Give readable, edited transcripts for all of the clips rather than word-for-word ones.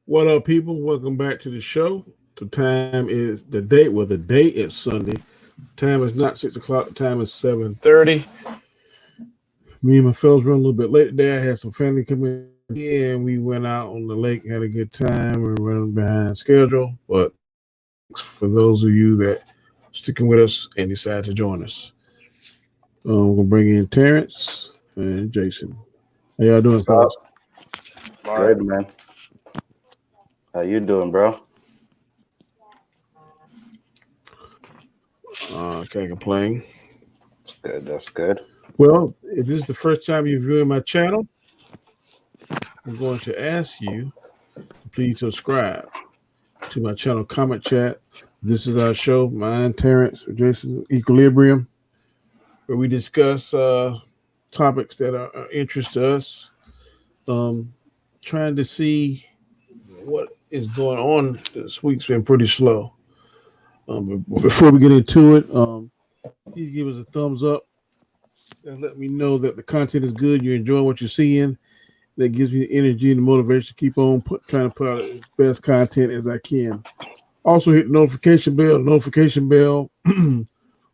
What up, people? Welcome back to the show. The time is the date. Well, the date is Sunday. Time is not 6 o'clock. The time is 7:30. Me and my fellas run a little bit late today. I had some family come in. We went out on the lake, had a good time. We're running behind schedule, but thanks for those of you that sticking with us and decided to join us. We're gonna bring in Terrance and Jason. How y'all doing, What's up? fellas? Mark, Good, man. How you doing, bro? Can't complain. That's good. That's good. Well, if this is the first time you're viewing my channel, I'm going to ask you to please subscribe to my channel, comment, chat. This is our show, mine, Terrance, Jason, Equilibrium, where we discuss topics that are of interest to us. Um, Trying to see what is going on. This week's been pretty slow. But before we get into it, please give us a thumbs up and let me know that the content is good. You're enjoying what you're seeing. That gives me the energy and the motivation to keep on trying to put out the best content as I can. Also, hit the notification bell. The notification bell will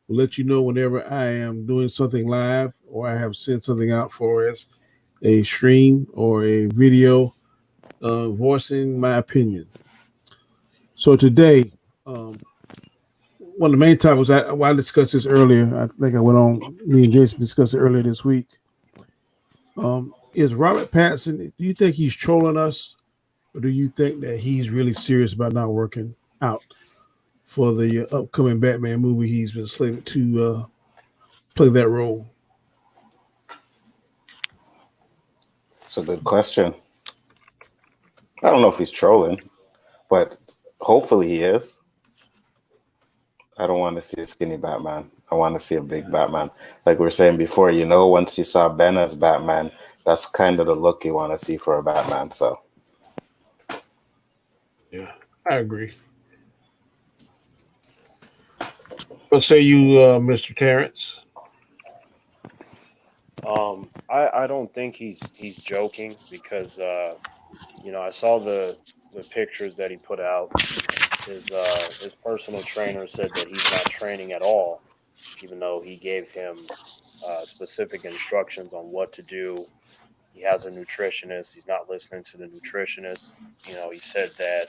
let you know whenever I am doing something live or I have sent something out for as a stream or a video voicing my opinion. So today, one of the main topics I discussed this earlier. I think I went on. Me and Jason discussed it earlier this week. Is Robert Pattinson? Do you think he's trolling us, or do you think that he's really serious about not working out for the upcoming Batman movie? He's been slated to play that role. It's a good question. I don't know if he's trolling, but hopefully he is. I don't want to see a skinny Batman. I want to see a big Batman. Like we were saying before, once you saw Ben as Batman, that's kind of the look you want to see for a Batman. So, Yeah, I agree. What say you, Mr. Terrance? I don't think he's joking because I saw the pictures that he put out. His personal trainer said that he's not training at all, even though he gave him specific instructions on what to do. He has a nutritionist. He's not listening to the nutritionist. He said that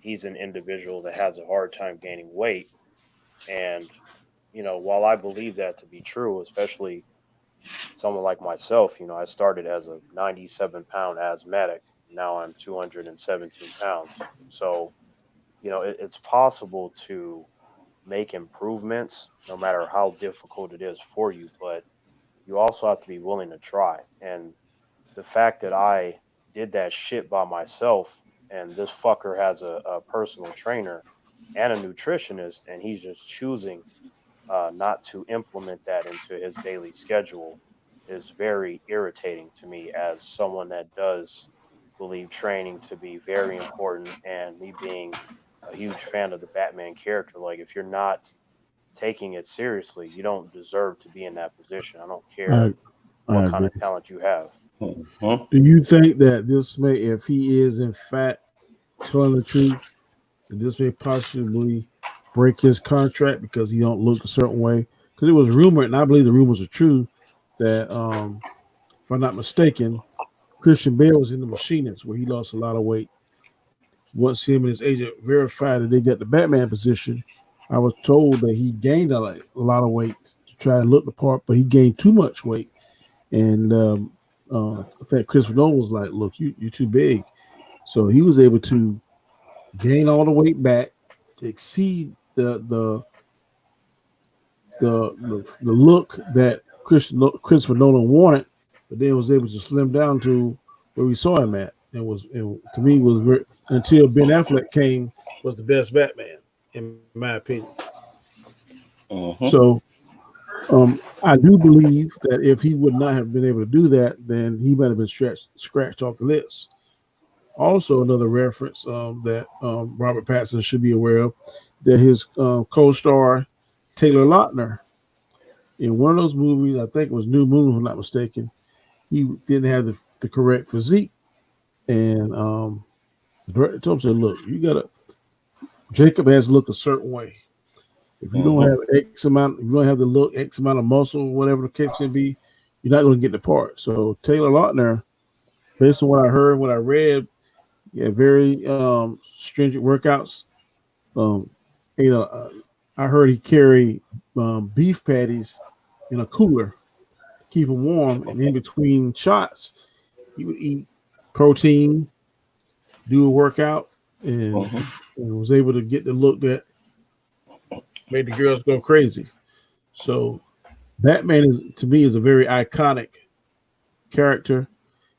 he's an individual that has a hard time gaining weight, and while I believe that to be true, especially someone like myself, I started as a 97-pound asthmatic. Now I'm 217 pounds. So, it's possible to make improvements no matter how difficult it is for you, but you also have to be willing to try. And the fact that I did that shit by myself and this fucker has a personal trainer and a nutritionist and he's just choosing not to implement that into his daily schedule is very irritating to me as someone that does believe training to be very important and me being a huge fan of the Batman character. Like, if you're not taking it seriously, you don't deserve to be in that position. I don't care I I what kind agree. of talent you have. mhm. Do you think that this may, if he is in fact telling the truth, that this may possibly break his contract because he don't look a certain way? Because it was rumored, and I believe the rumors are true, that if I'm not mistaken, Christian Bale was in the Machinist where he lost a lot of weight. Once him and his agent verified that they got the Batman position, I was told that he gained a lot of weight to try to look the part, but he gained too much weight. And I think Christopher Nolan was like, "Look, you're too big," so he was able to gain all the weight back, to exceed the look that Christopher Nolan wanted, but then was able to slim down to where we saw him at. And to me was very, until Ben Affleck came, was the best Batman in my opinion. Mhm. So I do believe that if he would not have been able to do that, then he might have been scratched off the list. Also, another reference that Robert Pattinson should be aware of, that his co-star Taylor Lautner in one of those movies, I think it was New Moon, if I'm not mistaken, he didn't have the correct physique, and The director told him, said, look, Jacob has to look a certain way. If you don't have X amount, if you don't have the look X amount of muscle, whatever the case may be, you're not going to get the part. So Taylor Lautner, based on what I heard, what I read, yeah, very stringent workouts. Um, you know, I heard he carried beef patties in a cooler to keep him warm, and in between shots, he would eat protein, do a workout, and was able to get the look that made the girls go crazy. So Batman is to me is a very iconic character.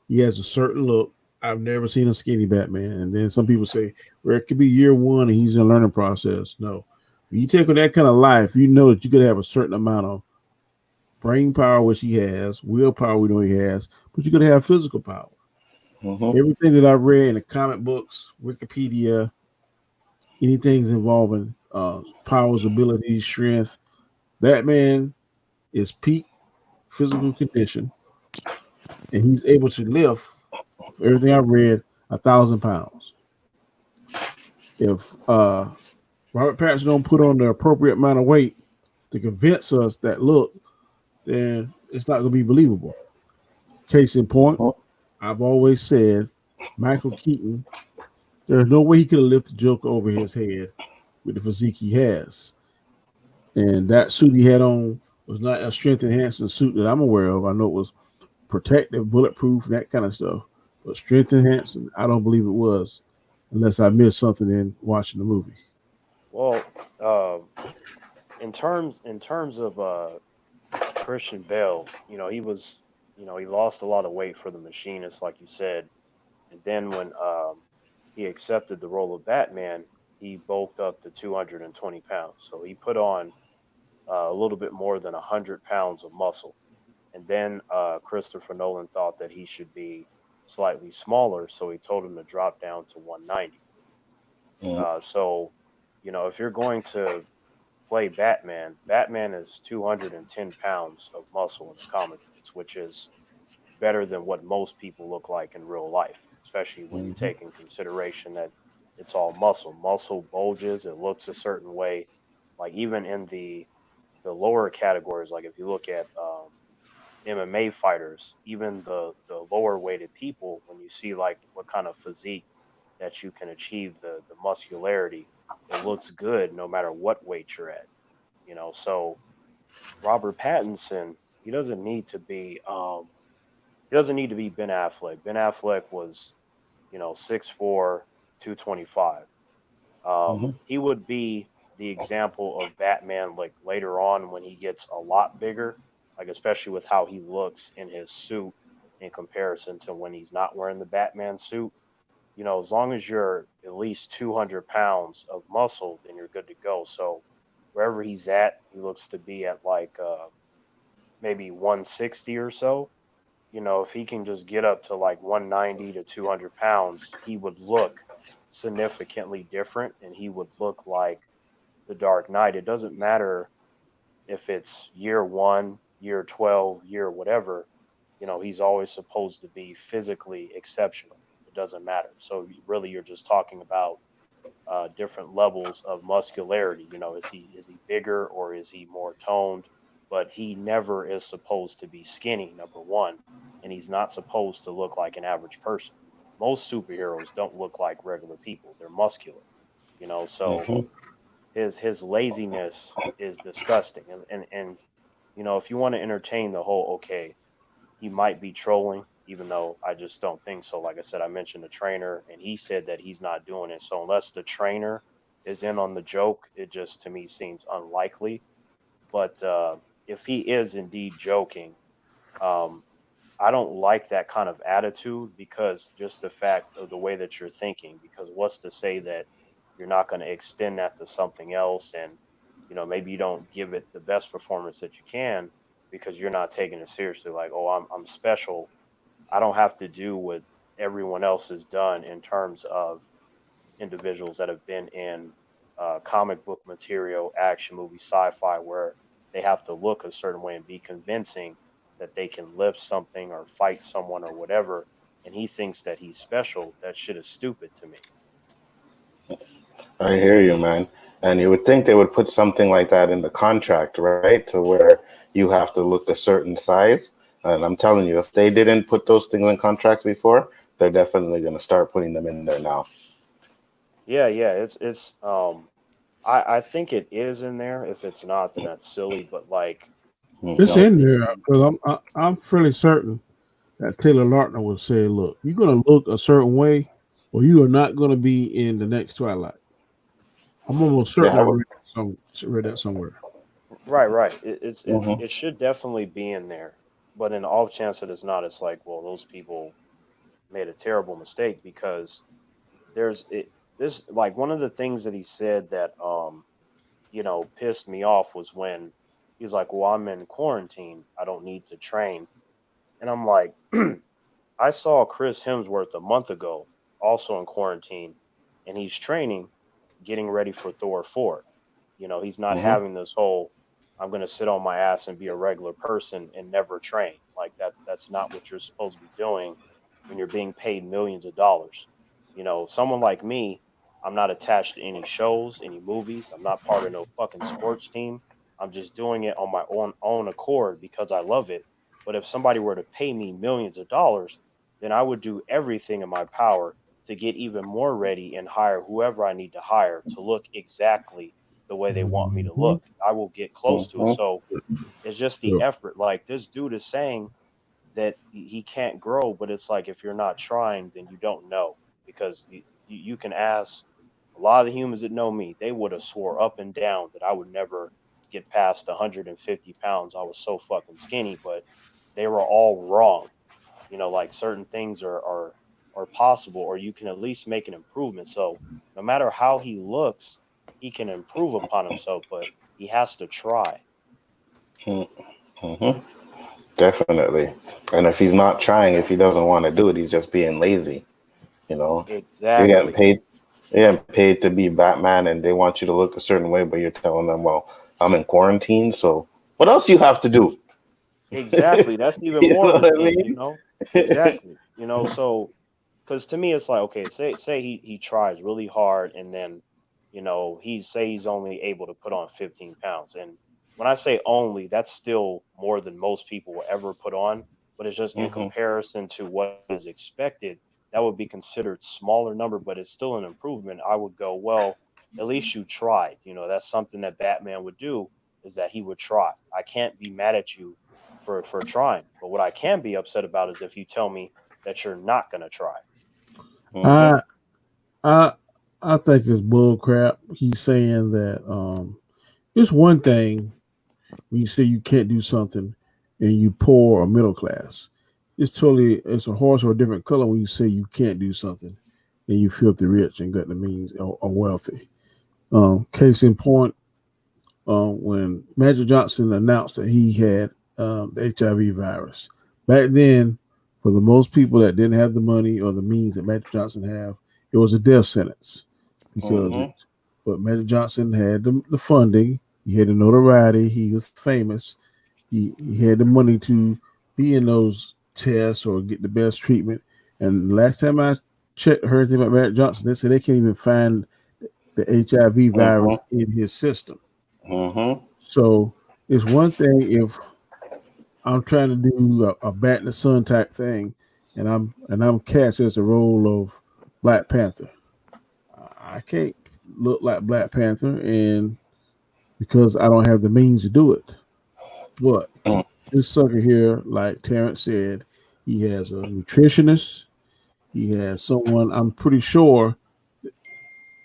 He has a certain look. I've never seen a skinny Batman. And then some people say, well, it could be year one and he's in a learning process. No. When you take on that kind of life, you know that you could have a certain amount of brain power, which he has, willpower, we know he has, but you're going to have physical power. Everything that I've read in the comic books, Wikipedia, anything involving powers, abilities, strength, Batman is peak physical condition, and he's able to lift, for everything I've read, 1,000 pounds. If Robert Pattinson don't put on the appropriate amount of weight to convince us that look, then it's not going to be believable. Case in point, I've always said Michael Keaton, there's no way he could have lifted Joker over his head with the physique he has. And that suit he had on was not a strength enhancing suit that I'm aware of. I know it was protective, bulletproof, and that kind of stuff. But strength enhancing, I don't believe it was, unless I missed something in watching the movie. Well, in terms of Christian Bale, he lost a lot of weight for the Machinist, like you said, and then when he accepted the role of Batman, he bulked up to 220 pounds. So he put on a little bit more than 100 pounds of muscle. And then Christopher Nolan thought that he should be slightly smaller, so he told him to drop down to 190. So, if you're going to play Batman, Batman is 210 pounds of muscle in the comic books, which is better than what most people look like in real life, especially when you take in consideration that it's all muscle. Muscle bulges, it looks a certain way. Like even in the lower categories, like if you look at MMA fighters, even the lower weighted people, when you see like what kind of physique that you can achieve, the muscularity, it looks good no matter what weight you're at. So Robert Pattinson, he doesn't need to be Ben Affleck. Ben Affleck was 6'4", 225. He would be the example of Batman like later on when he gets a lot bigger, like especially with how he looks in his suit in comparison to when he's not wearing the Batman suit. As long as you're at least 200 pounds of muscle, then you're good to go. So wherever he's at, he looks to be at like maybe 160 or so. If he can just get up to like 190 to 200 pounds, he would look significantly different and he would look like the Dark Knight. It doesn't matter if it's year one, year 12, year whatever, he's always supposed to be physically exceptional. It doesn't matter. So really, you're just talking about different levels of muscularity. Is he bigger or is he more toned? But he never is supposed to be skinny. Number one, and he's not supposed to look like an average person. Most superheroes don't look like regular people. They're muscular. So his laziness is disgusting. And if you want to entertain the whole okay, he might be trolling, even though I just don't think so. Like I said, I mentioned the trainer, and he said that he's not doing it. So unless the trainer is in on the joke, it just to me seems unlikely. But if he is indeed joking, um, I don't like that kind of attitude because just the fact of the way that you're thinking. Because what's to say that you're not going to extend that to something else, and maybe you don't give it the best performance that you can because you're not taking it seriously. Like, oh, I'm special. I don't have to do what everyone else has done in terms of individuals that have been in comic book material, action movie, sci-fi, where they have to look a certain way and be convincing that they can lift something or fight someone or whatever. And he thinks that he's special. That shit is stupid to me. I hear you, man. And you would think they would put something like that in the contract, right? To where you have to look a certain size. And I'm telling you, if they didn't put those things in contracts before, they're definitely going to start putting them in there now. Yeah, yeah, I think it is in there. If it's not, then that's silly. But like, you It's Hmm. know, in there because I'm fairly certain that Taylor Lautner would say, "Look, you're going to look a certain way, or you are not going to be in the next Twilight." I'm almost Yeah, certain I I would. read that somewhere. right, right. Hmm. It should definitely be in there. But in the off chance that it's not, it's like, well, those people made a terrible mistake because there's it. This like one of the things that he said that pissed me off was when he's like, well, I'm in quarantine. I don't need to train. And I'm like, I saw Chris Hemsworth a month ago, also in quarantine, and he's training, getting ready for Thor 4. He's not Hmm. having this whole I'm going to sit on my ass and be a regular person and never train. Like that's not what you're supposed to be doing when you're being paid millions of dollars. Someone like me, I'm not attached to any shows, any movies. I'm not part of no fucking sports team. I'm just doing it on my own accord because I love it. But if somebody were to pay me millions of dollars, then I would do everything in my power to get even more ready and hire whoever I need to hire to look exactly the way they want me to Mhm. look. I will get close to it. Hmm. So it's just the Yeah. effort. Like this dude is saying that he can't grow, but it's like if you're not trying, then you don't know because you can ask a lot of the humans that know me, they would have swore up and down that I would never get past 150 pounds. I was so fucking skinny, but they were all wrong. Like certain things are possible, or you can at least make an improvement. So no matter how he looks, he can improve upon himself, but he has to try. Hmm. Definitely. And if he's not trying, if he doesn't want to do it, he's just being lazy. You know, you're getting Exactly. paid. You're getting paid to be Batman, and they want you to look a certain way, but you're telling them, "Well, I'm in quarantine, so what else you have to do?" Exactly. That's even You more know of what a I thing, mean? Exactly. So because to me it's like, okay, say he tries really hard and then, he's only able to put on 15 pounds. And when I say only, that's still more than most people will ever put on, but it's just in Hmm. comparison to what is expected, that would be considered smaller number, but it's still an improvement. I would go, well, at least you tried. That's something that Batman would do, is that he would try. I can't be mad at you for trying. But what I can be upset about is if you tell me that you're not going to try. Hmm. I I I think it's bull crap. He's saying that it's one thing when you say you can't do something and you poor or middle class. It's a horse or a different color when you say you can't do something and you filthy rich and got the means or wealthy. Case in point, when Magic Johnson announced that he had the HIV virus. Back then, for the most people that didn't have the money or the means that Magic Johnson have, it was a death sentence because Hmm. but Magic Johnson had the funding, he had the notoriety, he was famous, he had the money to be in those tests or get the best treatment. And last time I heard anything about Magic Johnson, they said they can't even find the HIV Hmm. virus in his system. Hmm. So it's one thing if I'm trying to do a bat in the sun type thing, and I'm cast as the role of Black Panther. I can't look like Black Panther, and because I don't have the means to do it. But this sucker here, like Terrance said, he has a nutritionist. He has someone. I'm pretty sure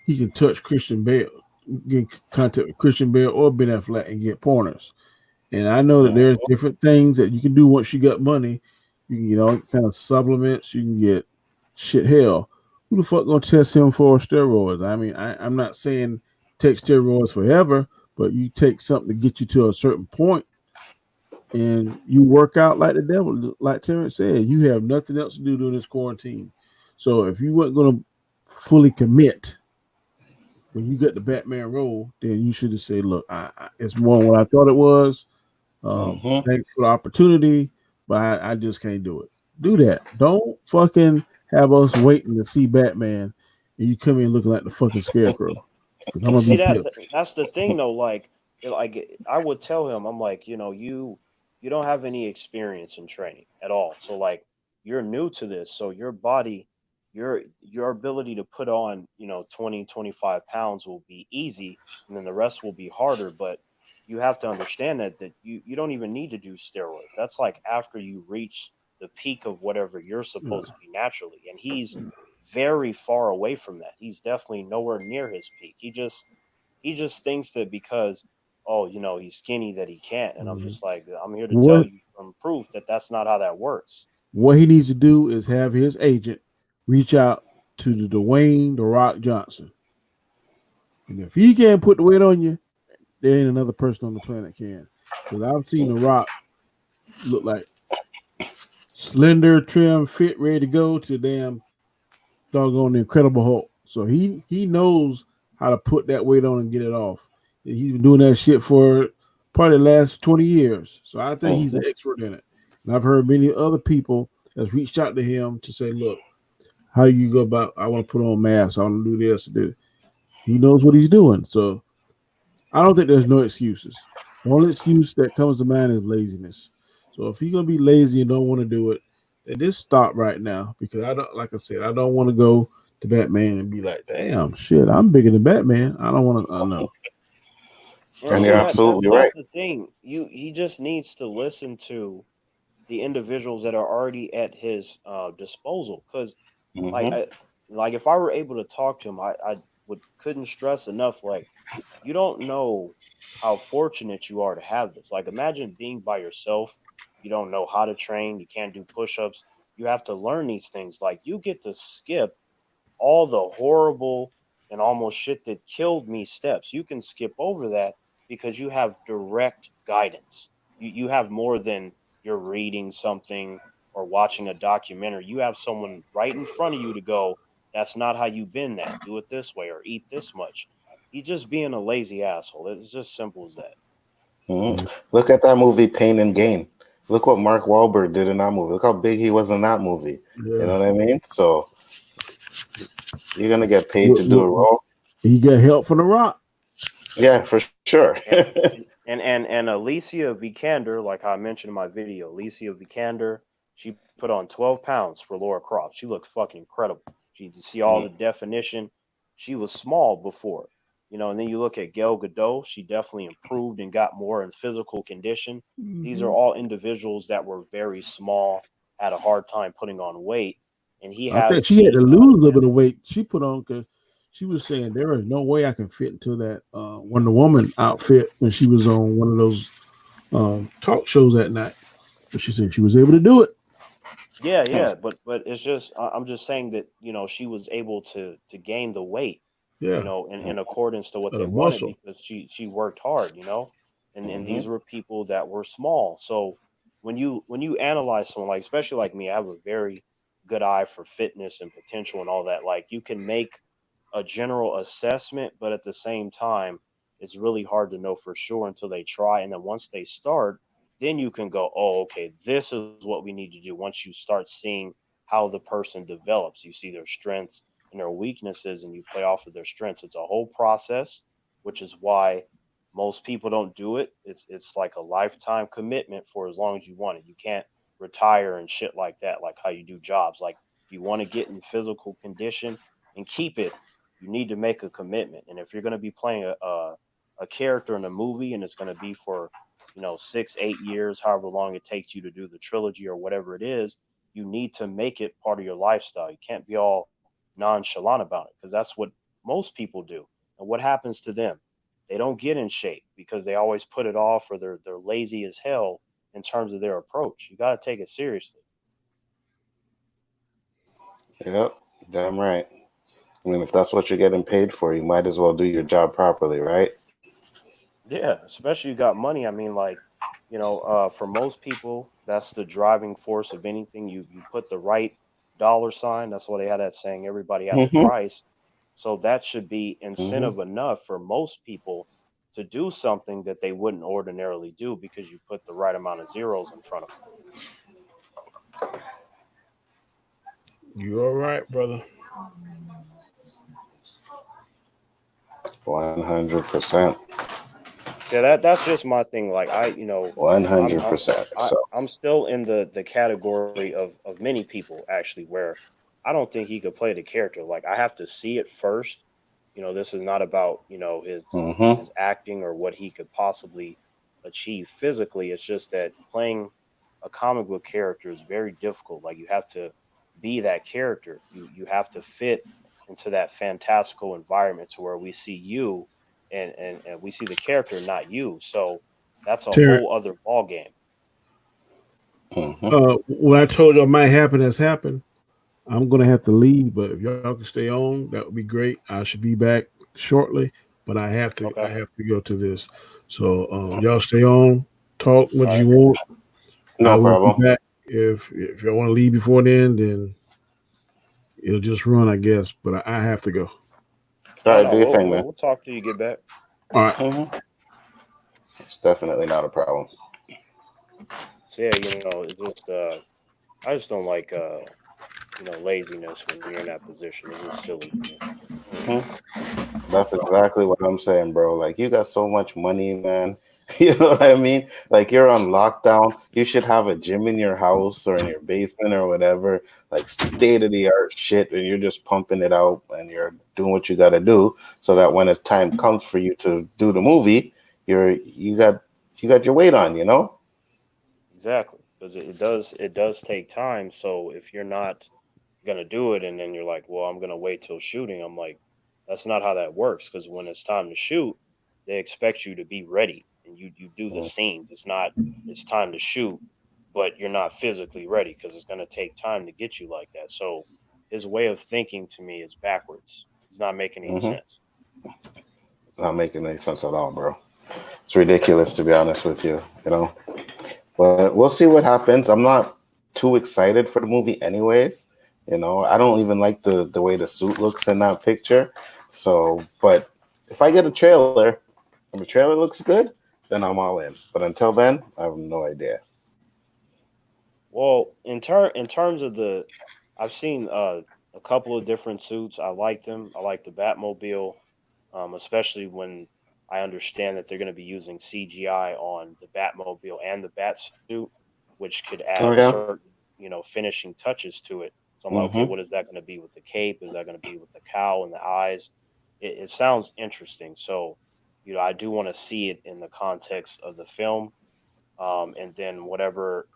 he can touch Christian Bale, get in contact with Christian Bale or Ben Affleck, and get pointers. And I know that there's different things that you can do once you got money. Kind of supplements. You can get shit. Hell, who the fuck gonna test him for steroids? I mean, I'm not saying take steroids forever, but you take something to get you to a certain point, and you work out like the devil. Like Terrence said, you have nothing else to do during this quarantine. So if you weren't gonna fully commit when you got the Batman role, then you should have said, "Look, it's more than what I thought it was. Hmm. Thanks for the opportunity, but I just can't do it. Do that. Don't fucking have us waiting to see Batman and you come in looking like the fucking scarecrow. Because I'm And gonna see be that pissed. that's the thing though. Like I would tell him, I'm like, you don't have any experience in training at all. So like you're new to this. So your body, your ability to put on 20, 25 pounds will be easy, and then the rest will be harder. But you have to understand that you don't even need to do steroids. That's like after you reach the peak of whatever you're supposed to be naturally. And he's very far away from that. He's definitely nowhere near his peak. He just thinks that because he's skinny that he can't. And I'm Mhm. just like, I'm here to tell What you from proof that that's not how that works. what he needs to do is have his agent reach out to the Dwayne the Rock Johnson, and if he can't put the weight on you, there ain't another person on the planet can. Because I've seen the Rock look like slender, trim, fit, ready to go to damn doggone the Incredible Hulk. So he knows how to put that weight on and get it off. He's been doing that shit for probably the last 20 years. So I think he's an Mhm. expert in it. And I've heard many other people that's reached out to him to say, look, how you go about I want to put on masks, I want to do this, do. He knows what he's doing. So I don't think there's no excuses. The only excuse that comes to mind is laziness. So if you're gonna be lazy and don't want to do it, then just stop right now. Because I don't, like I said, I don't want to go to Batman and be like, damn, shit, I'm bigger than Batman. I don't want to. I know. I And And don't see you're want. that's absolutely that's right. the thing. He just needs to listen to the individuals that are already at his disposal. Because like Hmm. I like if I were able to talk to him, I would couldn't stress enough. Like you don't know how fortunate you are to have this. Like imagine being by yourself. You don't know how to train. You can't do push-ups. You have to learn these things. Like you get to skip all the horrible and almost shit that killed me steps. You can skip over that because you have direct guidance. You have more than you're reading something or watching a documentary. You have someone right in front of you to go, that's not how you bend that. Do it this way or eat this much. He's just being a lazy asshole. It's just simple as that. Hmm. Yeah. Look at that movie, Pain and Gain. Look what Mark Wahlberg did in that movie. Look how big he was in that movie. You Yeah. know what I mean? So you're gonna get paid What, to do a what, role. he got help from the Rock. Yeah, for sure. And Alicia Vikander, like I mentioned in my video, Alicia Vikander, she put on 12 pounds for Laura Croft. She looks fucking incredible. You see all the definition. She was small before, and then you look at Gail Godot. She definitely improved and got more in physical condition. These are Mm-hmm. all individuals that were very small, had a hard time putting on weight, and he I think has she had to the lose a little bit advantage. of weight she put on because she was saying there is no way I can fit into that Wonder Woman outfit when she was on one of those talk shows that night. But she said she was able to do it. Yeah, Hmm. yeah, but it's just I'm just saying that she was able to gain the weight, Yeah, in accordance to what of they the wanted muscle. because she worked hard, and Hmm. these were people that were small. So when you analyze someone like especially like me, I have a very good eye for fitness and potential and all that. Like you can make a general assessment, but at the same time, it's really hard to know for sure until they try. And then once they start, then you can go, oh, okay, this is what we need to do. Once you start seeing how the person develops, you see their strengths and their weaknesses, and you play off of their strengths. It's a whole process, which is why most people don't do it. It's like a lifetime commitment for as long as you want it. You can't retire and shit like that, like how you do jobs. Like if you want to get in physical condition and keep it, you need to make a commitment. And if you're going to be playing a character in a movie and it's going to be for 6 8 years, however long it takes you to do the trilogy or whatever it is, you need to make it part of your lifestyle. You can't be all nonchalant about it because that's what most people do. And what happens to them? They don't get in shape because they always put it off or they're lazy as hell in terms of their approach. You got to take it seriously. Yep, damn right. I mean, if that's what you're getting paid for, you might as well do your job properly, right? Yeah, especially you got money. I mean, like, for most people, that's the driving force of anything. You put the right dollar sign. That's why they had that saying, everybody has a Hmm. price. So that should be Hmm. incentive enough for most people to do something that they wouldn't ordinarily do because you put the right amount of zeros in front of You're all right, brother. 100%. Yeah, that's just my thing. Like One I'm hundred I'm percent. I, So I'm still in the category of many people actually where I don't think he could play the character. Like I have to see it first. This is not about hmm his acting or what he could possibly achieve physically. It's just that playing a comic book character is very difficult. Like you have to be that character. You have to fit into that fantastical environment to where we see you and we see the character, not you. So that's a Terrence, whole other ball game. hmm what I told you might happen has happened. I'm gonna have to leave, but if y'all can stay on, that would be great. I should be back shortly, but I Okay. have to go to this. So y'all stay on, talk what All you right. want. I no will be problem. back. If y'all want to leave before then it'll just run, I guess. But I have to go. All Oh right, no, do your we'll thing, we'll, man. we'll talk till you get back. All right. It's definitely not a problem. So yeah, it's just I just don't like laziness when you're in that position. It's just silly to me. hmm That's That's all. exactly what I'm saying, bro. Like, you got so much money, man. You know what I mean? Like, you're on lockdown. You should have a gym in your house or in your basement or whatever, like state of the art shit, and you're just pumping it out and you're doing what you got to do so that when it's time comes for you to do the movie, you got your weight on, you know? Exactly, because it does take time. So if you're not gonna do it, and then you're like, well, I'm gonna wait till shooting. I'm like, that's not how that works. Because when it's time to shoot, they expect you to be ready, and you do the Mm, scenes. It's not it's time to shoot, but you're not physically ready because it's gonna take time to get you like that. So his way of thinking to me is backwards. He's not making any Mm-hmm. sense. Not making any sense at all, bro. It's ridiculous to be honest with you, you know. But we'll see what happens. I'm not too excited for the movie, anyways. You know, I don't even like the way the suit looks in that picture. So, but if I get a trailer and the trailer looks good, then I'm all in. But until then, I have no idea. Well, in terms of I've seen a couple of different suits. I like them. I like the Batmobile, especially when I understand that they're going to be using CGI on the Batmobile and the Batsuit, which could add Oh yeah. certain finishing touches to it. So I'm like, okay, Mm-hmm. what is that going to be with the cape? Is that going to be with the cowl and the eyes? It sounds interesting. So I do want to see it in the context of the film, and then whatever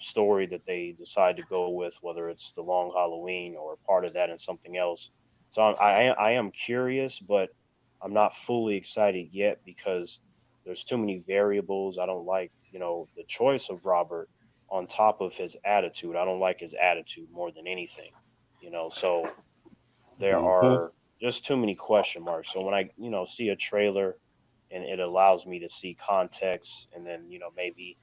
story that they decide to go with, whether it's the Long Halloween or part of that and something else. So I am curious, but I'm not fully excited yet because there's too many variables. I don't like the choice of Robert on top of his attitude. I don't like his attitude more than anything. So there Mm-hmm. are just too many question marks. So when I see a trailer and it allows me to see context, and then maybe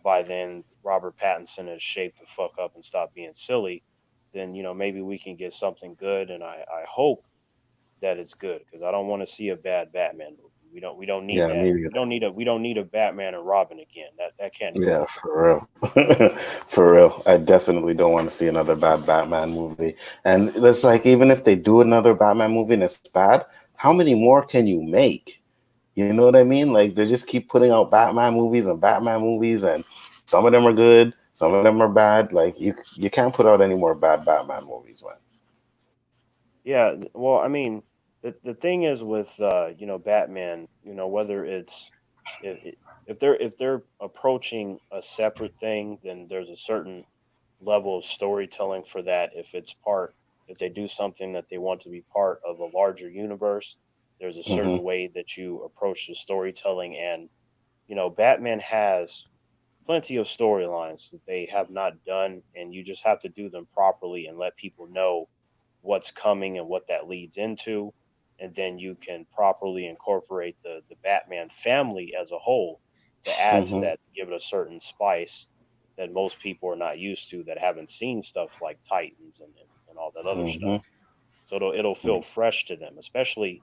by then Robert Pattinson has shaped the fuck up and stopped being silly, then maybe we can get something good. And I hope that it's good because I don't want to see a bad Batman movie. We don't need Yeah, that. me We don't need a Batman and Robin again. That can't do Yeah, it. for real. For real. I definitely don't want to see another bad Batman movie. And it's like, even if they do another Batman movie and it's bad, how many more can you make? You know what I mean? Like, they just keep putting out Batman movies, and some of them are good, some of them are bad. Like, you can't put out any more bad Batman movies, man. Yeah, well, I mean, the thing is with Batman, whether it's if if they're approaching a separate thing, then there's a certain level of storytelling for that. If they do something that they want to be part of a larger universe, there's a hmm certain way that you approach the storytelling. And Batman has plenty of storylines that they have not done, and you just have to do them properly and let people know what's coming and what that leads into, and then you can properly incorporate the Batman family as a whole to add to hmm that, to give it a certain spice that most people are not used to, that haven't seen stuff like Titans and all that other stuff. hmm So it'll feel fresh to them, especially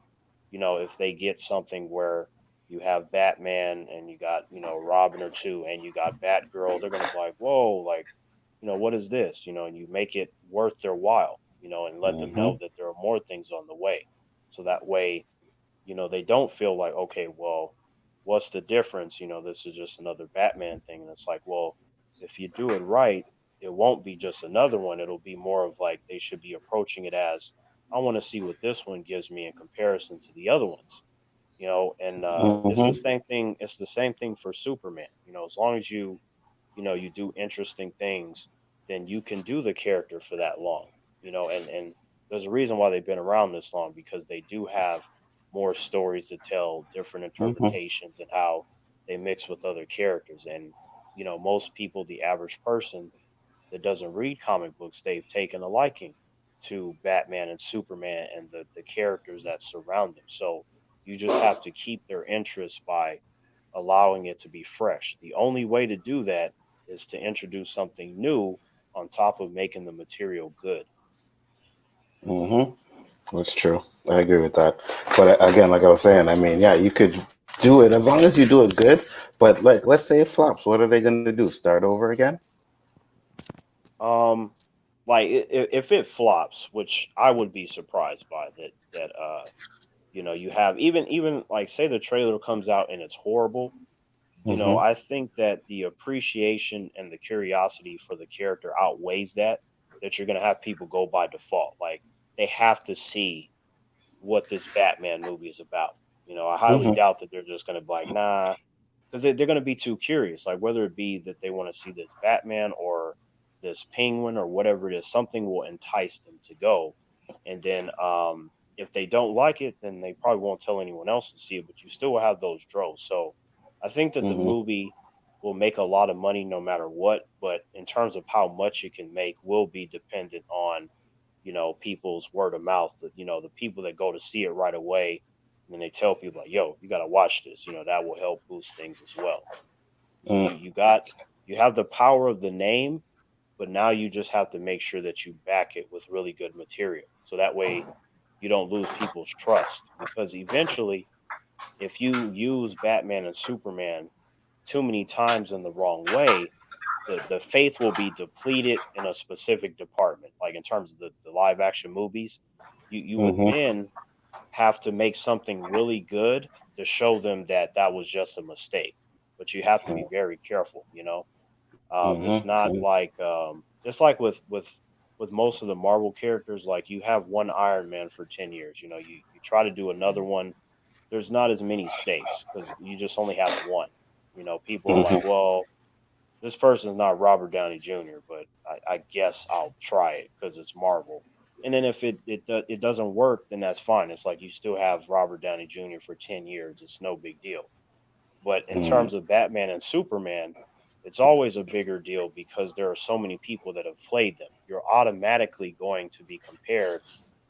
if they get something where you have Batman and you got Robin or two and you got Batgirl. They're gonna be like, whoa, like what is this? And you make it worth their while, and let them hmm know that there are more things on the way. So that way, they don't feel like, okay, well, what's the difference? This is just another Batman thing. And it's like, well, if you do it right, it won't be just another one. It'll be more of like they should be approaching it as, I want to see what this one gives me in comparison to the other ones. And it's the Mm-hmm. same thing. It's the same thing for Superman. As long as you do interesting things, then you can do the character for that long. And there's a reason why they've been around this long, because they do have more stories to tell, different Mm-hmm. interpretations, and how they mix with other characters. And most people, the average person that doesn't read comic books, they've taken a liking to Batman and Superman and the characters that surround them. So you just have to keep their interest by allowing it to be fresh. The only way to do that is to introduce something new on top of making the material good. Mm-hmm. That's true. I agree with that. But again, like I was saying, I mean, yeah, you could do it as long as you do it good. But like, let's say it flops. What are they going to do? Start over again? Um, like if it flops, which I would be surprised by that, you have, even like, say the trailer comes out and it's horrible. Mm-hmm. I think that the appreciation and the curiosity for the character outweighs that you're going to have people go by default. Like, they have to see what this Batman movie is about. I highly Mm-hmm. doubt that they're just going to be like, nah, because they're going to be too curious. Like, whether it be that they want to see this Batman or this Penguin or whatever it is, something will entice them to go. And then, if they don't like it, then they probably won't tell anyone else to see it. But you still will have those droves. So I think that the Mm-hmm. movie will make a lot of money no matter what. But in terms of how much it can make, will be dependent on people's word of mouth. The people that go to see it right away, and then they tell people like, "Yo, you got to watch this." That will help boost things as well. You have the power of the name, but now you just have to make sure that you back it with really good material, so that way you don't lose people's trust. Because eventually, if you use Batman and Superman too many times in the wrong way, the faith will be depleted in a specific department. Like, in terms of the live action movies, you would Mm-hmm. then have to make something really good to show them that that was just a mistake. But you have to be very careful. It's not Mm-hmm. like, it's like with most of the Marvel characters. Like, you have one Iron Man for 10 years. You try to do another one. There's not as many stakes because you just only have one. People are like, Mm-hmm. well, this person's not Robert Downey Jr., but I guess I'll try it because it's Marvel. And then if it doesn't work, then that's fine. It's like you still have Robert Downey Jr. for 10 years. It's no big deal. But in terms of Batman and Superman, it's always a bigger deal because there are so many people that have played them. You're automatically going to be compared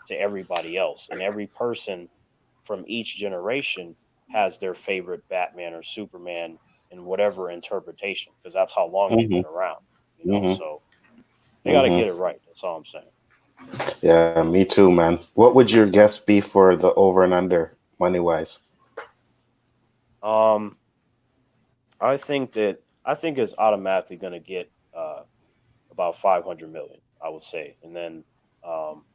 to everybody else, and every person from each generation has their favorite Batman or Superman in whatever interpretation, because that's how long they've Mm-hmm. been around. Mm-hmm. So they got to Mm-hmm. get it right. That's all I'm saying. Yeah, me too, man. What would your guess be for the over and under money wise? Um, I think it's automatically going to get about 500 million, I would say, and then um,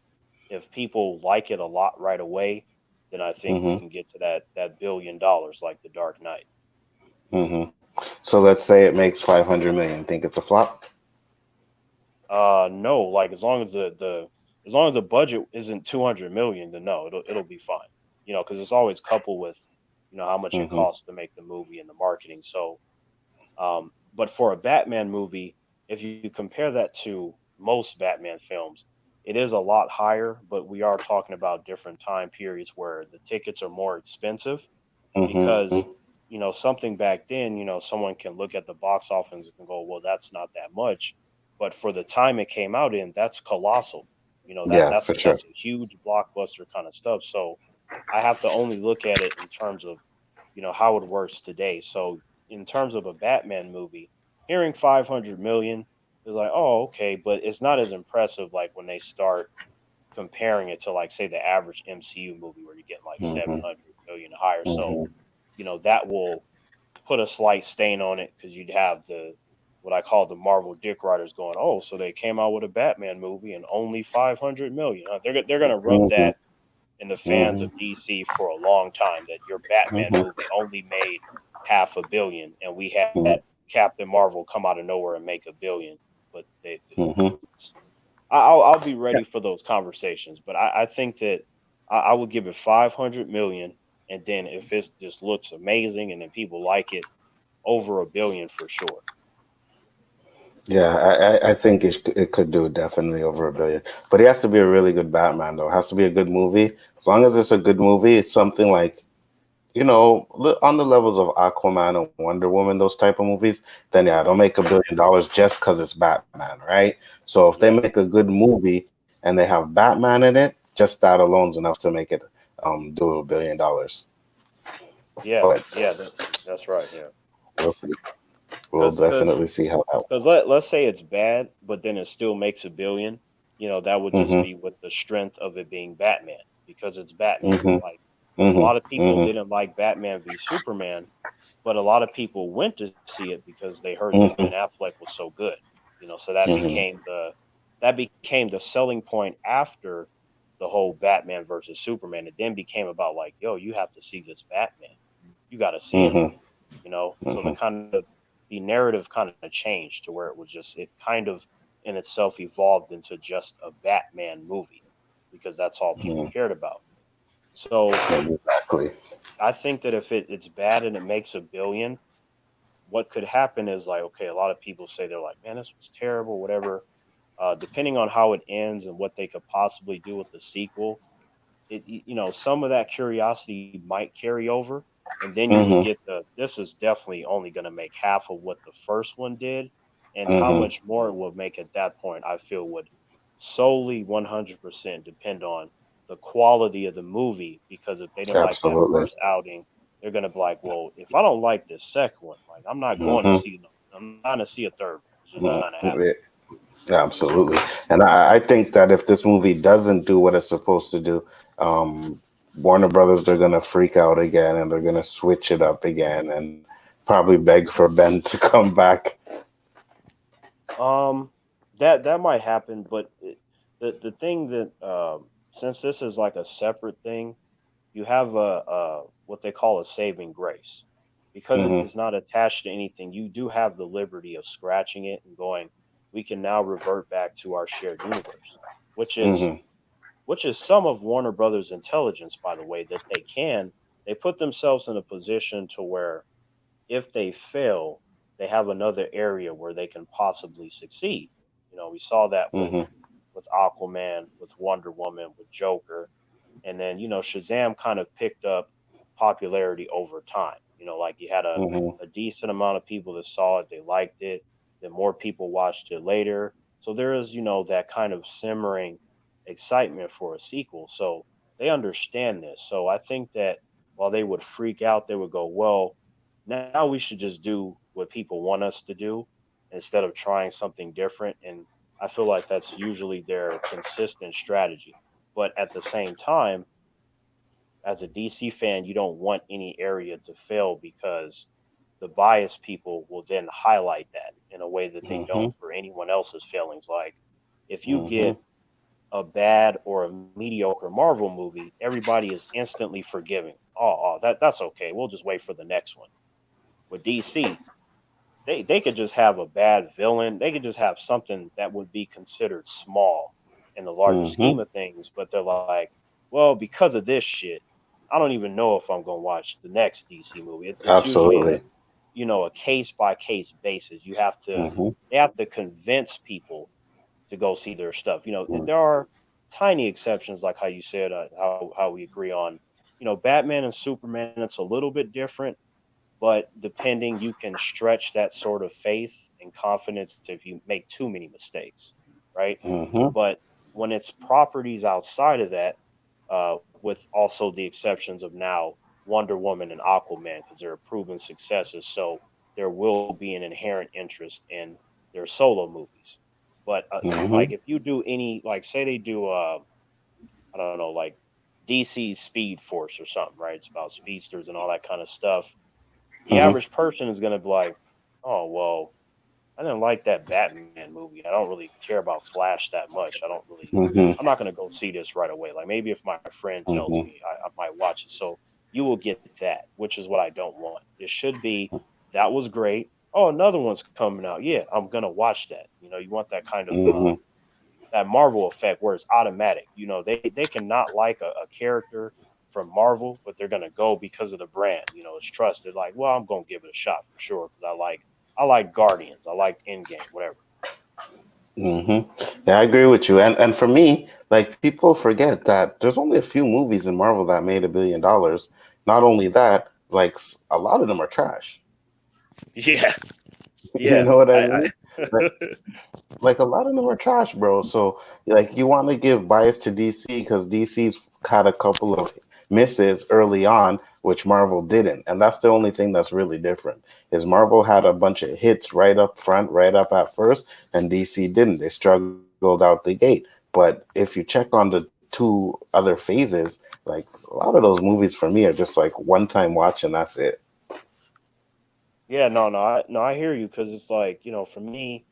if people like it a lot right away, then I think we Mm-hmm. can get to that $1 billion like The Dark Knight. Mm-hmm. So let's say it makes 500 million. Think it's a flop? No, like, as long as the budget isn't 200 million, then no, it'll be fine. Because it's always coupled with how much it Mm-hmm. costs to make the movie and the marketing. So, but for a Batman movie, if you compare that to most Batman films, it is a lot higher. But we are talking about different time periods where the tickets are more expensive, Mm-hmm. because something back then, someone can look at the box office and go, well, that's not that much, but for the time it came out in, that's colossal. that Yeah, that's for a, sure. that's a huge blockbuster kind of stuff. So I have to only look at it in terms of how it works today. So in terms of a Batman movie, hearing 500 million is like, oh, okay, but it's not as impressive like when they start comparing it to, like, say, the average MCU movie where you get like Mm-hmm. 700 million higher. So Mm-hmm. that will put a slight stain on it, because you'd have the what I call the Marvel dick writers going, "Oh, so they came out with a Batman movie and only 500 million. Huh?" They're gonna rub Mm-hmm. that and the fans Mm-hmm. of DC for a long time that your Batman Mm-hmm. movie only made half a billion, and we had Captain Marvel come out of nowhere and make a billion. But Mm-hmm. I'll be ready for those conversations. But I think that I would give it 500 million, and then if it just looks amazing and then people like it, over a billion for sure. Yeah, I think it could do definitely over a billion. But it has to be a really good Batman, though. It has to be a good movie. As long as it's a good movie, it's something like, on the levels of Aquaman and Wonder Woman, those type of movies, then yeah, don't make $1 billion just because it's Batman, right? So if they Yeah, make a good movie and they have Batman in it, just that alone is enough to make it do $1 billion. yeah, But yeah. That's right. Yeah, we'll see. We'll because definitely see how that. because let's say it's bad, but then it still makes a billion. That would just Mm-hmm. be with the strength of it being Batman because it's Batman. Mm-hmm. Like a lot of Mm-hmm. people Mm-hmm. didn't like Batman v Superman, but a lot of people went to see it because they heard that Ben Mm-hmm. Affleck was so good. So Mm-hmm. that became the selling point after the whole Batman versus Superman. It then became about like, yo, you have to see this Batman. You got to see him. Mm-hmm. So Mm-hmm. the narrative kind of changed to where it kind of in itself evolved into just a Batman movie because that's all people Mm-hmm. cared about. So Exactly. I think that if it's bad and it makes a billion, what could happen is like, okay, a lot of people say they're like, man, this was terrible, whatever. Depending on how it ends and what they could possibly do with the sequel, some of that curiosity might carry over, and then you would Mm-hmm. get this is definitely only going to make half of what the first one did, and how Mm-hmm. much more it will make at that point, I feel would solely 100% depend on the quality of the movie. Because if they didn't like that Absolutely. first outing, they're going to be like, well, if I don't like this second one, like I'm not going to Mm-hmm. see I'm not going to see a third one. It's just not going to happen. Mm-hmm. Yeah, absolutely. And I think that if this movie doesn't do what it's supposed to do, Warner Brothers, they're going to freak out again and they're going to switch it up again and probably beg for Ben to come back. Um, that might happen, but the thing that since this is like a separate thing, you have a what they call a saving grace because Mm-hmm. it's not attached to anything. You do have the liberty of scratching it and going, we can now revert back to our shared universe, which is Mm-hmm. which is some of Warner Brothers' intelligence, by the way, that they put themselves in a position to where if they fail, they have another area where they can possibly succeed. We saw that Mm-hmm. with Aquaman, with Wonder Woman, with Joker, and then Shazam kind of picked up popularity over time. Like you had Mm-hmm. a decent amount of people that saw it, they liked it, then more people watched it later. So there is that kind of simmering excitement for a sequel. So they understand this. So I think that while they would freak out, they would go, well, now we should just do what people want us to do instead of trying something different. And I feel like that's usually their consistent strategy. But at the same time, as a DC fan, you don't want any area to fail because the biased people will then highlight that in a way that they Mm-hmm. don't for anyone else's failings. Like if you Mm-hmm. get a bad or a mediocre Marvel movie, everybody is instantly forgiving. That's okay. We'll just wait for the next one. With DC, they could just have a bad villain. They could just have something that would be considered small in the larger Mm-hmm. scheme of things, but they're like, well, because of this shit, I don't even know if I'm gonna watch the next DC movie. It's usually Absolutely. a case by case basis. Mm-hmm. They have to convince people to go see their stuff. There are tiny exceptions, like how you said, how we agree on, Batman and Superman. It's a little bit different, but depending, you can stretch that sort of faith and confidence if you make too many mistakes, right? Mm-hmm. But when it's properties outside of that, with also the exceptions of now Wonder Woman and Aquaman, because they're proven successes, so there will be an inherent interest in their solo movies. But Mm-hmm. like if you do any, like say they do, I don't know, like DC Speed Force or something, right? It's about speedsters and all that kind of stuff. The Mm-hmm. average person is going to be like, oh, well, I didn't like that Batman movie. I don't really care about Flash that much. I don't really. Mm-hmm. I'm not gonna go see this right away. Like maybe if my friend tells Mm-hmm. me, I might watch it. So you will get that, which is what I don't want. It should be that was great. Oh, another one's coming out. Yeah, I'm gonna watch that. You want that kind of Mm-hmm. that Marvel effect where it's automatic. They cannot like a character from Marvel, but they're gonna go because of the brand. It's trusted. Like, well, I'm gonna give it a shot for sure because I like Guardians, I like Endgame, whatever. Mm-hmm. Yeah, I agree with you. And for me, like people forget that there's only a few movies in Marvel that made $1 billion. Not only that, like a lot of them are trash. Yeah, You yeah. know what I I mean? Like a lot of them are trash, bro. So like you want to give bias to DC because DC's had a couple of misses early on, which Marvel didn't, and that's the only thing that's really different. Is Marvel had a bunch of hits right up front, right up at first, and DC didn't. They struggled out the gate. But if you check on the two other phases, like a lot of those movies for me are just like one time watch and that's it. yeah, no, I hear you because it's like for me,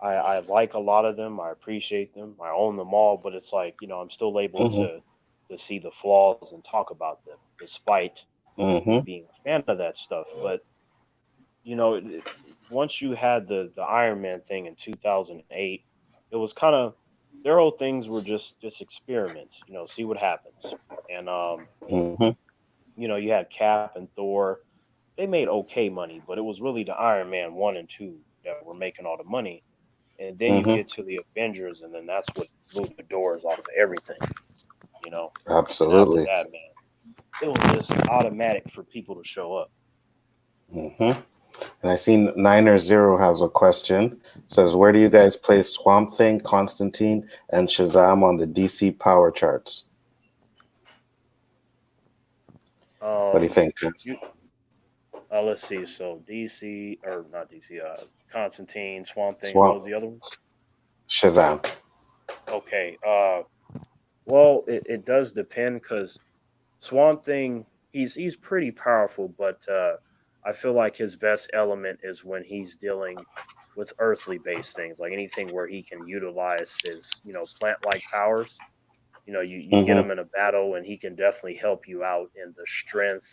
I like a lot of them. I appreciate them. I own them all, but it's like I'm still able Mm-hmm. to see the flaws and talk about them, despite me Mm-hmm. being a fan of that stuff. But once you had the Iron Man thing in 2008, it was kind of their whole things were just experiments. See what happens. And Mm-hmm. you had Cap and Thor. They made okay money, but it was really the Iron Man 1 and 2 that were making all the money. And then you Mm-hmm. get to the Avengers, and then that's what blew the doors off of everything. You know. And after Absolutely. that, man, it was just automatic for people to show up. Mm-hmm. And I seen Niner Zero has a question. Says, where do you guys place Swamp Thing, Constantine, and Shazam on the DC power charts? What do you Um, think, Tim? you let's see. So DC or not DC? Constantine, Swamp Thing, and what Swamp was the other one? Shazam. Okay. Well, it does depend because Swamp Thing, he's pretty powerful, but I feel like his best element is when he's dealing with earthly based things, like anything where he can utilize his plant like powers. You get Mm-hmm. him in a battle, and he can definitely help you out in the strength,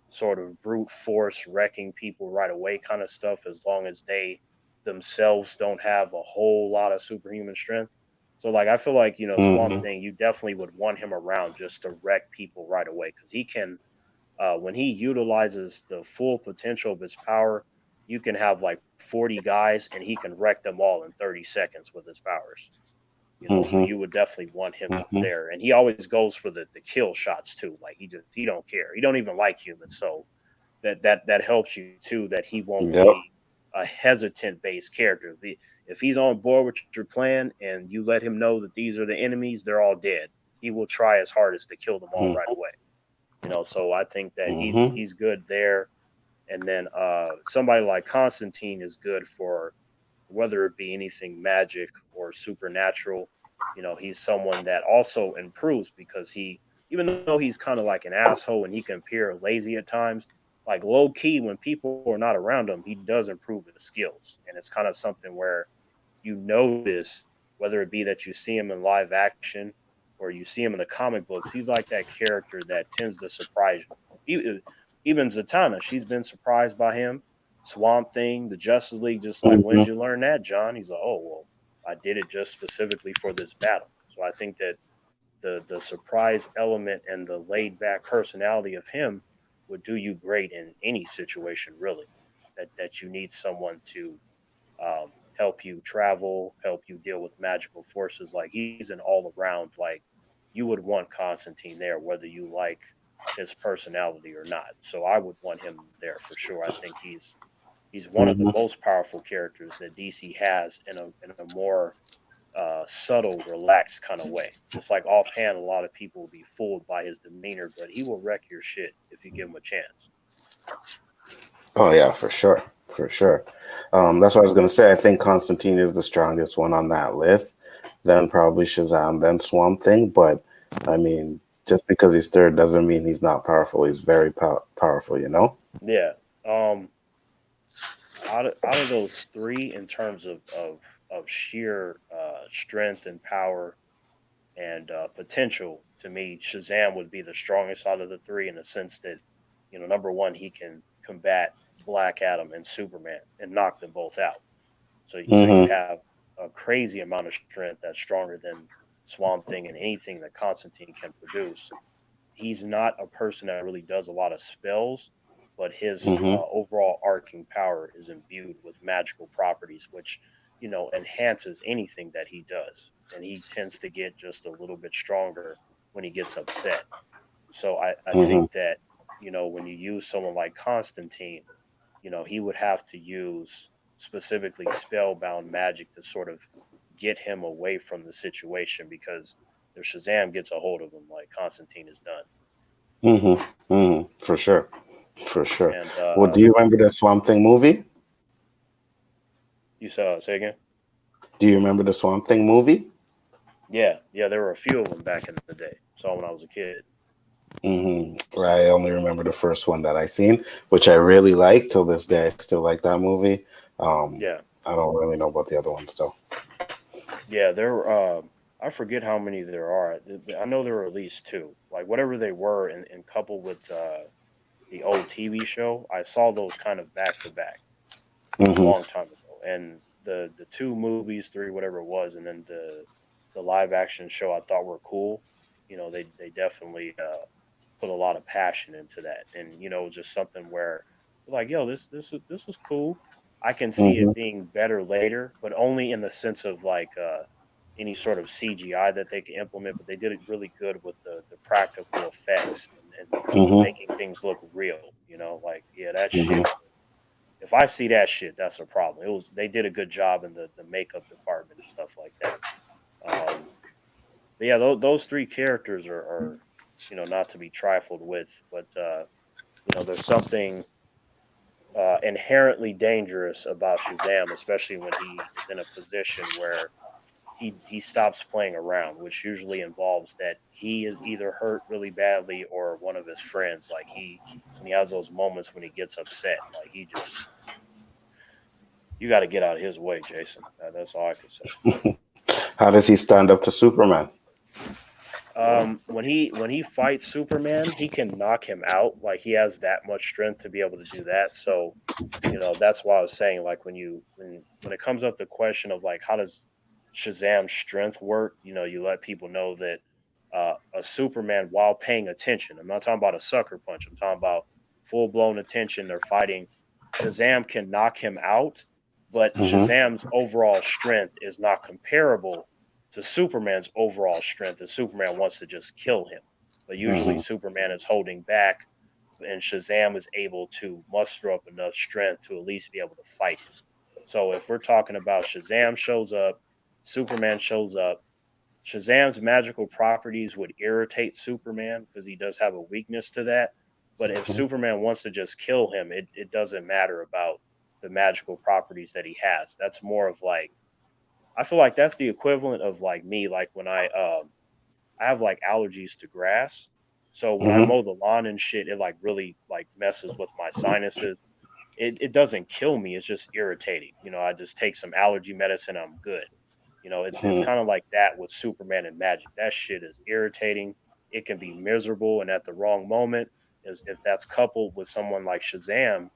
sort of brute force, wrecking people right away kind of stuff, as long as they themselves don't have a whole lot of superhuman strength. So, like, I feel like, Swamp Mm-hmm. Thing, you definitely would want him around just to wreck people right away because he can, when he utilizes the full potential of his power, you can have like 40 guys and he can wreck them all in 30 seconds with his powers. So Mm-hmm. you would definitely want him Mm-hmm. there, and he always goes for the kill shots too. Like he don't care. He don't even like humans, so that helps you too. That he won't Yep. be a hesitant based character. If he's on board with your plan and you let him know that these are the enemies, they're all dead. He will try his hardest to kill them all right away. So I think that he's Mm-hmm. he's good there. And then somebody like Constantine is good for whether it be anything magic or supernatural. He's someone that also improves because even though he's kind of like an asshole and he can appear lazy at times, like low key, when people are not around him, he does improve his skills. And it's kind of something where you notice, whether it be that you see him in live action or you see him in the comic books, he's like that character that tends to surprise you. Even Zatanna, she's been surprised by him. Swamp Thing, the Justice League, just like, when Mm-hmm. did you learn that, John? He's like, oh, well, I did it just specifically for this battle. So I think that the surprise element and the laid back personality of him would do you great in any situation, really. That you need someone to help you travel, help you deal with magical forces. Like he's an all around. Like you would want Constantine there, whether you like his personality or not. So I would want him there for sure. I think he's one of the Mm-hmm. most powerful characters that DC has in a more subtle, relaxed kind of way. It's like offhand, a lot of people will be fooled by his demeanor, but he will wreck your shit if you give him a chance. Oh yeah, for sure. For sure. That's what I was gonna say. I think Constantine is the strongest one on that list. Then probably Shazam, then Swamp Thing. But I mean, just because he's third doesn't mean he's not powerful. He's very powerful, you know? Yeah. Um, out of those three, in terms of sheer strength and power and potential, to me, Shazam would be the strongest out of the three, in the sense that, number one, he can combat Black Adam and Superman and knock them both out. So you Mm-hmm. have a crazy amount of strength that's stronger than Swamp Thing and anything that Constantine can produce. He's not a person that really does a lot of spells, but his Mm-hmm. overall arcing power is imbued with magical properties, which enhances anything that he does, and he tends to get just a little bit stronger when he gets upset. So I Mm-hmm. think that when you use someone like Constantine, he would have to use specifically spellbound magic to sort of get him away from the situation, because if Shazam gets a hold of him, like, Constantine is done. Mm-hmm. Mm-hmm. For sure. For sure. And Well, do you remember the Swamp Thing movie? you saw say again? Do you remember the Swamp Thing movie? Yeah, there were a few of them back in the day. Saw when I was a kid. Mm-hmm. I only remember the first one that I seen, which I really like till this day. I still like that movie. Yeah, I don't really know about the other ones though. yeah. There, I forget how many there are. I know there were at least two. Like, whatever they were, and coupled with the old TV show, I saw those kind of back to back a Mm-hmm. long time ago. And the two movies, three, whatever it was, and then the live action show, I thought were cool. They definitely put a lot of passion into that, and just something where, like, yo, this is cool. I can see Mm-hmm. it being better later, but only in the sense of, like, any sort of CGI that they can implement. But they did it really good with the practical effects, and Mm-hmm. making things look real. Like, yeah, that Mm-hmm. shit. If I see that shit, that's a problem. They did a good job in the makeup department and stuff like that. But yeah, those three characters are not to be trifled with. But there's something inherently dangerous about Shazam, especially when he is in a position where he stops playing around, which usually involves that he is either hurt really badly, or one of his friends. Like, when he has those moments when he gets upset, like, he just, you got to get out of his way, Jason. That's all I could say. How does he stand up to Superman? When he fights Superman, he can knock him out. Like, he has that much strength to be able to do that. So, that's why I was saying, like, when it comes up the question of, like, how does Shazam's strength work, you let people know that a Superman, while paying attention, I'm not talking about a sucker punch. I'm talking about full blown attention. They're fighting. Shazam can knock him out, but Mm-hmm. Shazam's overall strength is not comparable to Superman's overall strength, and Superman wants to just kill him. But usually Mm-hmm. Superman is holding back, and Shazam is able to muster up enough strength to at least be able to fight him. So if we're talking about Shazam shows up, Superman shows up, Shazam's magical properties would irritate Superman because he does have a weakness to that. But if Superman wants to just kill him, it doesn't matter about the magical properties that he has. That's more of, like, I feel like that's the equivalent of, like, me, like, when I have, like, allergies to grass. So when I Mm-hmm. mow the lawn and shit, it, like, really, like, messes with my sinuses. It doesn't kill me, it's just irritating. I just take some allergy medicine, I'm good. It's Mm-hmm. kind of like that with Superman and magic. That shit is irritating. It can be miserable, and at the wrong moment, if that's coupled with someone like Shazam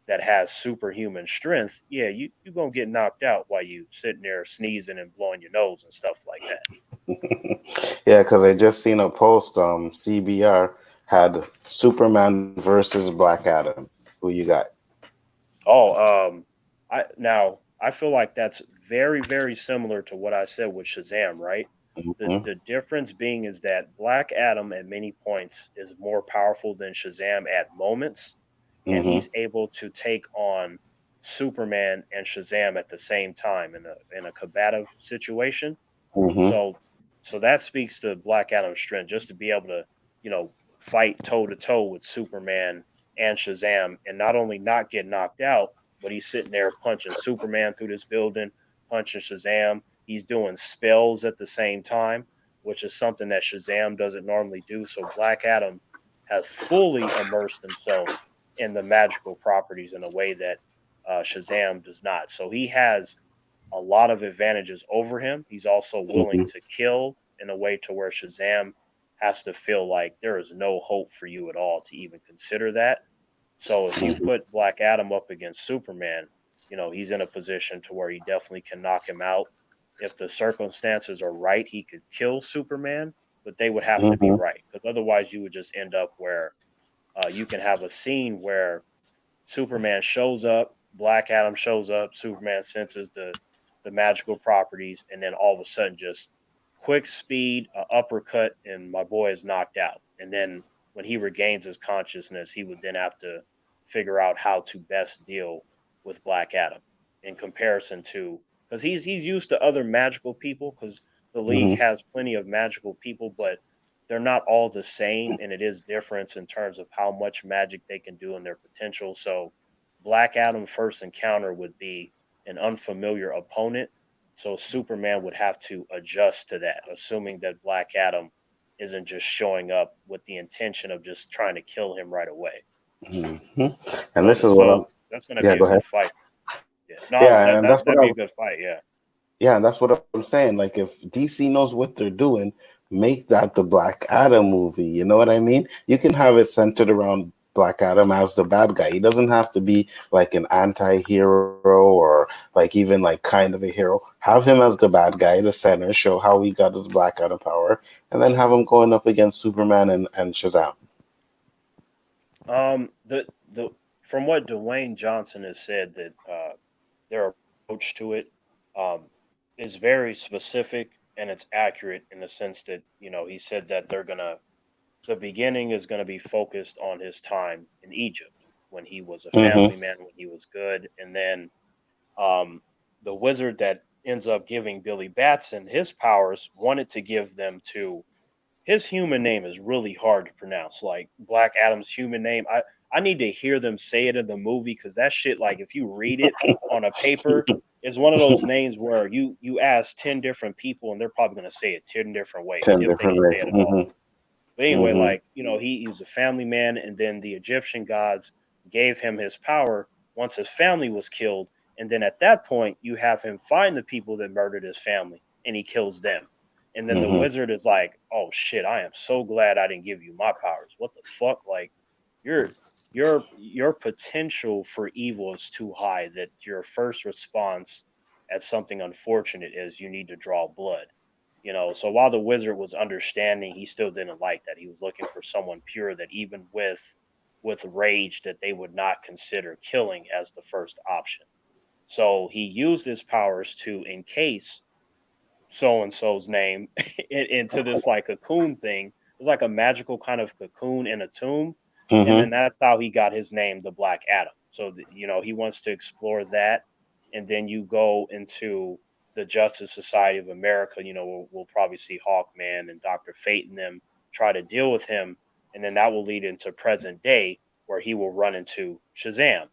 that has superhuman strength, yeah, you gonna get knocked out while you sitting there sneezing and blowing your nose and stuff like that. Yeah, because I just seen a post. CBR had Superman versus Black Adam. Who you got? Oh, I feel like that's very, very similar to what I said with Shazam, right? The Mm-hmm. the difference being is that Black Adam at many points is more powerful than Shazam at moments, and Mm-hmm. he's able to take on Superman and Shazam at the same time in a combative situation. Mm-hmm. So so that speaks to Black Adam's strength, just to be able to, fight toe to toe with Superman and Shazam, and not only not get knocked out, but he's sitting there punching Superman through this building, punching Shazam. He's doing spells at the same time, which is something that Shazam doesn't normally do. So Black Adam has fully immersed himself in the magical properties in a way that Shazam does not. So he has a lot of advantages over him. He's also willing Mhm. to kill in a way to where Shazam has to feel like there is no hope for you at all to even consider that. So if you Mhm. put Black Adam up against Superman, he's in a position to where he definitely can knock him out. If the circumstances are right, he could kill Superman, but they would have to be Mhm. right because otherwise you would just end up where you can have a scene where Superman shows up, Black Adam shows up, Superman senses the magical properties, and then all of a sudden just quick speed, uppercut, and my boy is knocked out. And then when he regains his consciousness, he would then have to figure out how to best deal with Black Adam in comparison to because he's used to other magical people because the league Mhm. has plenty of magical people, but they're not all the same, and it is different in terms of how much magic they can do and their potential. So, Black Adam first encounter would be an unfamiliar opponent. So Superman would have to adjust to that, assuming that Black Adam isn't just showing up with the intention of just trying to kill him right away. Mhm. And So, this is what I'm. that's going to Yeah, be a go ahead. good fight. Yeah, no, Yeah, and that's what that'd be a I'm. good fight. Yeah. Yeah, and that's what I'm saying. Like, if DC knows what they're doing, make that the Black Adam movie. You know what I mean? You can have it centered around Black Adam as the bad guy. He doesn't have to be like an anti-hero or like even like kind of a hero. Have him as the bad guy, the center, show how he got his Black Adam power, and then have him going up against Superman and Shazam. The from what Dwayne Johnson has said that their approach to it um, is very specific and it's accurate in the sense that he said that the beginning is gonna be focused on his time in Egypt when he was a Mm-hmm. family man, when he was good, and then um, the wizard that ends up giving Billy Batson his powers wanted to give them to his human name is really hard to pronounce. Like Black Adam's human name, I need to hear them say it in the movie because that shit, like if you read it on a paper, is one of those names where you ask 10 different people and they're probably gonna say it 10 different ways 10 if they different can say ways. it at all. Mm-hmm. But anyway, Mm-hmm. like he was a family man, and then the Egyptian gods gave him his power once his family was killed, and then at that point you have him find the people that murdered his family, and he kills them. And then the Mm-hmm. wizard is like, "Oh shit, I am so glad I didn't give you my powers. What the fuck? Like, your your potential for evil is too high that your first response at something unfortunate is you need to draw blood." So while the wizard was understanding, he still didn't like that. He was looking for someone pure that even with rage that they would not consider killing as the first option. So he used his powers to encase so and so's name into this like cocoon thing. It was like a magical kind of cocoon in a tomb, and then Mm-hmm. that's how he got his name, the Black Adam. So he wants to explore that, and then you go into the Justice Society of America. We'll probably see Hawkman and Doctor Fate and them try to deal with him, and then that will lead into present day where he will run into Shazam,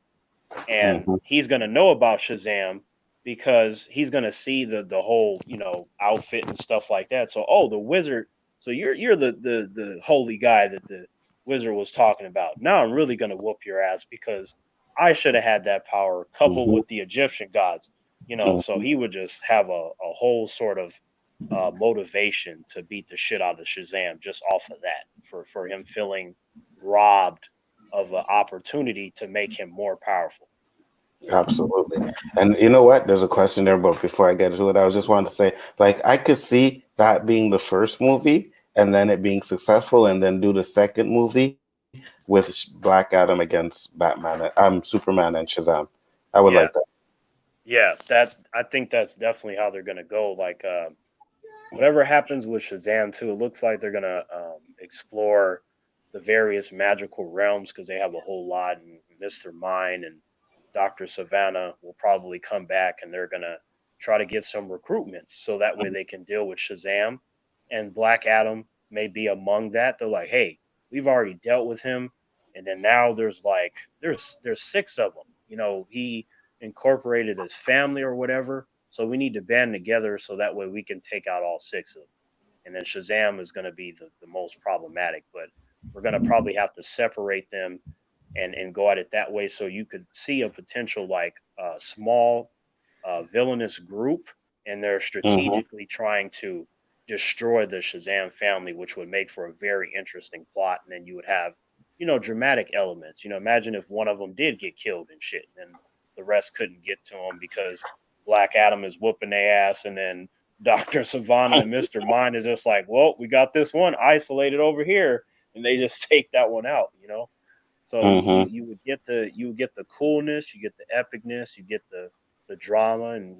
and Mm-hmm. he's gonna know about Shazam because he's gonna see the whole outfit and stuff like that. So the wizard, so you're the holy guy that the wizard was talking about. Now I'm really gonna whoop your ass because I should have had that power coupled Mm-hmm. with the Egyptian gods. So Mm-hmm. he would just have a whole sort of motivation to beat the shit out of Shazam just off of that for him feeling robbed of an opportunity to make him more powerful. Absolutely. And you know what? There's a question there, but before I get into it, I was just wanted to say, like, I could see that being the first movie and then it being successful, and then do the second movie with Black Adam against Batman, Superman and Shazam. I would like Yeah, that. yeah, that I think that's definitely how they're gonna go. Like, whatever happens with Shazam too, it looks like they're gonna explore the various magical realms because they have a whole lot. And Mister Mine and Doctor Savannah will probably come back, and they're gonna try to get some recruitments so that way they can deal with Shazam. And Black Adam may be among that. They're like, hey, we've already dealt with him, and then now there's six of them. He incorporated his family or whatever. So we need to band together so that way we can take out all six of them. And then Shazam is going to be the most problematic, but we're going to probably have to separate them and go at it that way. So you could see a potential like small villainous group, and they're Mm-hmm. strategically trying to destroy the Shazam family, which would make for a very interesting plot. And then you would have, dramatic elements. Imagine if one of them did get killed and shit, and the rest couldn't get to him because Black Adam is whooping their ass, and then Dr. Savannah and Mr. Mind is just like, well, we got this one isolated over here, and they just take that one out. So Mm-hmm. you would get the coolness, you get the epicness, you get the drama, and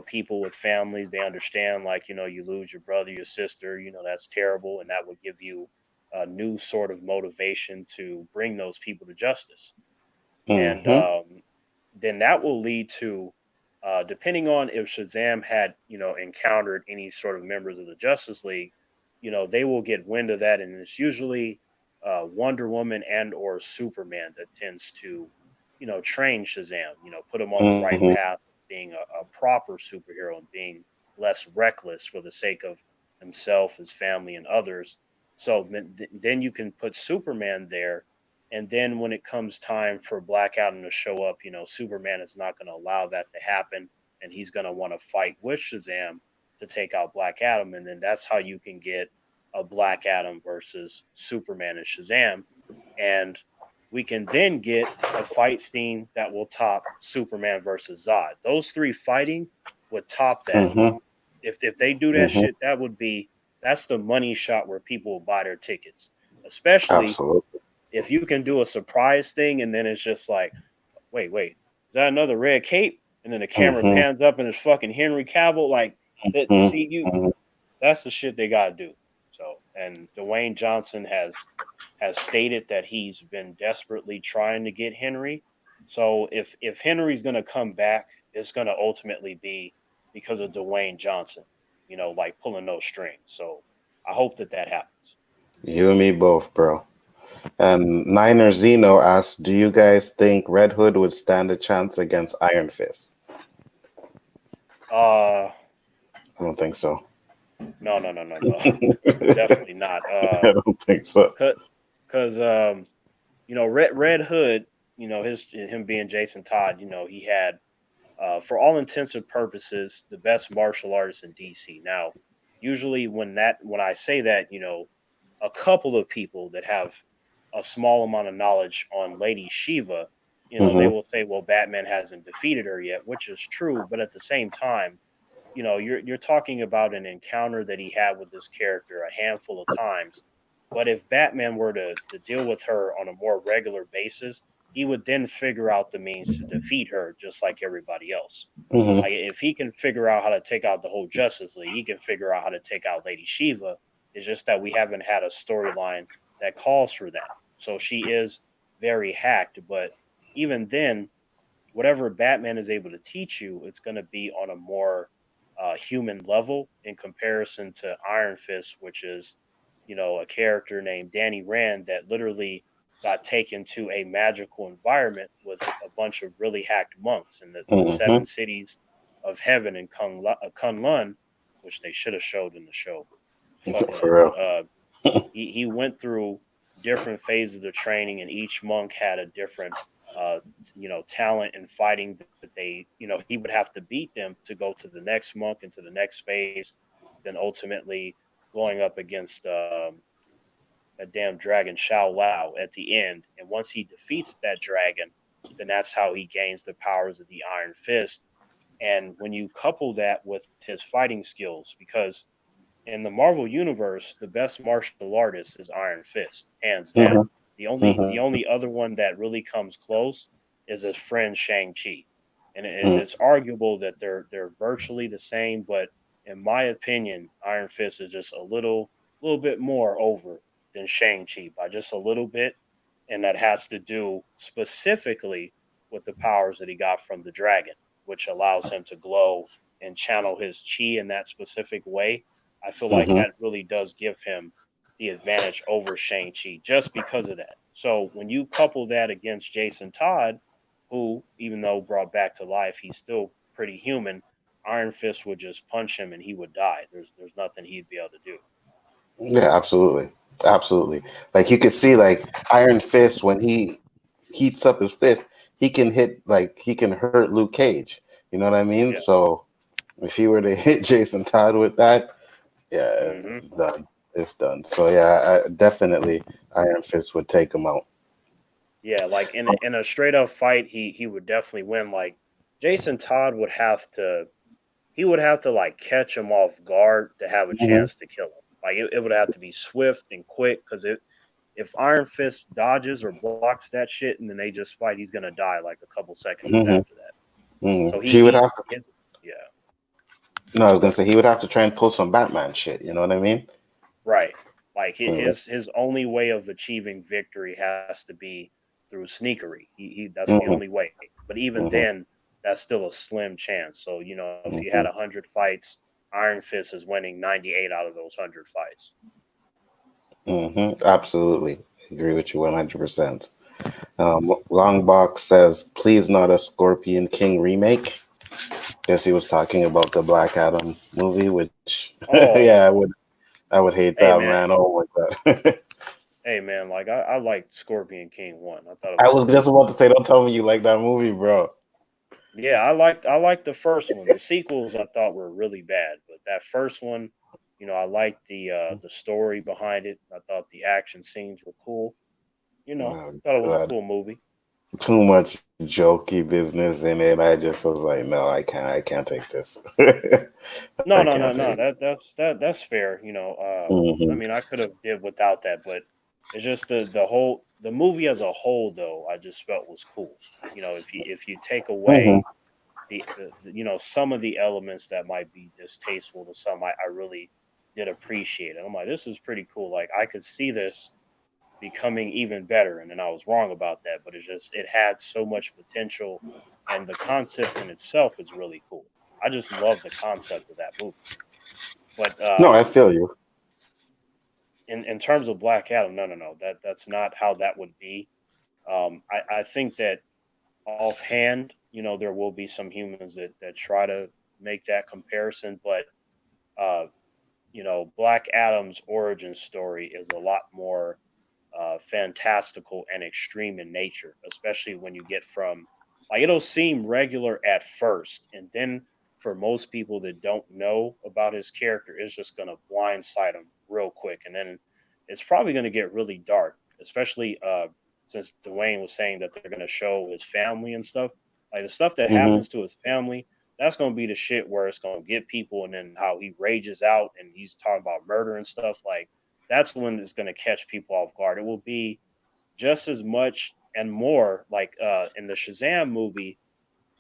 people with families, they understand, like, you lose your brother, your sister, that's terrible, and that would give you a new sort of motivation to bring those people to justice. And Mm-hmm. then that will lead to, depending on if Shazam had, encountered any sort of members of the Justice League, they will get wind of that, and it's usually Wonder Woman and or Superman that tends to, train Shazam, put him on the right Mm-hmm. path of being a proper superhero and being less reckless for the sake of himself, his family, and others. So then you can put Superman there, and then when it comes time for Black Adam to show up, Superman is not going to allow that to happen, and he's going to want to fight with Shazam to take out Black Adam, and then that's how you can get a Black Adam versus Superman and Shazam, and we can then get a fight scene that will top Superman versus Zod. Those three fighting would top that. Mm-hmm. If they do that Mm-hmm. shit, that's the money shot where people will buy their tickets, especially Absolutely. if you can do a surprise thing, and then it's just like, wait, is that another red cape? And then the camera Mm-hmm. pans up and it's fucking Henry Cavill. Like that. See you. Mm-hmm. That's the shit they gotta do. So, and Dwayne Johnson has stated that he's been desperately trying to get Henry. So if Henry's gonna come back, it's gonna ultimately be because of Dwayne Johnson. Like pulling those strings. So I hope that happens. You and me both, bro. And Niner Zeno asked, "Do you guys think Red Hood would stand a chance against Iron Fist?" Uh, I don't think so. no, no, no, no, no. I Definitely not. don't think so. Cause Red Hood, him being Jason Todd, he had, for all intents and purposes, the best martial artist in DC. Now, usually when I say that, a couple of people that have a small amount of knowledge on Lady Shiva, they Mm-hmm. will say, well, Batman hasn't defeated her yet, which is true, but at the same time, you're talking about an encounter that he had with this character a handful of times. But if Batman were to deal with her on a more regular basis, he would then figure out the means to defeat her just like everybody else. Mm-hmm. Like if he can figure out how to take out the whole Justice League, he can figure out how to take out Lady Shiva. It's just that we haven't had a storyline that calls for that. So she is very hacked, but even then, whatever Batman is able to teach you, it's going to be on a more human level in comparison to Iron Fist, which is, a character named Danny Rand that literally got taken to a magical environment with a bunch of really hacked monks in the Mm-hmm. seven cities of heaven in Kunlun, which they should have showed in the show. Fucking For real. he went through different phases of training, and each monk had a different uh talent in fighting that they he would have to beat them to go to the next monk and to the next phase, then ultimately going up against a damn dragon Shao Lao at the end. And once he defeats that dragon, then that's how he gains the powers of the Iron Fist. And when you couple that with his fighting skills, because in the Marvel universe, the best martial artist is Iron Fist, hands down. Mm-hmm. The only other one that really comes close is his friend Shang Chi, and Mm-hmm. it's arguable that they're virtually the same. But in my opinion, Iron Fist is just a little bit more over than Shang Chi by just a little bit, and that has to do specifically with the powers that he got from the dragon, which allows him to glow and channel his chi in that specific way. I feel like Mm-hmm. that really does give him the advantage over Shang-Chi just because of that. So when you couple that against Jason Todd, who, even though brought back to life, he's still pretty human, Iron Fist would just punch him and he would die. There's nothing he'd be able to do. Yeah, absolutely, absolutely. Like you could see, like Iron Fist when he heats up his fist, he can hurt Luke Cage. You know what I mean? Yeah. So if he were to hit Jason Todd with that, yeah, Hmm. it's done. It's done. So yeah, definitely Iron Fist would take him out. Yeah, like in a straight up fight, he would definitely win. Like Jason Todd would have to like catch him off guard to have a Mhm. chance to kill him. Like it would have to be swift and quick because if Iron Fist dodges or blocks that shit and then they just fight, he's gonna die like a couple seconds Mhm. after that. So Mhm. He would have to. yeah, No, I was gonna say he would have to try and pull some Batman shit. You know what I mean? right. Like Mhm. his only way of achieving victory has to be through sneakery. He that's the Mhm. only way. But even Mhm. then, that's still a slim chance. So if you had Mhm. 100 fights, Iron Fist is winning 98 out of those 100 fights. Absolutely, agree with you 100%. Longbox says, "Please not a Scorpion King remake." Guess he was talking about the Black Adam movie, which Oh, yeah, I would hate hey that, man, man. Oh my god. hey man, like I liked Scorpion King 1. I thought it I was a was cool just about movie. to say, don't tell me you like that movie, bro. Yeah, I liked the first one. The sequels I thought were really bad, but that first one, I liked the story behind it. I thought the action scenes were cool. Oh Thought it was a god, cool movie. too much jokey business in it. I just was like, no, I can't take this. No, I no, no, can't no. take. That's fair. I Mm-hmm. mean, I could have did without that, but it's just the movie as a whole though. I just felt was cool. If you take Mm-hmm. away some of the elements that might be distasteful to some, I really did appreciate it. I'm like, this is pretty cool. Like I could see this becoming even better, and then I was wrong about that. But it had so much potential, and the concept in itself is really cool. I just love the concept of that movie. But No, I feel you. in terms of Black Adam, no, no, no, that's not how that would be. I think that offhand, there will be some humans that try to make that comparison, but uh, Black Adam's origin story is a lot more fantastical and extreme in nature, especially when you get from like it'll seem regular at first, and then for most people that don't know about his character, it's just gonna blindside them real quick, and then it's probably gonna get really dark, especially since Dwayne was saying that they're gonna show his family and stuff. Like the stuff that Mm-hmm. happens to his family, that's gonna be the shit where it's gonna get people, and then how he rages out and he's talking about murder and stuff. Like that's when it's going to catch people off guard. It will be just as much and more like in the Shazam movie.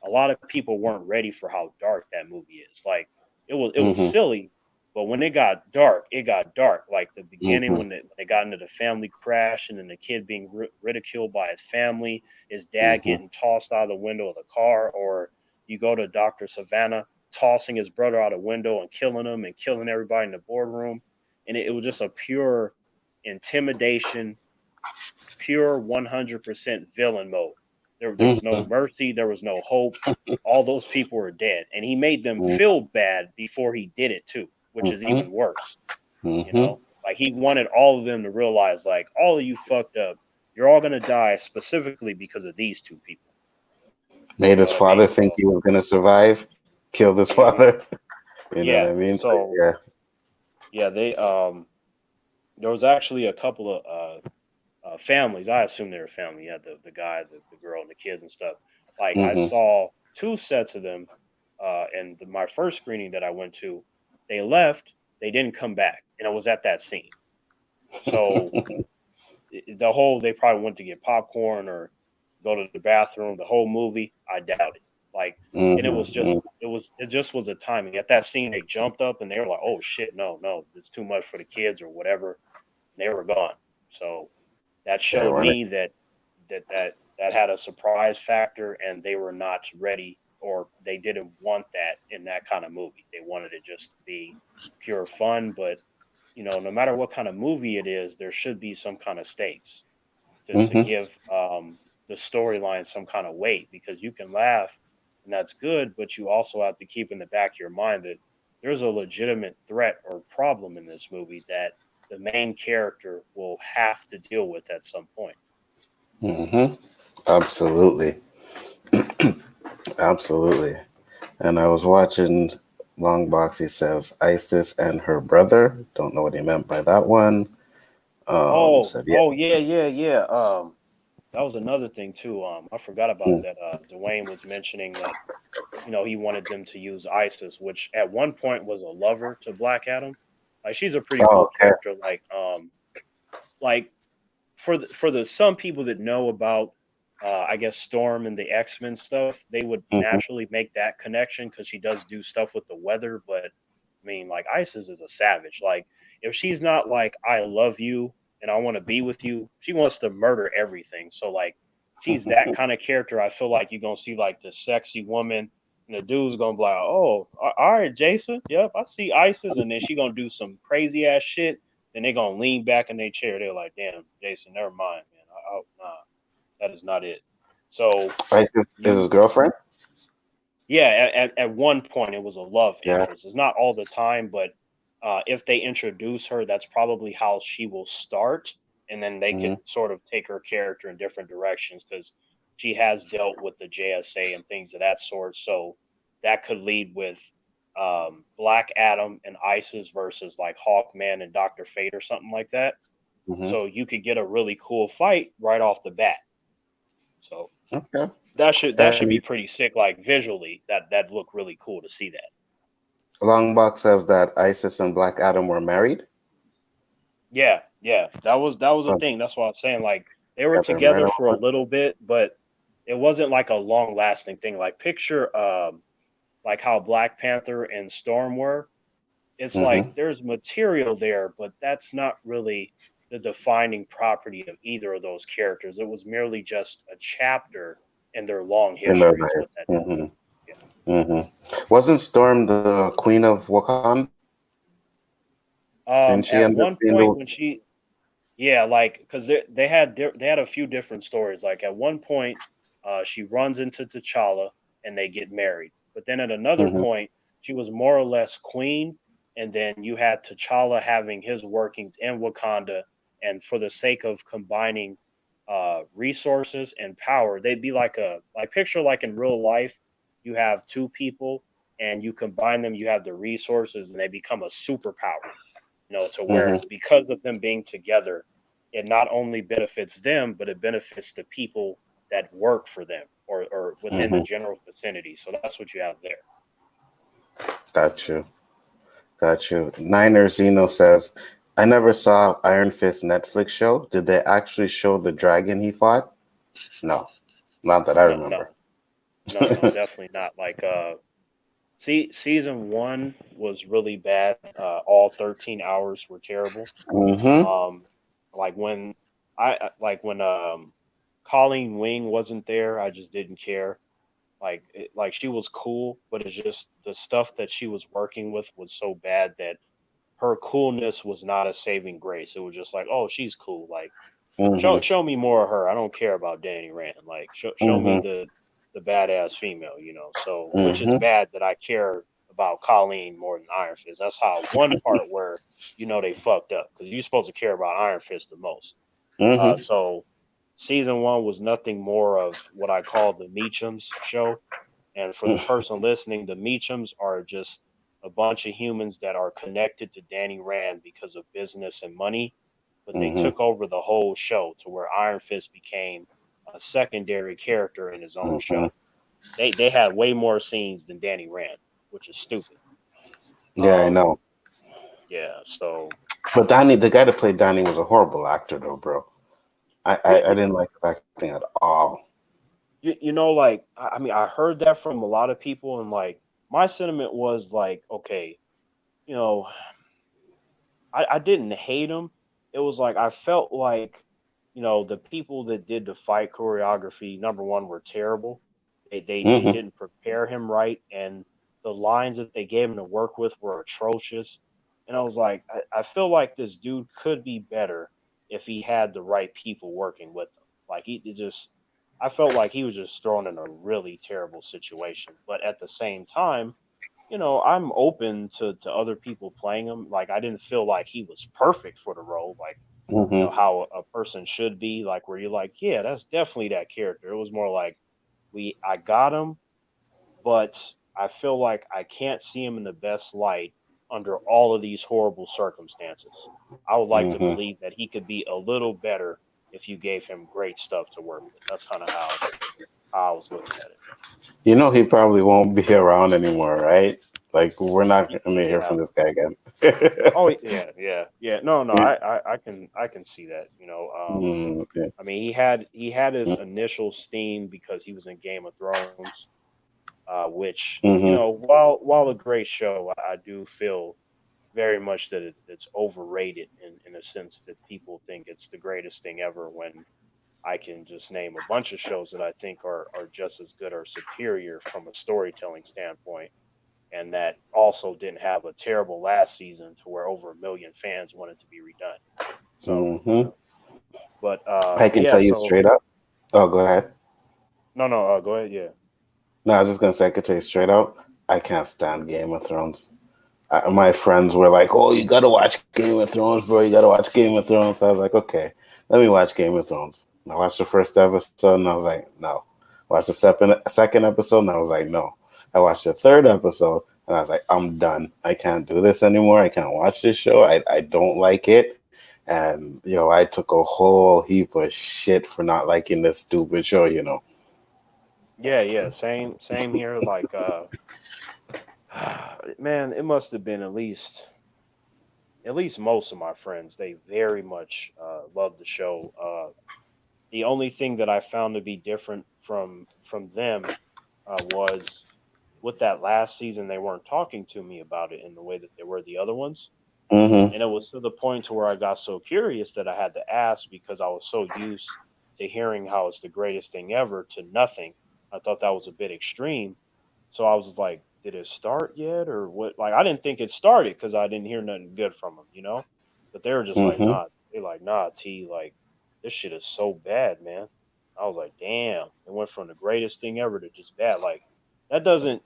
A lot of people weren't ready for how dark that movie is. Like it was Mm-hmm. silly, but when it got dark, it got dark. Like the beginning Mm-hmm. when they got into the family crash and then the kid being ridiculed by his family, his dad Mm-hmm. getting tossed out of the window of the car, or you go to Doctor Savannah tossing his brother out a window and killing him and killing everybody in the boardroom, and it was just a pure intimidation, pure 100% villain mode. There was no Mm-hmm. mercy, there was no hope. All those people were dead, and he made them feel bad before he did it too, which is Mm-hmm. even worse. Mm-hmm. Like he wanted all of them to realize, like, all of you fucked up. You're all gonna die specifically because of these two people. Made You know his what I mean? father think he was gonna survive. Killed his Hmm. father. You know what Yeah. I mean? So, So yeah. yeah, they there was actually a couple of families. I assume they were family. You had the guy, the girl, and the kids and stuff. Like I Mm-hmm. saw two sets of them, and my first screening that I went to, they left. They didn't come back, and it was at that scene. So the whole they probably went to get popcorn or go to the bathroom. The whole movie, I doubt it. Like, and Mm-hmm. it just was a timing. At that scene, they jumped up and they were like, "Oh shit, no, no, it's too much for the kids or whatever." And they were gone. So that Yeah, showed right. me that had a surprise factor, and they were not ready, or they didn't want that in that kind of movie. They wanted it just to be pure fun, but no matter what kind of movie it is, there should be some kind of stakes to Mm-hmm. give the storyline some kind of weight, because you can laugh and that's good, but you also have to keep in the back of your mind that there's a legitimate threat or problem in this movie that the main character will have to deal with at some point. Absolutely. Absolutely. And I was watching Longbox. He says Isis and her brother. Don't know what he meant by that one. Said, yeah. Yeah. That was another thing too. I forgot about that. Dwayne was mentioning that he wanted them to use Isis, which at one point was a lover to Black Adam. Like she's a pretty Oh, cool okay. character. Like for the some people that know about, I guess Storm and the X-Men stuff, they would naturally make that connection because she does do stuff with the weather. But I mean, like Isis is a savage. Like if she's not like I love you and I want to be with you, she wants to murder everything. So like she's that kind of character. I feel like you're gonna see like the sexy woman. And the dude's gonna be like, "Oh, all right, Jason. Yep, I see Isis," and then she gonna do some crazy ass shit. Then they gonna lean back in their chair. They're like, "Damn, Jason, never mind, man. Nah, that is not it." So Isis is his you, girlfriend? yeah, at one point it was a love Yeah. interest. It's not all the time, but if they introduce her, that's probably how she will start, and then they could sort of take her character in different directions because she has dealt with the JSA and things of that sort. So that could lead with Black Adam and Isis versus like Hawkman and Doctor Fate or something like that. So you could get a really cool fight right off the bat. So Okay. that should be pretty sick. Like visually, that look really cool to see that. Longbox says that Isis and Black Adam were married. Yeah, that was a Oh, thing. That's what I was saying. Like they were yeah, they're married. together for a little bit, but it wasn't like a long lasting thing. Like picture like how Black Panther and Storm were. It's like there's material there, but that's not really the defining property of either of those characters. It was merely just a chapter in their long In their history, is what that is. Wasn't Storm the queen of Wakanda? Didn't she At end up one being point the? when yeah, like because they had a few different stories. Like at one point, she runs into T'Challa and they get married. But then at another point, she was more or less queen, and then you had T'Challa having his workings in Wakanda, and for the sake of combining resources and power, they'd be like picture like in real life, you have two people and you combine them, you have the resources, and they become a superpower. To where because of them being together, it not only benefits them, but it benefits the people that work for them or within the general vicinity. So that's what you have there. Got you. Got you. Niner Zeno says, I never saw Iron Fist Netflix show. Did they actually show the dragon he fought? No, not that I No, remember. definitely not. Like season one was really bad. All 13 hours were terrible. Um, like when Colleen Wing wasn't there, I just didn't care. Like she was cool, but it's just the stuff that she was working with was so bad that her coolness was not a saving grace. It was just like, oh, she's cool. Like show me more of her. I don't care about Danny Rand. Like show me the badass female. So which is bad that I care about Colleen more than Iron Fist. That's how one part where they fucked up because you're supposed to care about Iron Fist the most. So season one was nothing more of what I call the Meachums show. And for the person listening, the Meachums are just a bunch of humans that are connected to Danny Rand because of business and money, but they took over the whole show to where Iron Fist became a secondary character in his own show. They had way more scenes than Danny Rand, which is stupid. Yeah, I know. Yeah, so. But Donnie, the guy that played Donnie was a horrible actor, though, bro. I didn't like his acting at all. Like I mean, I heard that from a lot of people, and like my sentiment was like, okay, you know, I didn't hate him. It was like I felt like, the people that did the fight choreography, number one, were terrible. They didn't prepare him right, and the lines that they gave him to work with were atrocious. And I was like, I feel like this dude could be better if he had the right people working with him. Like I felt like he was just thrown in a really terrible situation. But at the same time, I'm open to other people playing him. Like I didn't feel like he was perfect for the role, like Mm-hmm. how a person should be, like where you're like, yeah, that's definitely that character. It was more like I got him, but I feel like I can't see him in the best light under all of these horrible circumstances. I would like to Mm-hmm. believe that he could be a little better if you gave him great stuff to work with. That's kind of how I was looking at it. He probably won't be around anymore, right? Like we're not going to hear Yeah. from this guy again. Oh yeah, yeah, yeah. No, no. I can see that. Yeah. I mean, he had his initial steam because he was in Game of Thrones, which Mm-hmm. while a great show, I do feel very much that it's overrated in a sense that people think it's the greatest thing ever when I can just name a bunch of shows that I think are just as good or superior from a storytelling standpoint, and that also didn't have a terrible last season to where over 1 million fans wanted to be redone. So, Mm-hmm. but I can yeah. tell you So straight up. Oh, go ahead. no, no. Go ahead. Yeah. No, I was just gonna say I could tell you straight up. I can't stand Game of Thrones. My friends were like, "Oh, you gotta watch Game of Thrones, bro. You gotta watch Game of Thrones." So I was like, "Okay, let me watch Game of Thrones." I watched the first episode, and I was like, "No." Watched the second episode, and I was like, "No." I watched the third episode, and I was like, "I'm done. I can't do this anymore. I can't watch this show. I don't like it." And I took a whole heap of shit for not liking this stupid show. Yeah. Yeah. Same here. Like, man, it must have been at least most of my friends. They very much loved the show. The only thing that I found to be different from them was with that last season they weren't talking to me about it in the way that they were the other ones, Mm-hmm. and it was to the point to where I got so curious that I had to ask because I was so used to hearing how it's the greatest thing ever to nothing. I thought that was a bit extreme, so I was like, did it start yet or what? Like I didn't think it started because I didn't hear nothing good from them. But they were just like, Mm-hmm. nah. They like, nah, T, like this shit is so bad, man. I was like, damn, it went from the greatest thing ever to just bad. Like that doesn't,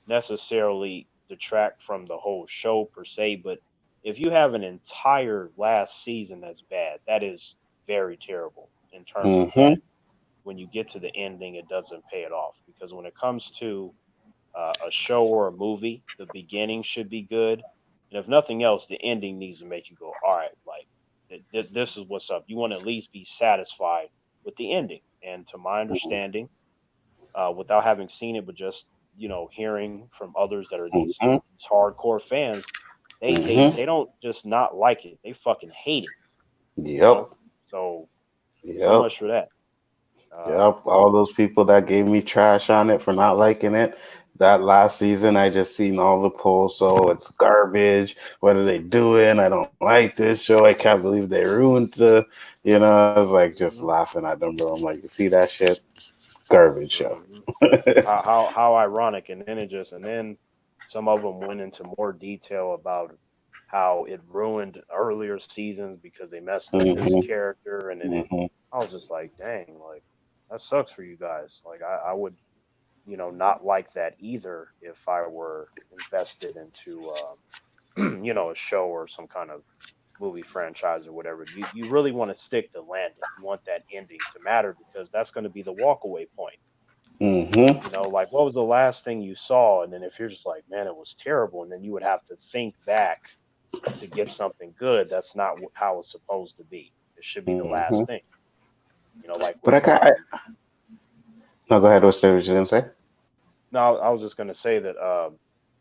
necessarily detract from the whole show per se, but if you have an entire last season that's bad, that is very terrible in terms of Mm-hmm. that when you get to the ending, it doesn't pay it off. Because when it comes to a show or a movie, the beginning should be good, and if nothing else, the ending needs to make you go, all right, like this is what's up. You want to at least be satisfied with the ending. And to my understanding, without having seen it, but just hearing from others that are Mm-hmm. these hardcore fans, they they Mm-hmm. they don't just not like it; they fucking hate it. You Yep. know, so Yep. much for that. Um, Yep, all those people that gave me trash on it for not liking it. That last season, I just seen all the polls. So it's garbage. What are they doing? I don't like this show. I can't believe they ruined the. I was like just mhm, laughing at them, bro. I'm like, you see that shit? Garbage show. mhm. How ironic, and then some of them went into more detail about how it ruined earlier seasons because they messed up this Hmm. character, and then Hmm. I was just like, dang, like that sucks for you guys. Like I would not like that either if I were invested into a show or some kind of movie franchise or whatever. You really want to stick to landing. You want that ending to matter because that's going to be the walkaway point. Hmm. Like what was the last thing you saw? And then if you're just like, man, it was terrible, and then you would have to think back to get something good. That's not how it's supposed to be. It should be the Hmm. last thing. Like But with no, go ahead. What you gonna say? no, I was just gonna say that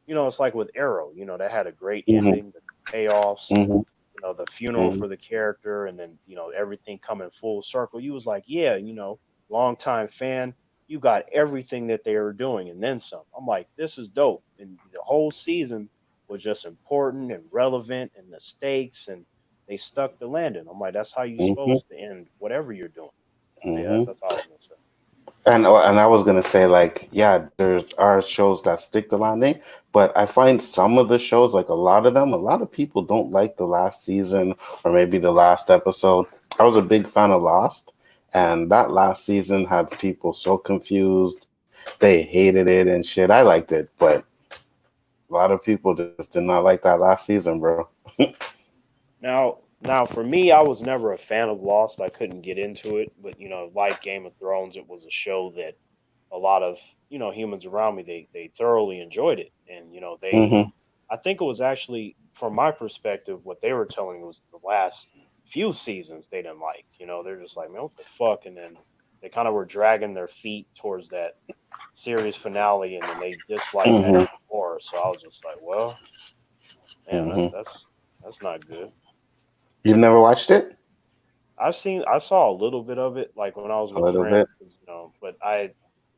it's like with Arrow. That had a great Hmm. ending, the payoffs, Hmm. the funeral Hmm. for the character, and then everything coming full circle. You was like, yeah, long time fan. You got everything that they were doing and then some. I'm like, this is dope, and the whole season was just important and relevant, and the stakes, and they stuck the landing. I'm like, that's how you Hmm. supposed to end whatever you're doing. So yeah, Hmm. that's all I was gonna say. And I was gonna say like yeah, there are shows that stick the landing, but I find some of the shows, like a lot of them, a lot of people don't like the last season or maybe the last episode. I was a big fan of Lost, and that last season had people so confused. They hated it and shit. I liked it, but A lot of people just did not like that last season, bro. Now, for me, I was never a fan of Lost. I couldn't get into it, but like Game of Thrones, it was a show that a lot of humans around me they thoroughly enjoyed it, and Hmm. I think it was actually from my perspective what they were telling was the last few seasons they didn't like. They're just like, man, what the fuck, and then they kind of were dragging their feet towards that series finale, and then they disliked that Hmm. even more. So I was just like, well, man, Hmm. that's not good. You've never watched it? I saw a little bit of it, like when I was A with little friends, bit. but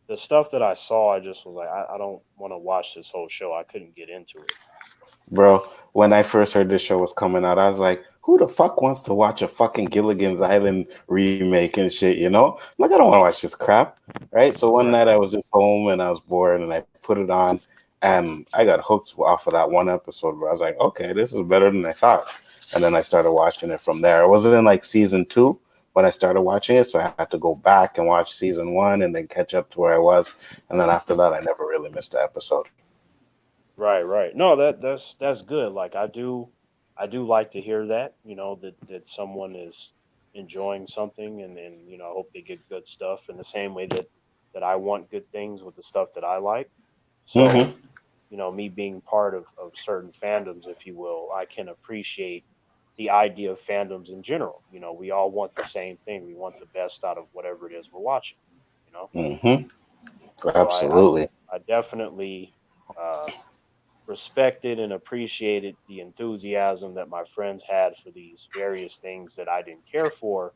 the stuff that I saw, I just was like, I don't want to watch this whole show. I couldn't get into it. Bro, when I first heard this show was coming out, I was like, who the fuck wants to watch a fucking Gilligan's Island remake and shit, you know? Like, I don't want to watch this crap, right? So one Right. night I was just home and I was bored and I put it on and I got hooked off of that one episode where I was like, okay, this is better than I thought. And then I started watching it from there. It wasn't in like season 2 when I started watching it, so I had to go back and watch season 1 and then catch up to where I was. And then after that, I never really missed an episode. Right, right. No, that's good. Like I do like to hear that, that someone is enjoying something, and I hope they get good stuff in the same way that I want good things with the stuff that I like. So, Hmm. me being part of certain fandoms, if you will, I can appreciate the idea of fandoms in general. We all want the same thing. We want the best out of whatever it is we're watching, you know? Hmm. So Absolutely. I definitely uh respected and appreciated the enthusiasm that my friends had for these various things that I didn't care for.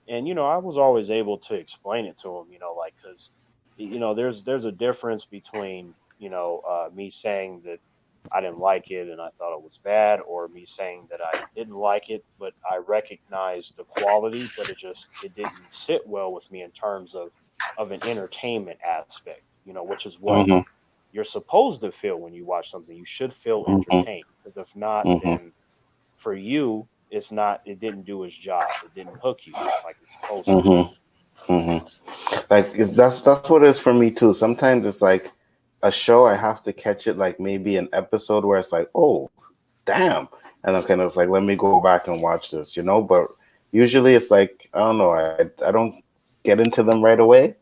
And I was always able to explain it to them, like cuz there's a difference between, me saying that I didn't like it and I thought it was bad, or me saying that I didn't like it but I recognized the quality, but it didn't sit well with me in terms of an entertainment aspect, which is what Hmm. you're supposed to feel when you watch something. You should feel Hmm. entertained. Because if not, Hmm. then for you, it's not. It didn't do its job. It didn't hook you like it's supposed to. Hmm. Hmm. Like that's what it is for me too. Sometimes it's like a show I have to catch it like maybe an episode where it's like, oh, damn, and I'm kind of like, let me go back and watch this, you know. But usually it's like I don't know, I don't get into them right away,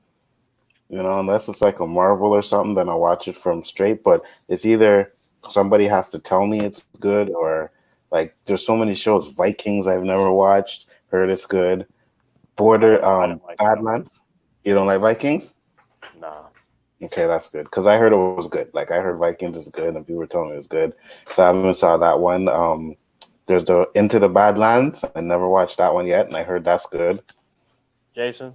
you know, unless it's like a Marvel or something. Then I watch it from straight. But it's either somebody has to tell me it's good, or like there's so many shows. Vikings I've never watched, heard it's good. Border I didn't like that one. Badlands. You don't like Vikings? Nah. Okay, that's good because I heard it was good. Like I heard Vikings is good, and people were telling me it was good. So I haven't saw that one. There's the Into the Badlands. I never watched that one yet, and I heard that's good. Jason,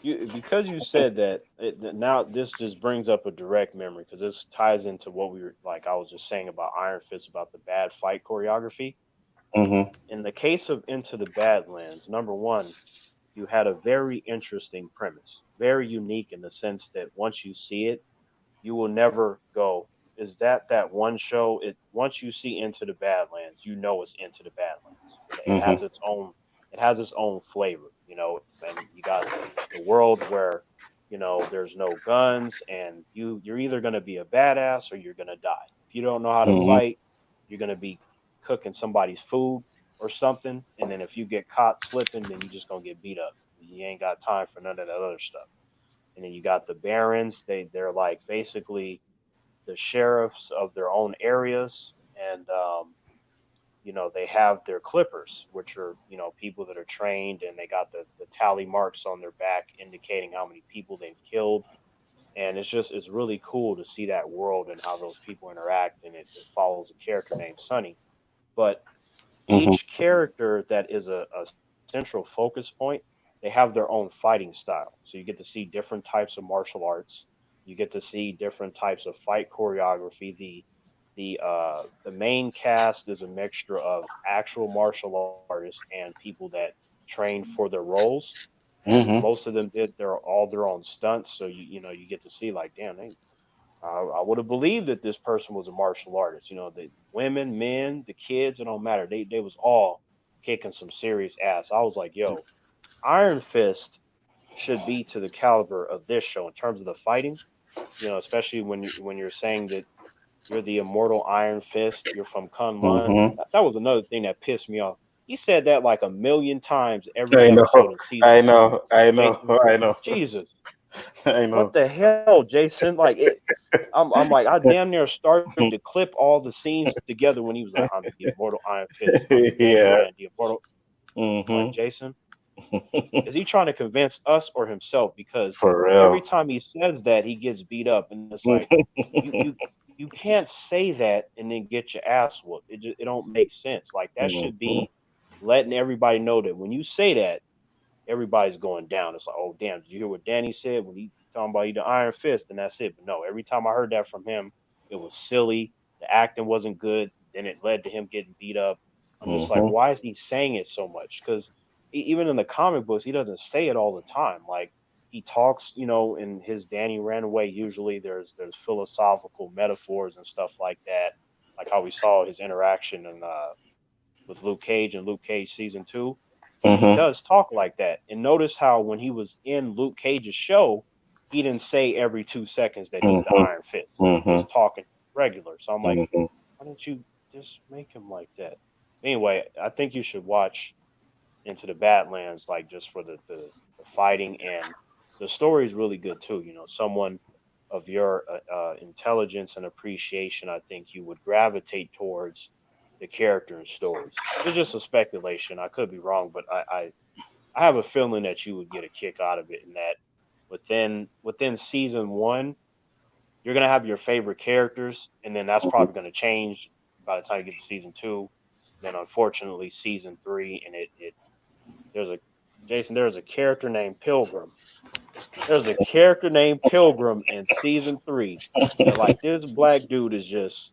you because you said that, that now this just brings up a direct memory because this ties into what we were like. I was just saying about Iron Fist about the bad fight choreography. Mm-hmm. In the case of Into the Badlands, number one, you had a very interesting premise, very unique in the sense that once you see it, you will never go, is that one show? It once you see Into the Badlands, you know it's Into the Badlands. It Mm-hmm. has its own flavor, and you got the world where there's no guns, and you're either going to be a badass or you're going to die. If you don't know how to Mm-hmm. fight, you're going to be cooking somebody's food or something, and then if you get caught slipping, then you're just going to get beat up. You ain't got time for none of that other stuff. And then you got the barons. They're like basically the sheriffs of their own areas, and they have their clippers, which are people that are trained, and they got the tally marks on their back indicating how many people they've killed. And it's really cool to see that world and how those people interact, and it follows a character named Sonny. But Mm-hmm. each character that is a central focus point, they have their own fighting style. So you get to see different types of martial arts. You get to see different types of fight choreography. The main cast is a mixture of actual martial artists and people that trained for their roles, and Mm-hmm. most of them did their own stunts. So you get to see like, damn, I would have believed that this person was a martial artist. The women, men, the kids, it don't matter. They was all kicking some serious ass. I was like, yo, Iron Fist should be to the caliber of this show in terms of the fighting. especially when you're saying that you're the immortal Iron Fist, you're from Kunlun. Mm-hmm. That was another thing that pissed me off. He said that like a million times every I know, episode in season I two. know, I know, Jason, I know, Jesus, I what know. the hell, Jason? Like it, I'm like I damn near started to clip all the scenes together when he was like, "I'm the immortal Iron Fist, I'm the Danny Yeah. Rand, the immortal." I'm like, Mm-hmm. Jason, is he trying to convince us or himself? Because For every real. time he says that, he gets beat up, and it's like you you you can't say that and then get your ass whooped. It don't make sense. Like that should Mm-hmm. be letting everybody know that when you say that, everybody's going down. It's like, oh damn, did you hear what Danny said when he talking about you the Iron Fist, and that's it. But no, every time I heard that from him, it was silly. The acting wasn't good. Then it led to him getting beat up. I'm just like, Mm-hmm. why is he saying it so much? Because even in the comic books, he doesn't say it all the time. Like he talks, in his Danny Rand way. Usually, there's philosophical metaphors and stuff like that. Like how we saw his interaction in with Luke Cage and Luke Cage season two, he Mm-hmm. does talk like that. And notice how when he was in Luke Cage's show, he didn't say every 2 seconds that he's the Mm-hmm. Iron Fist. He Mm-hmm. was talking regular. So I'm like, Mm-hmm. why don't you just make him like that? Anyway, I think you should watch Into the Badlands, like just for the fighting, and the story is really good too. Someone of your intelligence and appreciation, I think you would gravitate towards the character and stories. It's just a speculation. I could be wrong, but I have a feeling that you would get a kick out of it, and that within season one, you're gonna have your favorite characters, and then that's probably gonna change by the time you get to season two. Then unfortunately, season three, and it there's a Jason, there's a character named Pilgrim. There's a character named Pilgrim in season three that like this black dude is just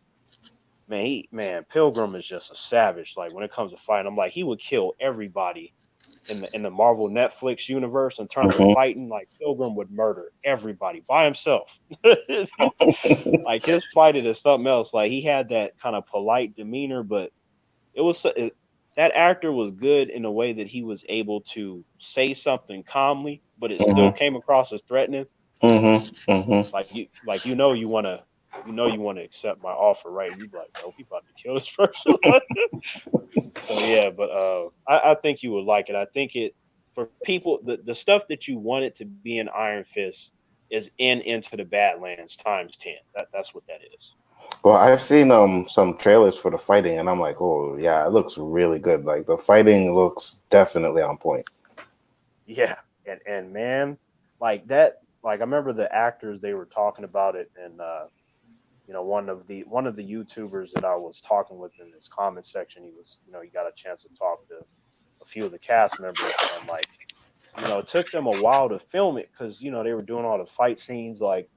man, Pilgrim is just a savage. Like when it comes to fighting, I'm like he would kill everybody in the Marvel Netflix universe in terms of Mm-hmm. fighting. Like Pilgrim would murder everybody by himself. Like his fighting is something else. Like he had that kind of polite demeanor, but it was that actor was good in a way that he was able to say something calmly, but it still Mm-hmm. came across as threatening. Mm-hmm. Mm-hmm. You want to accept my offer, right? And you'd be like, nope, he about to kill this person. So yeah, but I think you would like it. I think it for people the stuff that you wanted to be in Iron Fist is in Into the Badlands times 10. That's what that is. Well, I've seen some trailers for the fighting, and I'm like, oh yeah, it looks really good. Like the fighting looks definitely on point. Yeah, and man, like that. Like I remember the actors they were talking about it, and one of the YouTubers that I was talking with in this comment section, he got a chance to talk to a few of the cast members, and like it took them a while to film it because they were doing all the fight scenes. Like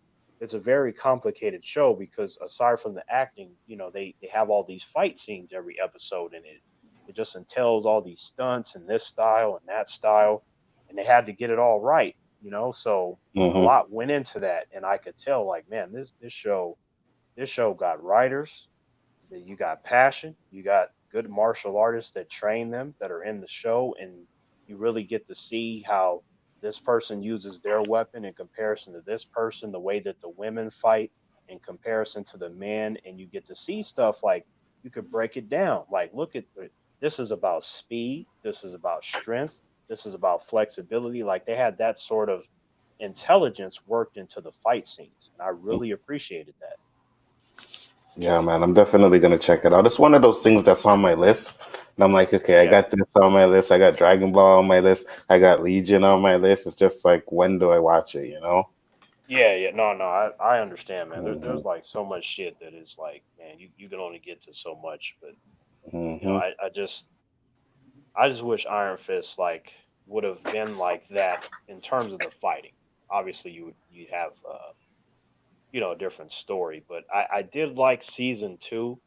it's a very complicated show because aside from the acting, they have all these fight scenes every episode, and it just entails all these stunts and this style and that style, and they had to get it all right. So a Mm-hmm. lot went into that, and I could tell like, man, this show got writers, that you got passion, you got good martial artists that train them that are in the show, and you really get to see how this person uses their weapon in comparison to this person, the way that the women fight in comparison to the men, and you get to see stuff like you could break it down. Like, look at this is about speed, this is about strength, this is about flexibility. Like they had that sort of intelligence worked into the fight scenes, and I really appreciated that. Yeah, man, I'm definitely gonna check it out. It's one of those things that's on my list, and I'm like, okay, I Yeah. got this on my list. I got Dragon Ball on my list. I got Legion on my list. It's just like, when do I watch it? You know? Yeah, yeah, no, I understand, man. Mm-hmm. There's like so much shit that is like, man, you can only get to so much, but Mm-hmm. I just wish Iron Fist like would have been like that in terms of the fighting. Obviously, you have a different story, but I did like season two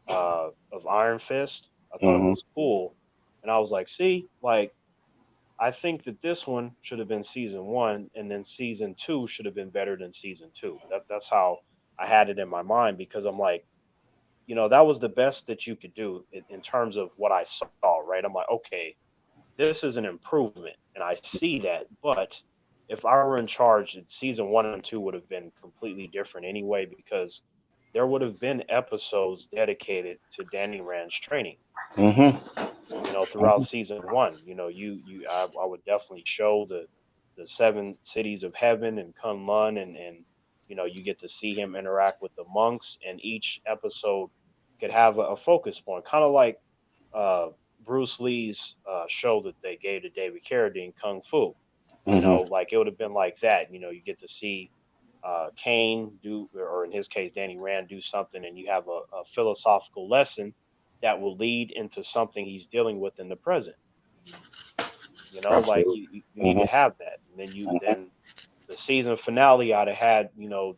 of Iron Fist. I thought it Mm-hmm. was cool, and I was like, see, like I think that this one should have been season one, and then season two should have been better than season two. That's how I had it in my mind because I'm like, that was the best that you could do in terms of what I saw, right? I'm like, okay, this is an improvement, and I see that, but if I were in charge, season 1 and 2 would have been completely different anyway, because there would have been episodes dedicated to Danny Rand's training. Mm-hmm. Throughout season 1, I would definitely show the 7 cities of heaven and Kunlun, and you get to see him interact with the monks, and each episode could have a focus point, kind of like uh, Bruce Lee's show that they gave to David Carradine, Kung Fu. Mm-hmm. Like it would have been like that. You get to see Kane do, or in his case, Danny Rand do something, and you have a philosophical lesson that will lead into something he's dealing with in the present. Like Absolutely. you need to Mm-hmm. have that, and then the season finale, I'd have had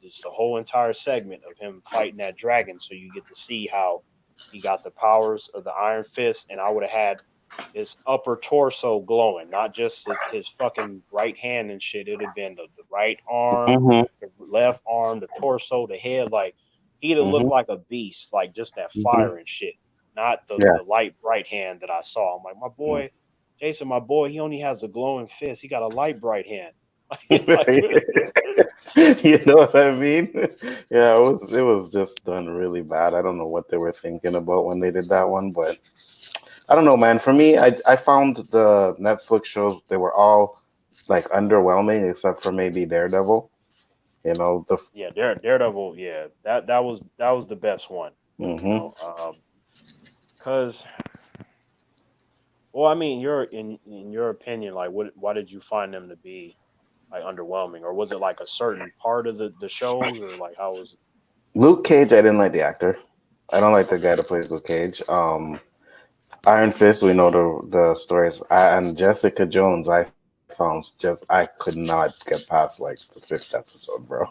just a whole entire segment of him fighting that dragon, so you get to see how he got the powers of the Iron Fist, and I would have had his upper torso glowing, not just his fucking right hand and shit. It'd have been the right arm, Mm-hmm. the left arm, the torso, the head. Like he'd have Mm-hmm. looked like a beast, like just that Mm-hmm. fire and shit. Not Yeah. the light bright hand that I saw. I'm like, my boy, Jason, my boy, he only has a glowing fist. He got a light bright hand. Like, You know what I mean? Yeah, it was just done really bad. I don't know what they were thinking about when they did that one, but I don't know, man. For me, I found the Netflix shows, they were all like underwhelming except for maybe Daredevil. The yeah, Daredevil, yeah, that was the best one. mm-hmm. Cause well, I mean, in your opinion, like, why did you find them to be like underwhelming, or was it like a certain part of the shows, or like how was it? Luke Cage, I didn't like the actor. I don't like the guy that plays Luke Cage. Iron Fist, we know the stories, and Jessica Jones. I could not get past like the 5th episode, bro.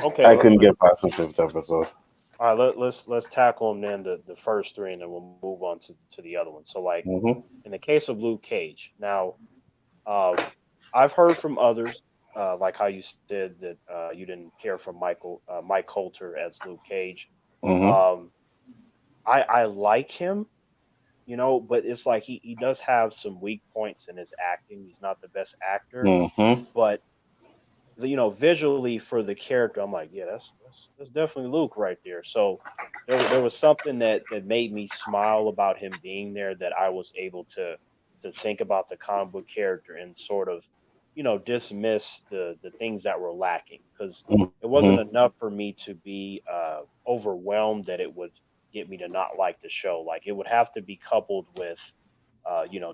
Okay, I couldn't get past the 5th episode. all right, let's tackle them then, the first three, and then we'll move on to the other one. So like Mm-hmm. in the case of Luke Cage, now uh, I've heard from others, like how you said that you didn't care for Mike Coulter as Luke Cage. Mm-hmm. Um, I like him, but it's like he does have some weak points in his acting. He's not the best actor, Mm-hmm. but visually for the character, I'm like, yeah, that's definitely Luke right there. So there was something that made me smile about him being there, that I was able to think about the comic book character and sort of dismiss the things that were lacking, because it wasn't Mm-hmm. enough for me to be overwhelmed that it would get me to not like the show. Like it would have to be coupled with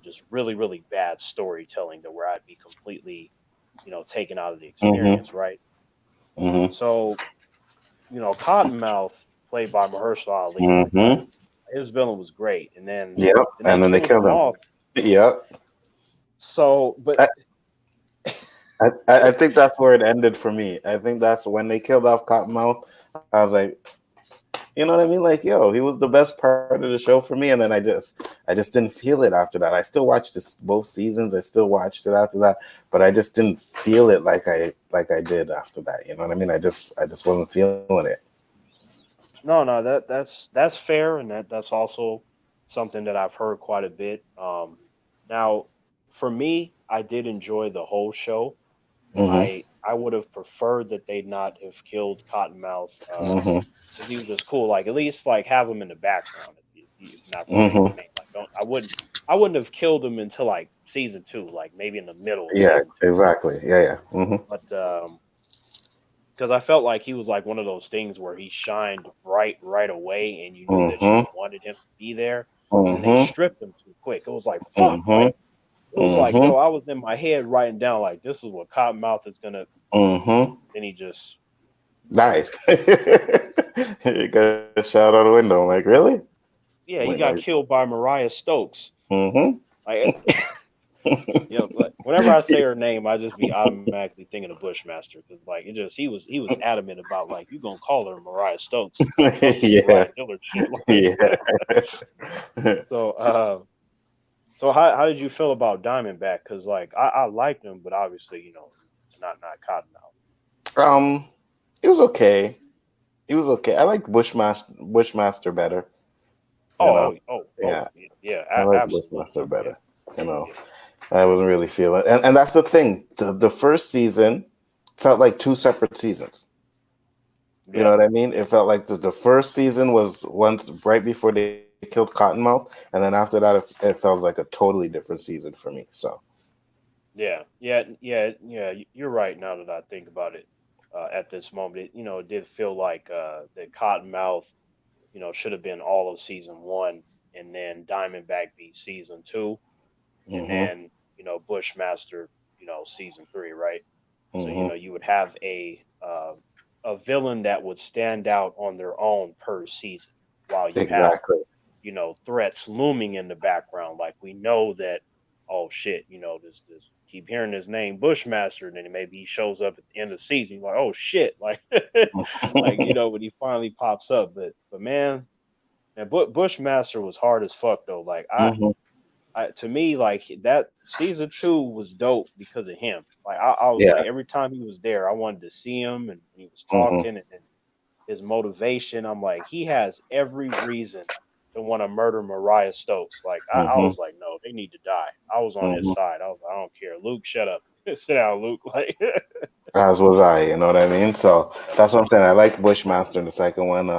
just really really bad storytelling, to where I'd be completely taken out of the Mm-hmm. experience, right? Mm-hmm. So, Cottonmouth, played by Mahershala Ali, like Mm-hmm. his villain was great, and then Yep. they And then they killed killed him him. off. Yep. So, but I think that's where it ended for me. I think that's when they killed off Cottonmouth. I was like, you know what I mean? Like, yo, he was the best part of the show for me, and then I just didn't feel it after that. I still watched both seasons. I still watched it after that, but I just didn't feel it like I did after that. You know what I mean? I just wasn't feeling it. no, that's fair, and that's also something that I've heard quite a bit. Now, for me, I did enjoy the whole show. Mm-hmm. I would have preferred that they not have killed Cottonmouth, Mm-hmm. because he was just cool. Like at least like have him in the background, if you're not going to make him Mm-hmm. main. Like don't I wouldn't have killed him until like season 2, like maybe in the middle of Yeah, season 2. exactly. Yeah, yeah. Mm-hmm. But because I felt like he was like one of those things where he shined right away, and you knew that you Mm-hmm. wanted him to be there, and then they Mm-hmm. stripped him too quick. It was like fuck, Mm-hmm. like it was like, Mm-hmm. yo, I was in my head writing down like this is what Cottonmouth is gonna. Mm-hmm. Then he just Nice. You got a shot out the window. I'm like, really? yeah, he Like, got killed by Mariah Stokes. mm-hmm. Like but whenever I say her name, I just be automatically thinking of Bushmaster, because like it just he was adamant about like you gonna call her Mariah Stokes, like some Yeah. Ryan Dillard shit. Like, Yeah. so so how did you feel about Diamondback? Because like I liked him, but obviously it's not Cottonmouth. um, it was okay. It was okay. I like Bushmaster better. You know, Oh yeah, yeah, I like absolutely. Bushmaster Yeah, better. You know, yeah. I wasn't really feeling it. And that's the thing. The first season felt like two separate seasons. You know Yeah, what I mean? It felt like the first season was once right before they killed Cottonmouth, and then after that, it felt like a totally different season for me. So, yeah. You're right. Now that I think about it, at this moment, it did feel like that Cottonmouth, should have been all of season one, and then Diamondback be season two, and hmm then Bushmaster, season three, right? So hmm you would have a villain that would stand out on their own per season, while you have exactly. threats looming in the background. Like we know that, oh shit, this keep hearing his name Bushmaster, and then maybe he shows up at the end of the season. You're like, oh shit, like like when he finally pops up. But man, Bushmaster was hard as fuck though. Like hmm to me, like that season two was dope because of him. Like I was Yeah. like every time he was there, I wanted to see him and he was hmm talking and his motivation. I'm like, he has every reason to want to murder Mariah Stokes. Like I hmm was like, no, they need to die. I was on his hmm side. I was like, I don't care. Luke, shut up. Sit down, Luke. Like As was I. You know what I mean? So Yep. that's what I'm saying. I like Bushmaster in the second one.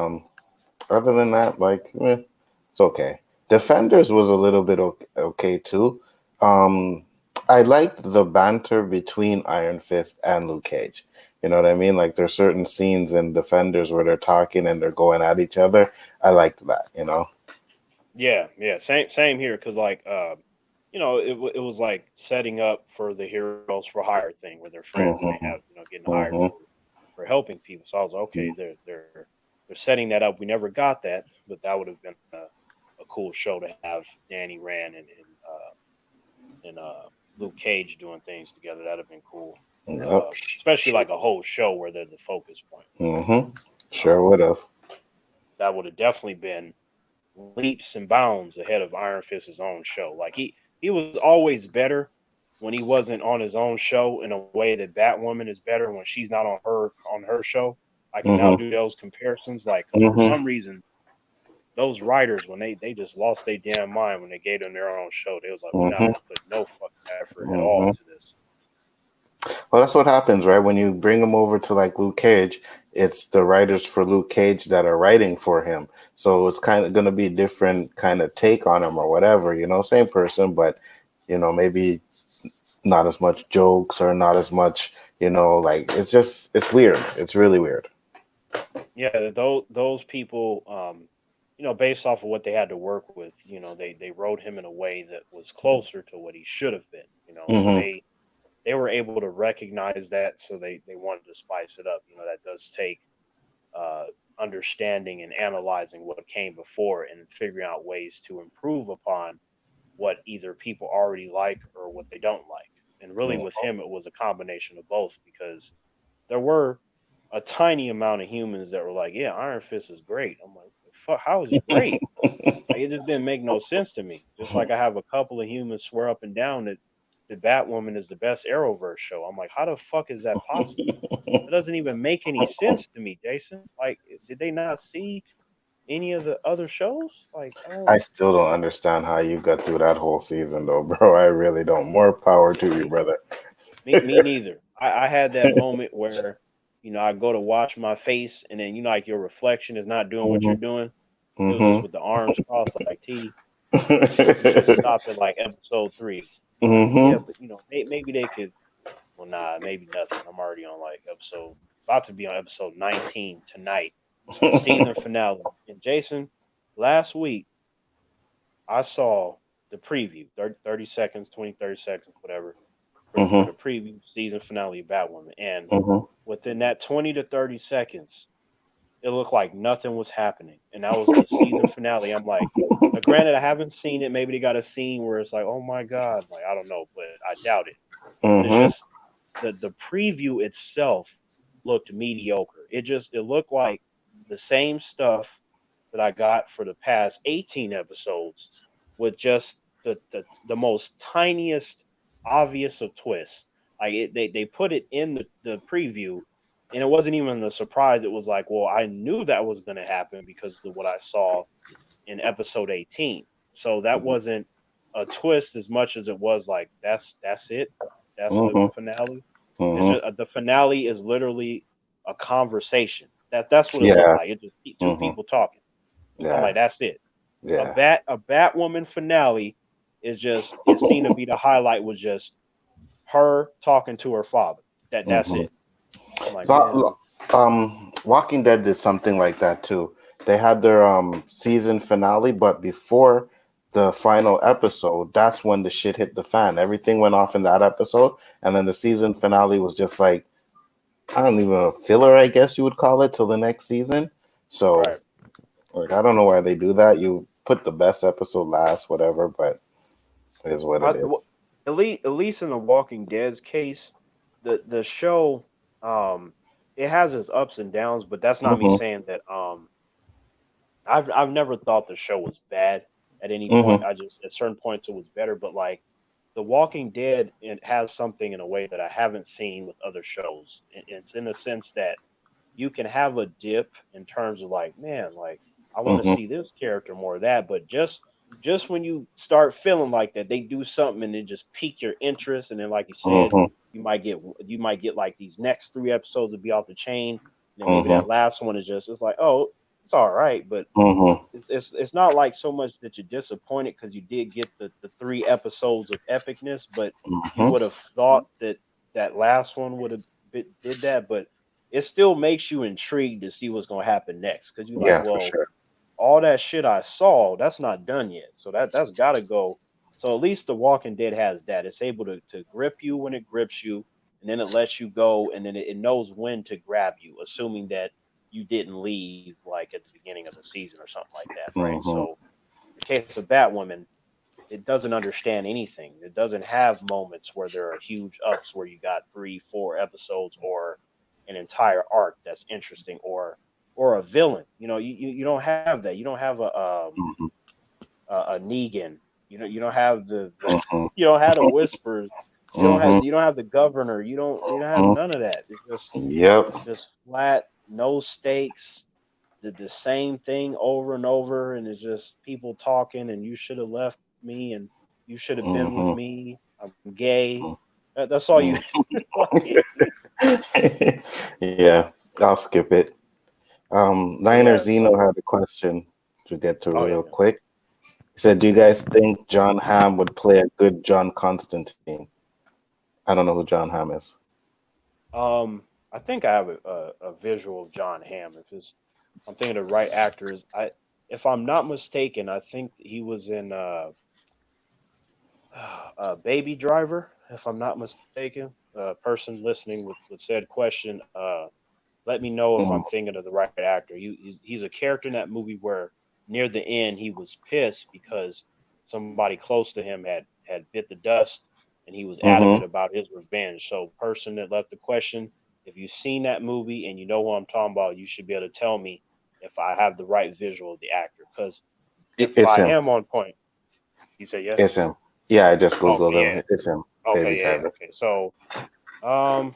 Other than that, like, it's okay. Defenders was a little bit okay too. Um, I liked the banter between Iron Fist and Luke Cage. You know what I mean? Like there's certain scenes in Defenders where they're talking and they're going at each other. I liked that. You know. Yeah. Same here. Cause like, it was like setting up for the heroes for hire thing where they're friends and they hmm have, getting hired hmm for helping people. So I was like, okay, they're setting that up. We never got that, but that would have been a cool show to have Danny Rand and Luke Cage doing things together. That'd have been cool. Yep. Especially like a whole show where they're the focus point. hmm Sure Um, would have. that would have definitely been leaps and bounds ahead of Iron Fist's own show. Like he was always better when he wasn't on his own show in a way that Batwoman is better when she's not on her show. I can now hmm do those comparisons. Like because for hmm some reason those writers when they just lost their damn mind when they gave them their own show, they was like, we're not hmm gonna put no fucking effort at all hmm into this. Well, that's what happens, right? When you bring him over to like Luke Cage, it's the writers for Luke Cage that are writing for him. So it's kind of going to be a different kind of take on him or whatever, same person, but, maybe not as much jokes or not as much, like it's weird. It's really weird. Yeah, those people, based off of what they had to work with, they wrote him in a way that was closer to what he should have been. So hmm they were able to recognize that, so they wanted to spice it up. That does take uh, understanding and analyzing what came before and figuring out ways to improve upon what either people already like or what they don't like. And really, with him, it was a combination of both because there were a tiny amount of humans that were like, "Yeah, Iron Fist is great." I'm like, "Fuck, how is he great?" Like, it just didn't make no sense to me. Just like I have a couple of humans swear up and down that the Batwoman is the best Arrowverse show. I'm like, how the fuck is that possible? It doesn't even make any sense to me, Jason. Like, did they not see any of the other shows? Like, I don't. I still don't understand how you got through that whole season, though, bro. I really don't. More power to you, Me, brother. me neither. I had that moment where, I go to wash my face, and then like your reflection is not doing what hmm you're doing. It was just hmm with the arms crossed, like you should have stopped at like episode three. I'm like, yeah, hmm but maybe they could. Well, nah, maybe nothing. I'm already on like about to be on episode 19 tonight, the season finale. And Jason, last week I saw the preview, 30 seconds, 20, 30 seconds, whatever, for hmm the preview season finale of Batwoman. And hmm within that 20 to 30 seconds, it looked like nothing was happening. And that was the season finale. I'm like, granted, I haven't seen it. Maybe they got a scene where it's like, oh my God. Like, I don't know, but I doubt it. But it's hmm just the preview itself looked mediocre. It looked like the same stuff that I got for the past 18 episodes with just the most tiniest obvious of twists. Like they put it in the preview and it wasn't even a surprise. It was like, well, I knew that was going to happen because of what I saw in episode 18. So that wasn't a twist as much as it was like that's it. That's the Mm-hmm. finale. It's Mm-hmm. just the finale is literally a conversation. That's what it looked Yeah. like. It's just two Mm-hmm. people talking. I'm Yeah. like, that's it. Yeah. A Batwoman finale is just it seemed to be the highlight was just her talking to her father. That's Mm-hmm. it. I'm like, man, Walking Dead did something like that too. They had their season finale, but before the final episode, that's when the shit hit the fan. Everything went off in that episode, and then the season finale was just like, I don't even know, filler, I guess you would call it, till the next season. So right. like I don't know why they do that. You put the best episode last, whatever, but it is what I, it is. at least in the Walking Dead's case, the show it has its ups and downs, but that's not me Mm-hmm. saying that I've never thought the show was bad at any point. Mm-hmm. I just at certain points it was better, but like The Walking Dead, it has something in a way that I haven't seen with other shows. It's in the sense that you can have a dip in terms of like, man, like I want to Mm-hmm. see this character more of that, but just when you start feeling like that, they do something and then just pique your interest, and then like you said, Mm-hmm. you might get like these next three episodes to be off the chain, and then maybe Mm-hmm. that last one is just it's like, oh, it's all right, but Mm-hmm. it's not like so much that you're disappointed because you did get the three episodes of epicness, but you Mm-hmm. would have thought that that last one would have did that, but it still makes you intrigued to see what's going to happen next because you're like, Yeah, for well, sure. all that shit I saw, that's not done yet, so that's got to go. So at least The Walking Dead has that. It's able to grip you when it grips you, and then it lets you go, and then it knows when to grab you, assuming that you didn't leave like at the beginning of the season or something like that, right? Mm-hmm. So the case of Batwoman, it doesn't understand anything. It doesn't have moments where there are huge ups where you got three, four episodes or an entire arc that's interesting or a villain. You don't have that. You don't have Mm-hmm. a Negan. You don't have the Mm-hmm. you don't have the whispers. Mm-hmm. You don't have the governor. You don't have Mm-hmm. none of that. It's Yep. just flat, no stakes, the same thing over and over, and it's just people talking, and you should have left me, and you should have been with Mm-hmm. me. I'm gay. That's all you like. Yeah, I'll skip it. Niner Yeah. Zeno So, had a question to get to oh real yeah. quick. He said, do you guys think John Hamm would play a good John Constantine? I don't know who John Hamm is. I think I have a visual of John Hamm. I'm thinking the right actors. If I'm not mistaken, I think he was in Baby Driver. If I'm not mistaken, person listening with said question, let me know if I'm Mm-hmm. thinking of the right actor. He's a character in that movie where near the end he was pissed because somebody close to him had bit the dust, and he was Mm-hmm. adamant about his revenge. So, person that left the question, if you've seen that movie and you know who I'm talking about, you should be able to tell me if I have the right visual of the actor. Because if It's I him. am on point, you say yes. It's him. Yeah, I just Okay, Googled yeah. him. It's him. Baby Okay, yeah. Driver. Okay, so um,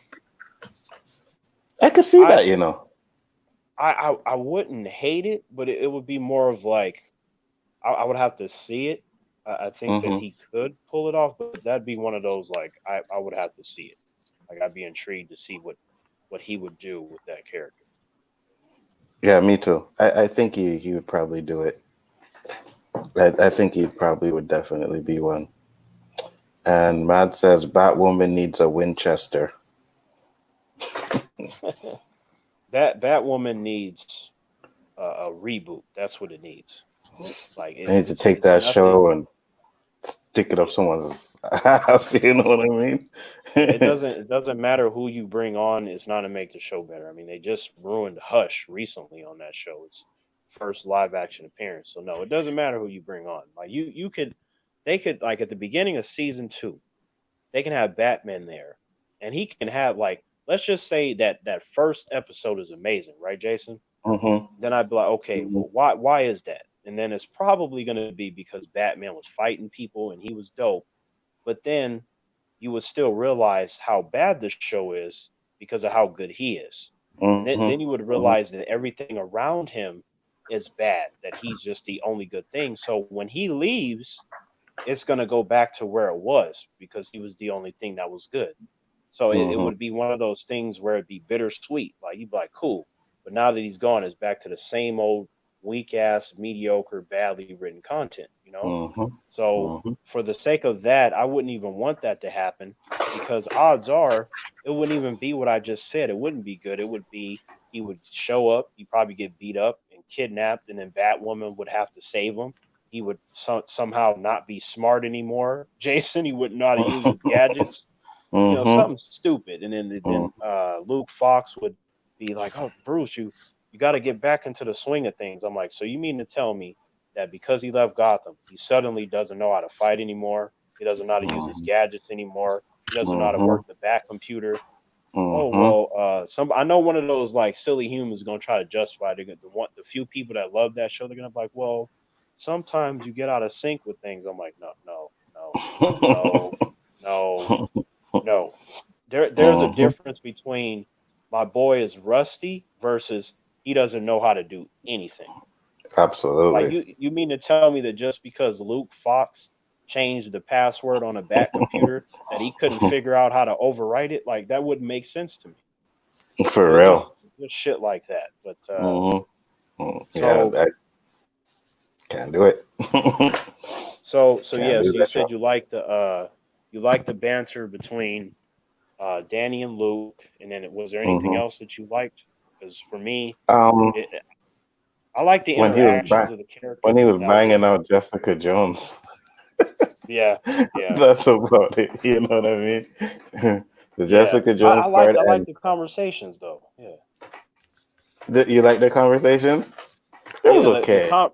I could see I that, you know. I wouldn't hate it, but it would be more of like I would have to see it. I think that Mm-hmm. he could pull it off, but that'd be one of those like I would have to see it. Like I'd be intrigued to see what he would do with that character. Yeah, me too. I think he would probably do it. I think he probably would definitely be one. And Matt says Batwoman needs a Winchester. That Batwoman needs a reboot. That's what it needs. Like I need to take it's that nothing. show and stick it up someone's ass. You know what I mean? It doesn't matter who you bring on. It's not to make the show better. I mean, they just ruined Hush recently on that show. Its first live action appearance. So no, it doesn't matter who you bring on. Like you could, they could like at the beginning of season two, they can have Batman there, and he can have like let's just say that first episode is amazing, right, Jason? Mm-hmm. Then I'd be like, okay, Mm-hmm. well, why is that? And then it's probably going to be because Batman was fighting people and he was dope. But then you would still realize how bad the show is because of how good he is. And then Mm-hmm. you would Mm-hmm. realize that everything around him is bad, that he's just the only good thing. So when he leaves, it's gonna go back to where it was because he was the only thing that was good. So it Mm-hmm. would be one of those things where it'd be bittersweet. Like you'd be like, cool, but now that he's gone, it's back to the same old weak ass, mediocre, badly written content. You know. Mm-hmm. So Mm-hmm. for the sake of that, I wouldn't even want that to happen because odds are it wouldn't even be what I just said. It wouldn't be good. It would be he would show up, he'd probably get beat up and kidnapped, and then Batwoman would have to save him. He would somehow not be smart anymore. Jason, he wouldn't know how to use his gadgets, Mm-hmm. something stupid. And then Luke Fox would be like, "Oh, Bruce, you got to get back into the swing of things." I'm like, "So you mean to tell me that because he left Gotham, he suddenly doesn't know how to fight anymore? He doesn't know how to use his gadgets anymore. He doesn't know how to Mm-hmm. work the Bat computer." Oh Mm-hmm. well, some I know one of those like silly humans is gonna try to justify it. The few people that love that show, they're gonna be like, "Well, sometimes you get out of sync with things." I'm like, "No, no, no, no, no, no." There's a Mm-hmm. difference between my boy is rusty versus he doesn't know how to do anything. Like Absolutely. you mean to tell me that just because Luke Fox changed the password on a Bat computer that he couldn't figure out how to overwrite it? Like that wouldn't make sense to me. For It's just real. just shit like that. But Mm-hmm. Yeah, so I can't do it. so Can't yeah. do So you that said show. you like the banter between Danny and Luke, and then was there anything Mm-hmm. else that you liked? Because for me, Um, it, I like the when he was interactions of the characters, when he but was that was it. banging out Jessica Jones, Yeah, yeah, that's about it. You know what I mean? The yeah. Jessica Jones part, I like and the conversations though. Yeah, you like the conversations? It was yeah. The okay. comp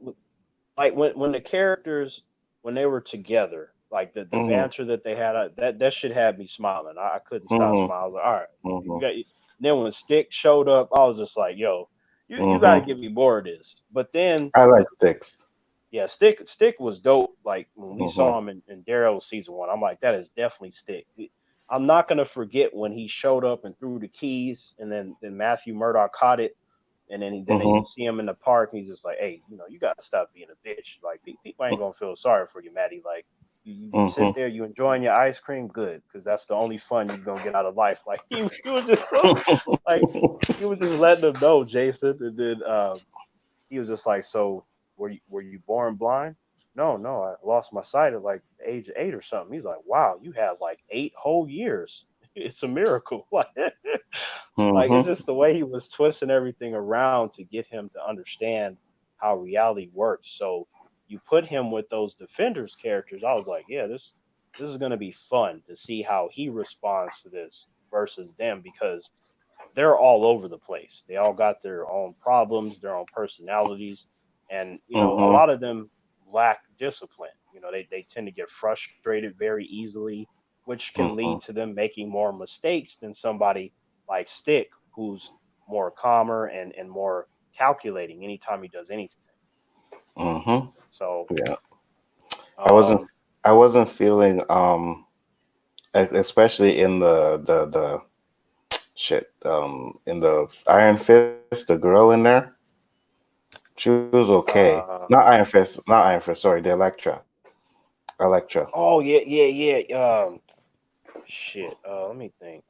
like when the characters when they were together, like the Mm-hmm. banter that they had, that shit had me smiling. I couldn't stop Mm-hmm. smiling. Like, all right, you Mm-hmm. got. Then when Stick showed up, I was just like, yo, you got to Mm-hmm. give me more of this. But then, I like sticks. yeah, Stick was dope. Like when we Mm-hmm. saw him in Daryl season one, I'm like, that is definitely Stick. I'm not gonna forget when he showed up and threw the keys, and then Matthew Murdock caught it, and then Mm-hmm. you see him in the park, and he's just like, "Hey, you gotta stop being a bitch. Like people ain't gonna feel sorry for you, Maddie. Like you sit Mm-hmm. there, you enjoying your ice cream, good, because that's the only fun you're gonna get out of life." Like he was just so like he was just letting them know, Jason, and then he was just like, "So were you born blind?" No, no, I lost my sight at like the age of 8 or something. He's like, "Wow, you had like 8 whole years. It's a miracle." Like it's Mm-hmm. just the way he was twisting everything around to get him to understand how reality works. So you put him with those defenders characters. I was like, yeah, this is gonna be fun to see how he responds to this versus them because they're all over the place. They all got their own problems, their own personalities, and a Mm-hmm. lot of them lack discipline. They tend to get frustrated very easily, which can lead Mm-hmm. to them making more mistakes than somebody like Stick, who's more calmer and more calculating anytime he does anything. Mm-hmm. So, Yeah. I wasn't um, I wasn't feeling especially in the shit in the Iron Fist, the girl in there, she was okay. uh, Not Iron Fist, sorry, the Electra. oh yeah, yeah, yeah. Shit. Let me think.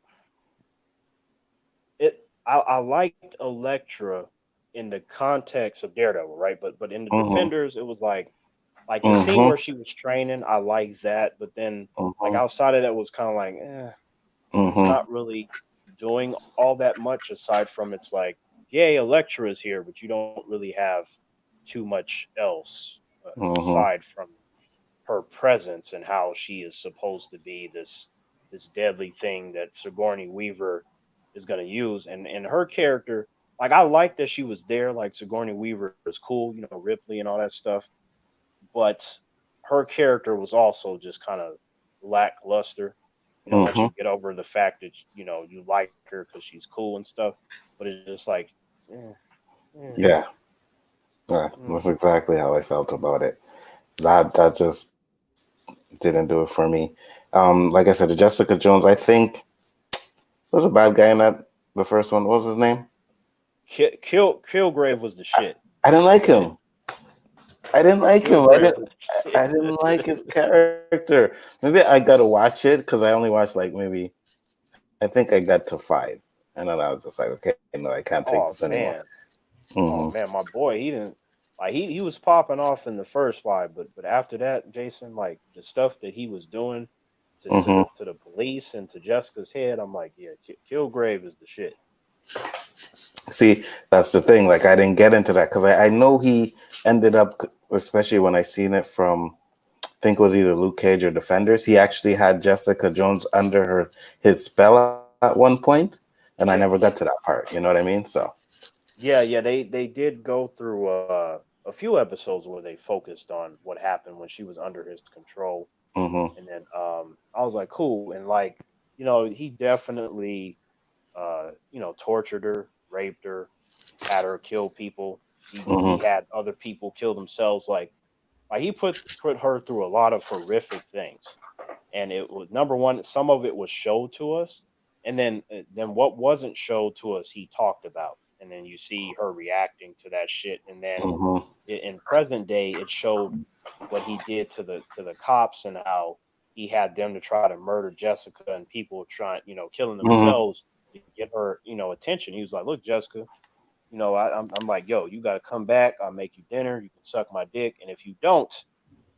I liked Elektra in the context of Daredevil, right? But in the Mm-hmm. Defenders, it was like the scene Mm-hmm. where she was training. I liked that, but then like Mm-hmm. outside of that was kind of like, it's Mm-hmm. not really doing all that much aside from it's like, yay, Elektra is here, but you don't really have too much else Mm-hmm. aside from her presence and how she is supposed to be this deadly thing that Sigourney Weaver is going to use, and her character, like I like that she was there. Like Sigourney Weaver is cool, Ripley and all that stuff, but her character was also just kind of lackluster. Once Mm-hmm. you get over the fact that you like her because she's cool and stuff, but it's just like, eh, eh, Yeah. Yeah. mm. That's exactly how I felt about it. That just didn't do it for me. Like I said, the Jessica Jones, I think was a bad guy in that the first one. What was his name? Kilgrave was the shit. I didn't like And him. I didn't like him. Kilgrave was I didn't like his character. Maybe I gotta watch it because I only watched like maybe I think I got to 5, and then I was just like, okay, no, I can't take oh this anymore. man, oh Mm-hmm. man, my boy, he didn't like he was popping off in the first 5, but after that, Jason, like the stuff that he was doing Mm-hmm. to the police and to Jessica's head, I'm like, yeah, Kilgrave is the shit. See, that's the thing. Like, I didn't get into that because I know he ended up, especially when I seen it from, I think it was either Luke Cage or Defenders. He actually had Jessica Jones under his spell at one point, and I Yeah. never got to that part. You know what I mean? So. Yeah, they did go through a few episodes where they focused on what happened when she was under his control, Mm-hmm. and then I was like, cool, and like he definitely tortured her, raped her, had her kill people. He Mm-hmm. had other people kill themselves. Like he put her through a lot of horrific things, and it was number one. Some of it was showed to us, and then what wasn't showed to us, he talked about, and then you see her reacting to that shit, and then Mm-hmm. in present day, it showed what he did to the cops and how he had them to try to murder Jessica and people trying killing Mm-hmm. themselves to get her attention. He was like, look, Jessica. I'm like, yo, you got to come back. I'll make you dinner. You can suck my dick. And if you don't,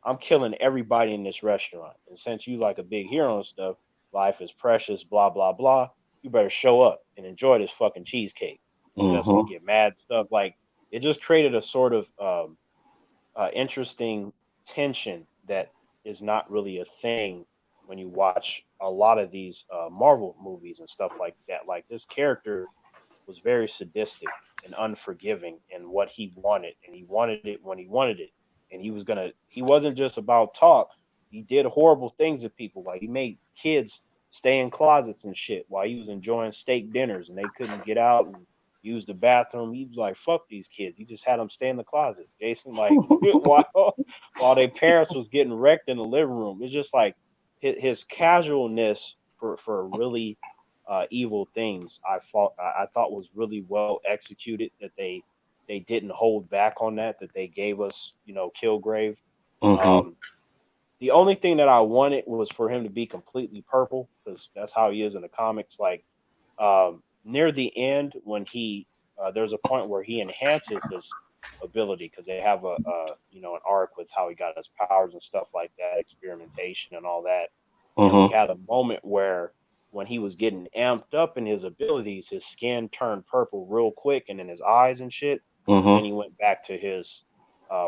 I'm killing everybody in this restaurant. And since you like a big hero and stuff, life is precious, blah, blah, blah, you better show up and enjoy this fucking cheesecake. And Jessica Mm-hmm. get mad stuff. Like, it just created a sort of interesting tension that is not really a thing when you watch a lot of these Marvel movies and stuff like that. Like, this character was very sadistic and unforgiving in what he wanted, and he wanted it when he wanted it, and he wasn't just about talk. He did horrible things to people, like he made kids stay in closets and shit while he was enjoying steak dinners and they couldn't get out and use the bathroom. He was like, fuck these kids. He just had them stay in the closet, Jason, like while their parents was getting wrecked in the living room. It's just like his casualness for really evil things. I thought was really well executed. That they didn't hold back on that. That they gave us Kilgrave. Mm-hmm. Um, the only thing that I wanted was for him to be completely purple because that's how he is in the comics. Like near the end when there's a point where he enhances his ability because they have an arc with how he got his powers and stuff like that, experimentation and all that. And we Mm-hmm. had a moment where when he was getting amped up in his abilities, his skin turned purple real quick, and then his eyes and shit, and then Mm-hmm. he went back to his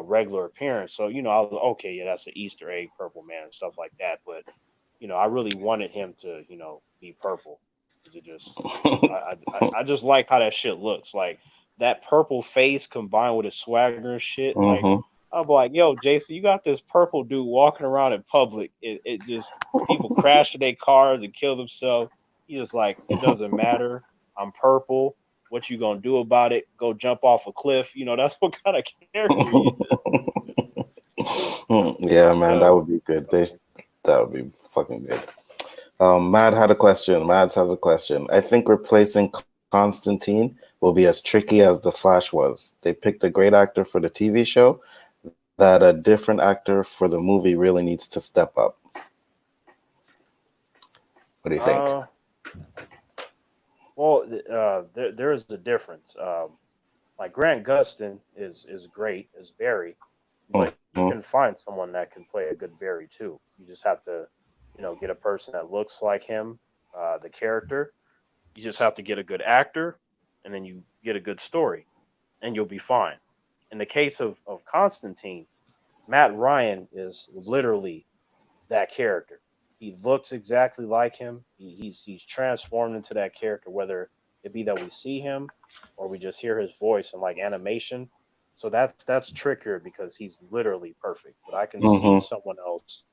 regular appearance. So I was like, okay, yeah, that's an Easter egg, Purple Man and stuff like that. But I really wanted him to be purple because it just I just like how that shit looks. Like that purple face combined with his swagger and shit. Like Mm-hmm. I'm like, yo, Jason, you got this purple dude walking around in public. It just people crashing their cars and kill themselves. He's just like, it doesn't matter. I'm purple. What you gonna do about it? Go jump off a cliff? That's what kind of character he is. Yeah, man, that Uh, would be good. That would be fucking good. Mad had a question. Mads has a question. I think replacing Constantine will be as tricky as The Flash was. They picked a great actor for the TV show that a different actor for the movie really needs to step up. What do you think? well, there is a difference. Like Grant Gustin is great as Barry, but you Mm-hmm. can find someone that can play a good Barry too. You just have to, get a person that looks like him, the character. You just have to get a good actor, and then you get a good story, and you'll be fine. In the case of Constantine, Matt Ryan is literally that character. He looks exactly like him. He's transformed into that character, whether it be that we see him or we just hear his voice in like animation. So that's trickier because he's literally perfect. But I can see Mm-hmm. someone else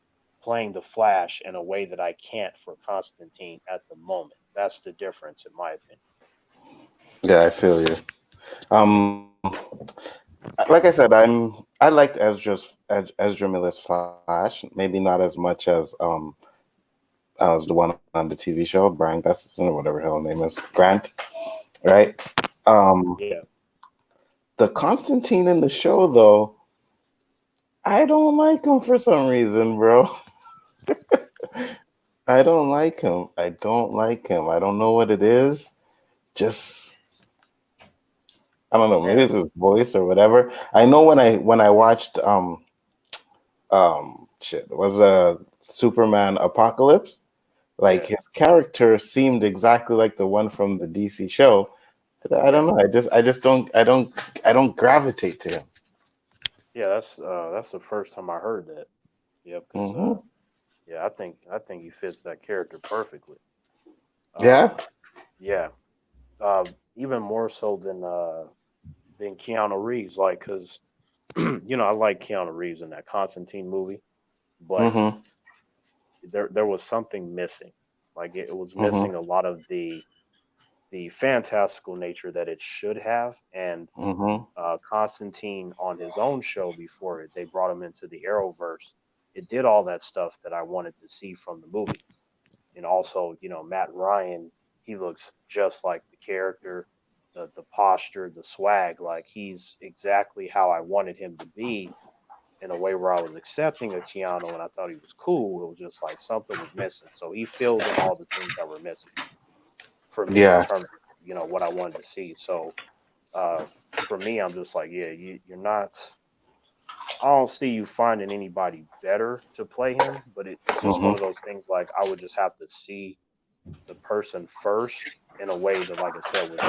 playing the Flash in a way that I can't for Constantine at the moment. That's the difference, in my opinion. Yeah, I feel you. Um, like I said, I liked Ezra Miller's Flash. Maybe not as much as the one on the TV show, Brian Gus, whatever hell name is, Grant, right? Um, Yeah. the Constantine in the show, though, I don't like him for some reason, bro. I don't like him. I don't like him. I don't know what it is. Just I don't know. Maybe Man, it's his voice or whatever. I know when I watched shit, it was a Superman Apocalypse. Like yeah, his character seemed exactly like the one from the DC show. I yeah, don't know. I don't gravitate to him. yeah. That's the first time I heard that. Yeah, because Hmm. yeah, I think he fits that character perfectly. Yeah. Um, yeah, even more so than Keanu Reeves, like because I like Keanu Reeves in that Constantine movie, but Hmm. there was something missing. Like it was Hmm. missing a lot of the fantastical nature that it should have, and Hmm. Constantine on his own show before it, they brought him into the Arrowverse. It did all that stuff that I wanted to see from the movie. And also, Matt Ryan, he looks just like the character, the posture, the swag, like he's exactly how I wanted him to be in a way where I was accepting of Keanu and I thought he was cool. It was just like something was missing. So he filled in all the things that were missing for me in Yeah. terms of, what I wanted to see. So uh, for me, I'm just like, yeah, you're not. I don't see you finding anybody better to play him, but it's just one of Hmm. those things. Like I would just have to see the person first in a way that, like I said, with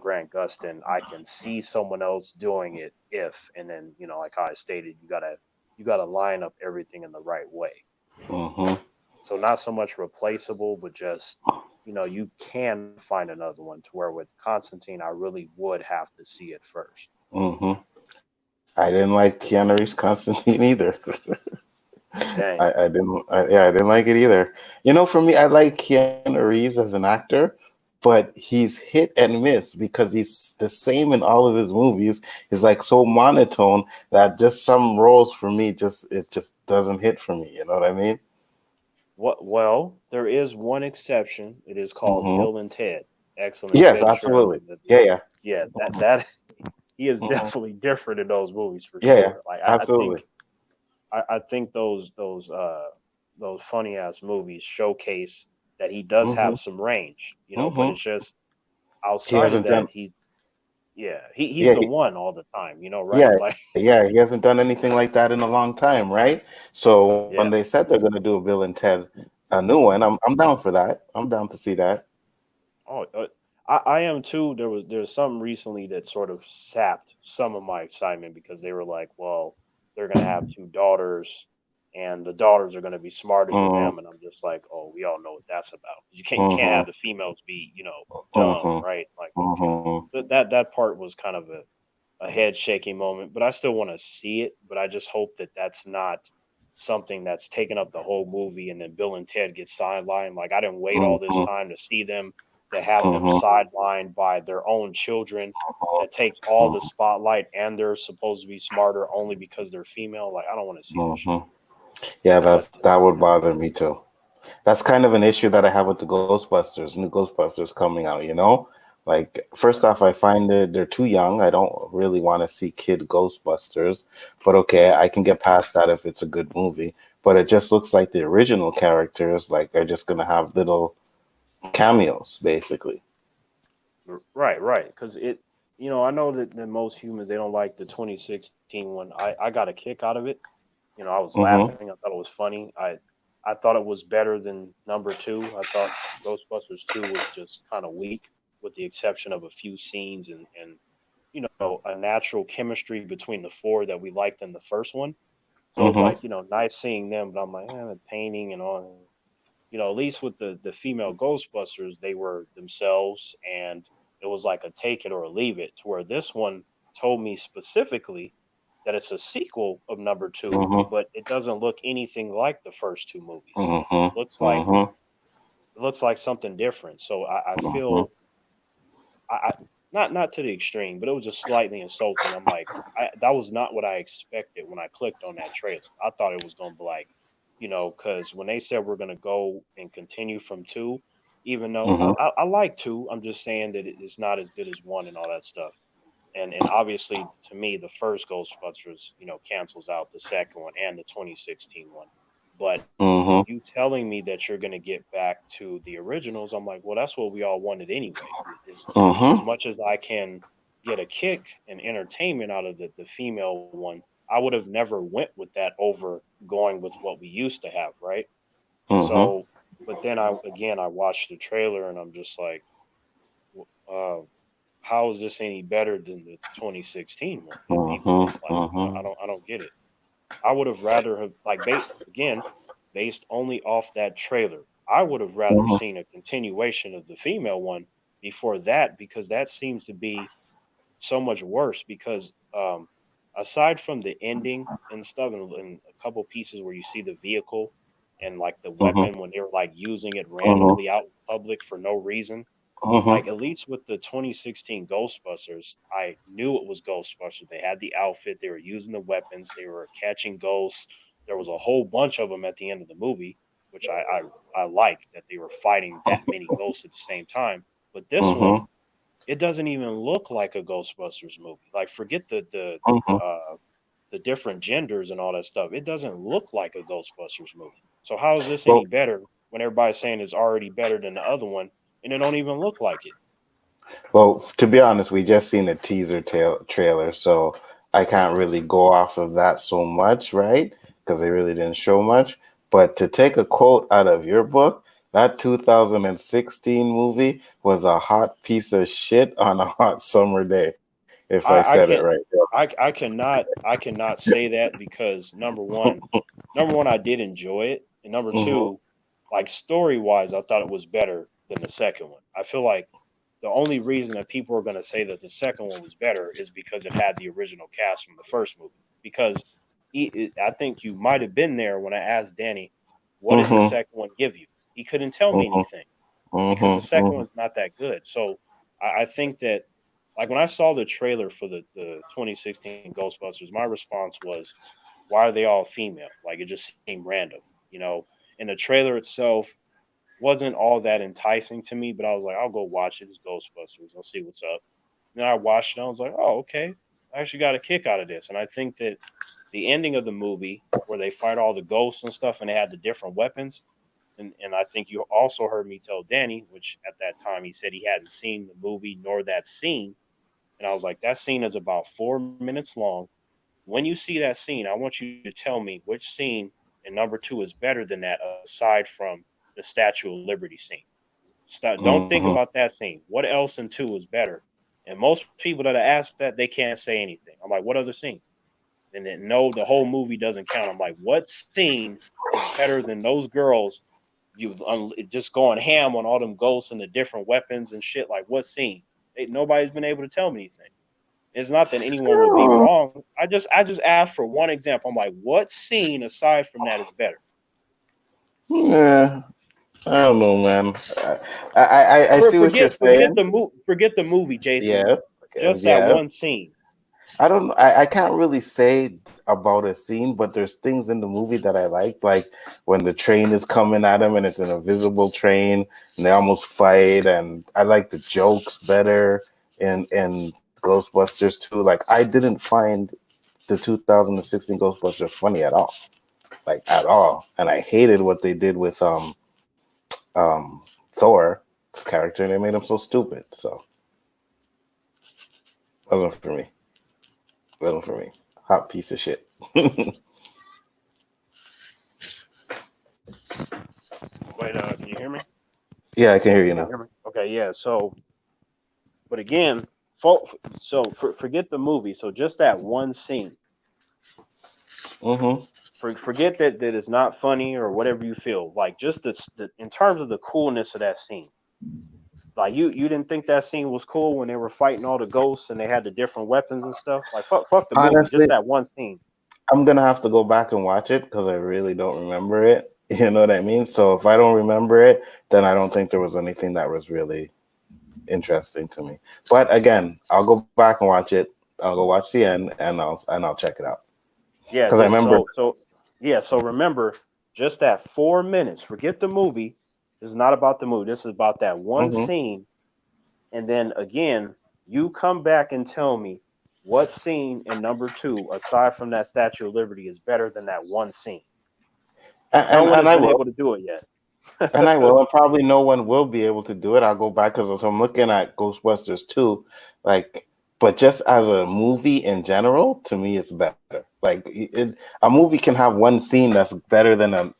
Grant Gustin, I can see someone else doing it if, and then like how I stated, you gotta line up everything in the right way. Hmm. So not so much replaceable, but just you can find another one to where with Constantine, I really would have to see it first. Hmm. I didn't like Keanu Reeves Constantine either. Dang. I didn't like it either. For me, I like Keanu Reeves as an actor, but he's hit and miss because he's the same in all of his movies. He's like so monotone that just some roles for me it just doesn't hit for me. You know what I mean? What? Well, there is one exception. It is called Hmm. Bill and Ted. Excellent Yes, adventure. absolutely. Yeah, yeah. Yeah, that he is Hmm. definitely different in those movies for Yeah, yeah. sure. Like I Absolutely. think I think those funny ass movies showcase that he does Hmm. have some range, but Hmm. it's just He outside of hasn't that done. he's Yeah, the one all the time, yeah, right? Like yeah. He hasn't done anything like that in a long time, right? So when yeah. they said they're going to do a Bill and Ted, a new one, I'm down for that. I'm down to see that. Oh, I am too. There's something recently that sort of sapped some of my excitement because they were like, well, they're gonna have two daughters, and the daughters are gonna be smarter than Mm-hmm. them, and I'm just like, oh, we all know what that's about. You can't Mm-hmm. have the females be dumb, Mm-hmm. right? Like okay, Mm-hmm. that part was kind of a head shaking moment, but I still want to see it. But I just hope that that's not something that's taken up the whole movie, and then Bill and Ted get sidelined. Like I didn't wait all this Mm-hmm. time to see them to have them Mm-hmm. sidelined by their own children that takes all the spotlight and they're supposed to be smarter only because they're female. Like I don't want to see that shit. Mm-hmm. Yeah, But that would bother me too. That's kind of an issue that I have with the Ghostbusters, new Ghostbusters coming out, Like, first off, I find they're too young. I don't really want to see kid Ghostbusters, but okay, I can get past that if it's a good movie. But it just looks like the original characters, like, are just gonna have little cameos, basically. right, because I know that most humans they don't like the 2016 one. I got a kick out of it. I was Mm-hmm. laughing. I thought it was funny. I thought it was better than number two. I thought Ghostbusters two was just kind of weak, with the exception of a few scenes and a natural chemistry between the four that we liked in the first one. So it was Mm-hmm. like nice seeing them, but I'm like, the painting and all. At least with the female Ghostbusters, they were themselves, and it was like a take it or leave it. To where this one told me specifically that it's a sequel of number two, Mm-hmm. but it doesn't look anything like the first two movies. Mm-hmm. Looks like Mm-hmm. it looks like something different. So I Mm-hmm. feel I not to the extreme, but it was just slightly insulting. I'm like, that was not what I expected when I clicked on that trailer. I thought it was gonna be like, because when they said we're gonna go and continue from two, even though Mm-hmm. I like two, I'm just saying that it's not as good as one and all that stuff. and obviously to me the first Ghostbusters, cancels out the second one and the 2016 one. But Mm-hmm. you telling me that you're going to get back to the originals, I'm like, well, that's what we all wanted anyway. As Mm-hmm. much as I can get a kick and entertainment out of the female one, I would have never went with that over going with what we used to have, right? Mm-hmm. So, but then I watched the trailer and I'm just like, uh, how is this any better than the 2016 one that people Mm-hmm. like? Mm-hmm. I don't get it. I would have rather have like again based only off that trailer. I would have rather Mm-hmm. seen a continuation of the female one before that because that seems to be so much worse because aside from the ending and stuff and a couple pieces where you see the vehicle and like the Mm-hmm. weapon when they're like using it Mm-hmm. randomly out in public for no reason, like Mm-hmm. at least with the 2016 Ghostbusters, I knew it was Ghostbusters. They had the outfit, they were using the weapons, they were catching ghosts. There was a whole bunch of them at the end of the movie, which I liked that they were fighting that many ghosts at the same time. But this one, Mm-hmm. it doesn't even look like a Ghostbusters movie. Like forget Mm-hmm. the different genders and all that stuff. It doesn't look like a Ghostbusters movie. So how is this Well, any better when everybody's saying it's already better than the other one and it don't even look like it? well, to be honest, we just seen a teaser trailer, so I can't really go off of that so much, right? Because they really didn't show much. But to take a quote out of your book, that 2016 movie was a hot piece of shit on a hot summer day, if I I said it can't right. I cannot say that because number one I did enjoy it, and number Mm-hmm. two, like story wise, I thought it was better than the second one. I feel like the only reason that people are going to say that the second one was better is because it had the original cast from the first movie. Because I think you might have been there when I asked Danny, "What did the Mm-hmm. second one give you?" He couldn't tell me Mm-hmm. anything because the Mm-hmm. second Mm-hmm. one's not that good. So I think that like when I saw the trailer for the 2016 Ghostbusters, my response was, "Why are they all female?" Like it just seemed random, you know. And the trailer itself wasn't all that enticing to me, but I was like, I'll go watch it. It's Ghostbusters. I'll see what's up. And then I watched it. And I was like, oh, okay. I actually got a kick out of this. And I think that the ending of the movie, where they fight all the ghosts and stuff, and they had the different weapons, and I think you also heard me tell Danny, which at that time he said he hadn't seen the movie nor that scene. And I was like, that scene is about 4 minutes long. When you see that scene, I want you to tell me which scene in number two is better than that, aside from the Statue of Liberty scene. Don't think Mm-hmm. about that scene. What else in two is better? And most people that I ask that, they can't say anything. I'm like, what other scene? And then no, the whole movie doesn't count. I'm like, what scene is better than those girls just going ham on all them ghosts and the different weapons and shit? Like, what scene? Nobody's been able to tell me anything. It's not that anyone would be wrong. I just asked for one example. I'm like, what scene aside from that is better? Yeah, I don't know, man. I see what you're saying. Forget the movie, Jason. Yeah. Okay. Just that Yeah. one scene. I don't. I can't really say about a scene, but there's things in the movie that I like when the train is coming at them and it's an invisible train and they almost fight, and I like the jokes better in Ghostbusters too. Like I didn't find the 2016 Ghostbusters funny at all, like at all, and I hated what they did with Thor's character. They made him so stupid. So wasn't for me. Wasn't for me. Hot piece of shit. Wait, can you hear me? Yeah, I can hear you Can you now. hear me? Okay, yeah. So, but again, forget the movie. So just that one scene. Mm-hmm. Forget that it's not funny or whatever you feel. Like just the in terms of the coolness of that scene. Like you didn't think that scene was cool when they were fighting all the ghosts and they had the different weapons and stuff. Like fuck the movie. Just Honestly, that one scene. I'm gonna have to go back and watch it because I really don't remember it. You know what I mean? So if I don't remember it, then I don't think there was anything that was really interesting to me. But again, I'll go back and watch it. I'll go watch the end and I'll check it out Yeah. because I remember. Yeah. So remember, just that 4 minutes. Forget the movie. This is not about the movie. This is about that one Mm-hmm. scene. And then again, You come back and tell me what scene in number two, aside from that Statue of Liberty, is better than that one scene. No one And has I been will. able to do it yet. And I will, and probably no one will be able to do it. I'll go back because I'm looking at Ghostbusters 2, like, but just as a movie in general, to me, it's better. Like, a movie can have one scene that's better than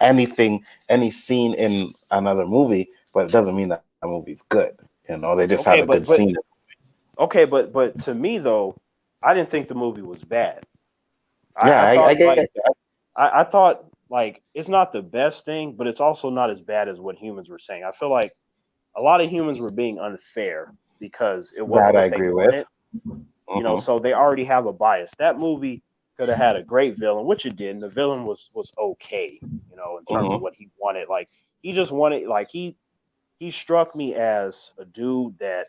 any scene in another movie, but it doesn't mean that movie's good. They just had Okay, a good but scene. okay, but to me though, I didn't think the movie was bad. Yeah, I I thought get like that. I thought like it's not the best thing, but it's also not as bad as what humans were saying. I feel like a lot of humans were being unfair because it wasn't That I what they agree with. wanted. Hmm. So they already have a bias. That movie could have had a great villain, which it didn't. The villain was okay, in terms of Hmm. what he wanted. Like he just wanted, like he struck me as a dude that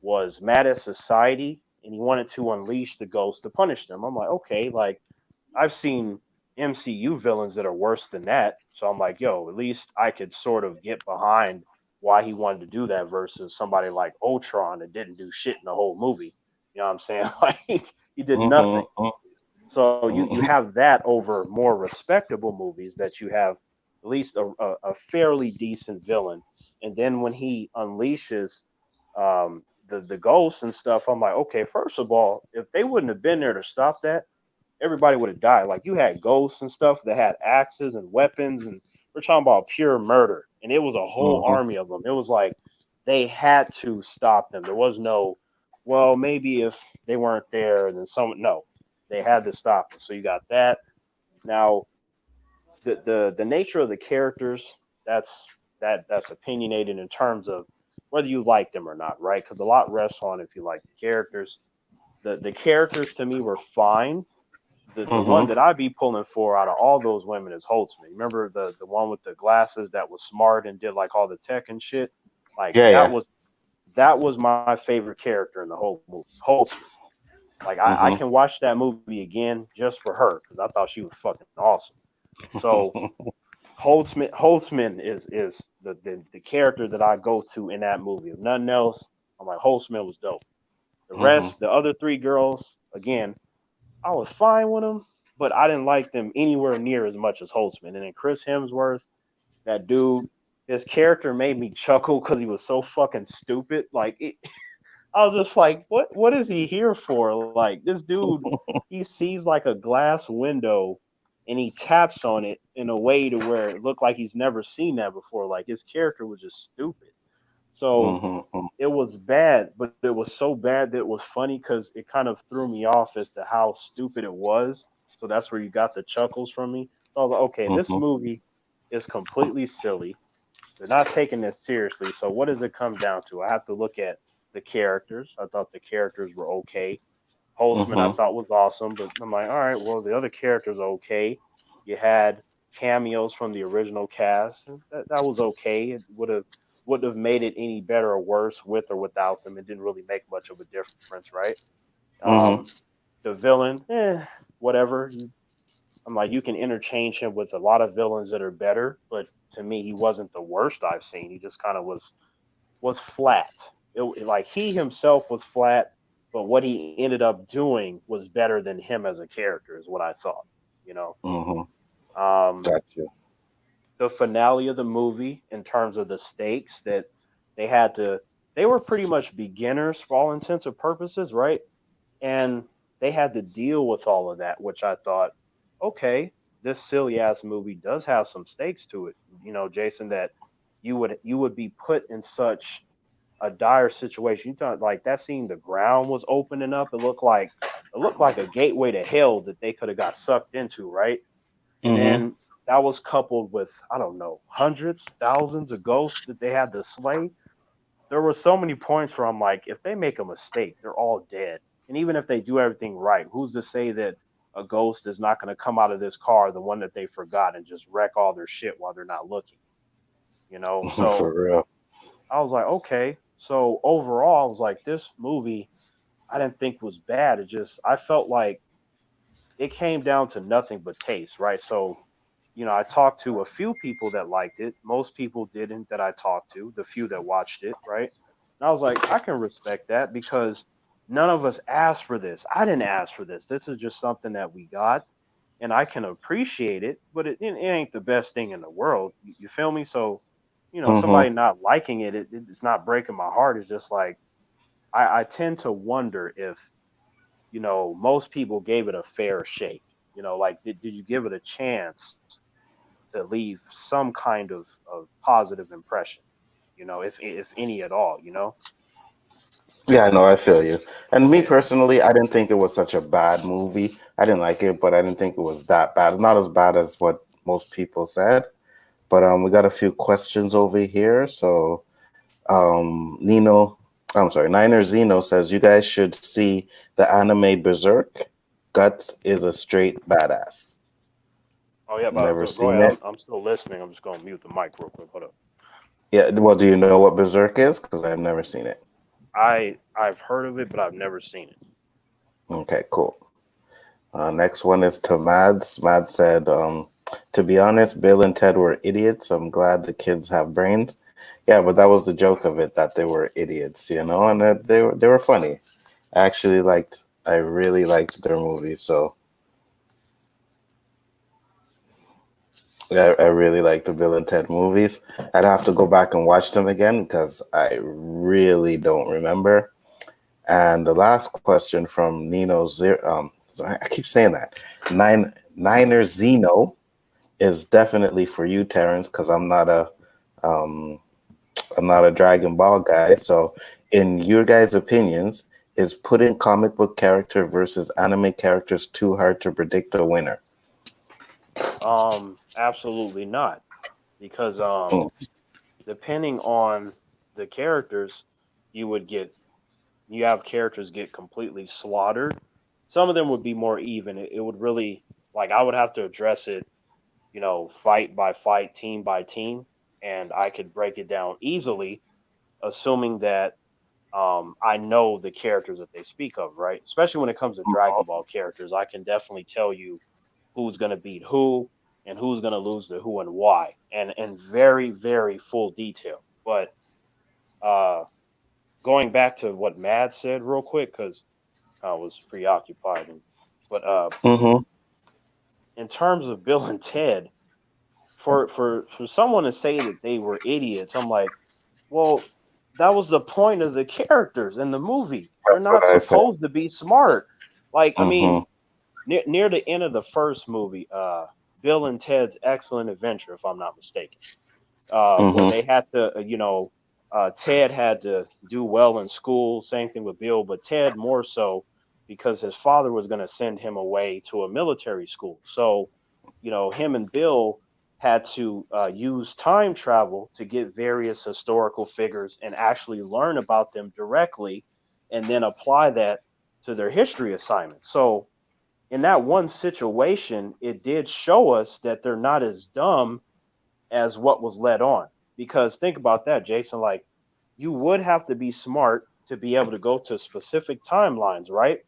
was mad at society and he wanted to unleash the ghost to punish them. I'm like, okay, like I've seen MCU villains that are worse than that. So I'm like, yo, at least I could sort of get behind why he wanted to do that versus somebody like Ultron that didn't do shit in the whole movie. You know what I'm saying? Like he did Hmm. nothing. So you Hmm. have that over more respectable movies that you have at least a fairly decent villain. And then when he unleashes the ghosts and stuff, I'm like, okay, first of all, if they wouldn't have been there to stop that, everybody would have died. Like you had ghosts and stuff that had axes and weapons, and we're talking about pure murder. And it was a whole Hmm. army of them. It was like they had to stop them. There was no, well, maybe if they weren't there, and then some. No, they had to stop them. So you got that. Now the nature of the characters, that's that's opinionated in terms of whether you like them or not, right? Because a lot rests on if you like the characters. The characters to me were fine. The one Hmm. that I'd be pulling for out of all those women is Holtzman. Remember the one with the glasses that was smart and did like all the tech and shit? Like Yeah, yeah. that was my favorite character in the whole movie. Holtzman. Like I Hmm. can watch that movie again just for her because I thought she was fucking awesome. So Holtzman is the character that I go to in that movie. If nothing else, I'm like Holtzman was dope. The Hmm. rest, the other three girls, again, I was fine with them, but I didn't like them anywhere near as much as Holtzman. And then Chris Hemsworth, that dude, his character made me chuckle because he was so fucking stupid. I was just like, what is he here for? Like this dude, he sees like a glass window and he taps on it in a way to where it looked like he's never seen that before. Like his character was just stupid. So Hmm. it was bad, but it was so bad that it was funny because it kind of threw me off as to how stupid it was. So that's where you got the chuckles from me. So I was like, okay, this Hmm. movie is completely silly. They're not taking this seriously. So what does it come down to? I have to look at the characters. I thought the characters were okay. Holtzman I Hmm. thought was awesome, but I'm like, all right, well the other characters are okay. You had cameos from the original cast. That was okay. It would have made it any better or worse with or without them. It didn't really make much of a difference, right? Um, Hmm. the villain, whatever. I'm like, you can interchange him with a lot of villains that are better, but to me, he wasn't the worst I've seen. He just kind of was flat. Like he himself was flat, but what he ended up doing was better than him as a character, is what I thought. You know, Hmm. um, Gotcha. the finale of the movie in terms of the stakes that they had to, they were pretty much beginners for all intents and purposes, right? And they had to deal with all of that, which I thought, okay, this silly ass movie does have some stakes to it. Jason, that you would be put in such a dire situation. You thought like that scene, the ground was opening up. It looked like a gateway to hell that they could have got sucked into, right? And Hmm. then that was coupled with, I don't know, hundreds, thousands of ghosts that they had to slay. There were so many points where I'm like, if they make a mistake, they're all dead. And even if they do everything right, who's to say that a ghost is not going to come out of this car, the one that they forgot, and just wreck all their shit while they're not looking? So For real. I was like, okay. So overall, I was like, this movie I didn't think was bad. It just I felt like it came down to nothing but taste, right? So I talked to a few people that liked it. Most people didn't that I talked to, the few that watched it, right? And I was like, I can respect that because none of us asked for this. I didn't ask for this. This is just something that we got, and I can appreciate it, but it ain't the best thing in the world. You feel me? So, somebody Mm-hmm. not liking it's not breaking my heart. It's just like I tend to wonder if most people gave it a fair shake. Like did you give it a chance to leave some kind of positive impression? If any at all. Yeah, no, I feel you. And me personally, I didn't think it was such a bad movie. I didn't like it, but I didn't think it was that bad. It's not as bad as what most people said. But we got a few questions over here. So Nino, I'm sorry, Niner Zeno says you guys should see the anime Berserk. Guts is a straight badass. Oh yeah, but Never go seen ahead. it. I'm still listening. I'm just gonna mute the mic real quick. Hold up. Yeah, well, do you know what Berserk is? Because I've never seen it. I've heard of it, but I've never seen it. Okay, cool. Next one is to Mads. Mads said, to be honest, Bill and Ted were idiots. I'm glad the kids have brains. Yeah, but that was the joke of it, that they were idiots, and that they were funny. I really liked their movies, so yeah, I really like the Bill and Ted movies. I'd have to go back and watch them again because I really don't remember. And the last question from Nino Zero, sorry, I keep saying that, Niner Zeno is definitely for you, Terrance, because um, I'm not a Dragon Ball guy. So, in your guys' opinions, is putting comic book character versus anime characters too hard to predict a winner? Absolutely not, because Mm, depending on the characters, you would get you have characters get completely slaughtered. Some of them would be more even. It would really like I would have to address it, fight by fight, team by team, and I could break it down easily, assuming that I know the characters that they speak of, right? Especially when it comes to Dragon Ball characters, I can definitely tell you who's going to beat who and who's going to lose to who and why, and very very full detail. But uh, going back to what Mad said real quick, because I was preoccupied, but mm-hmm. in terms of Bill and Ted, for someone to say that they were idiots, I'm like, well, that was the point of the characters in the movie. They're That's what not I said. supposed to be smart. Like, I mean, Mm-hmm. near the end of the first movie, Bill and Ted's Excellent Adventure, if I'm not mistaken, where Mm-hmm. they had to, Ted had to do well in school. Same thing with Bill, but Ted more so because his father was going to send him away to a military school. So, him and Bill had to use time travel to get various historical figures and actually learn about them directly, and then apply that to their history assignments. So, in that one situation, it did show us that they're not as dumb as what was led on. Because think about that, Jason. Like, you would have to be smart to be able to go to specific timelines, right?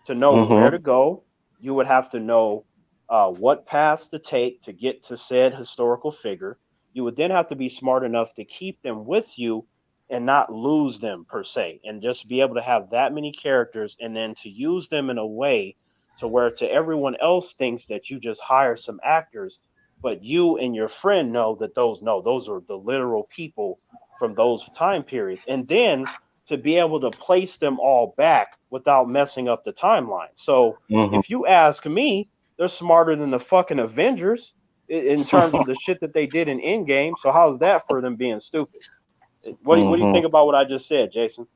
To know where Mm-hmm. to go, you would have to know what paths to take to get to said historical figure. You would then have to be smart enough to keep them with you and not lose them per se, and just be able to have that many characters and then to use them in a way to where to everyone else thinks that you just hire some actors, but you and your friend know that those are the literal people from those time periods. And then to be able to place them all back without messing up the timeline. So Mm-hmm. if you ask me, they're smarter than the fucking Avengers in terms of the shit that they did in Endgame. So how's that for them being stupid? What do you Mm-hmm. think about what I just said, Jason?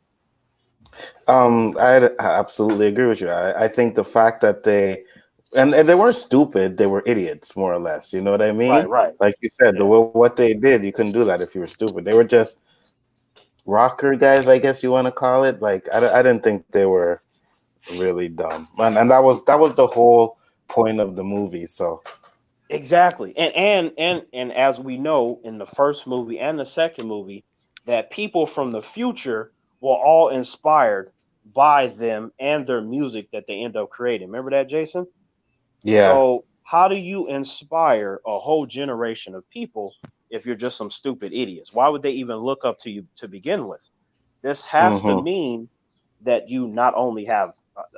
I absolutely agree with you. I think the fact that and they weren't stupid, they were idiots, more or less. You know what I Right, mean? right. Like you said, Yeah. what they did, you couldn't do that if you were stupid. They were just rocker guys, I guess you want to call it. Like I didn't think they were really dumb, and that was the whole point of the movie. So Exactly. And as we know in the first movie and the second movie, that people from the future were all inspired by them and their music that they end up creating. Remember that, Jason? yeah, So how do you inspire a whole generation of people if you're just some stupid idiots? Why would they even look up to you to begin with? This has to Mm-hmm. mean that you not only have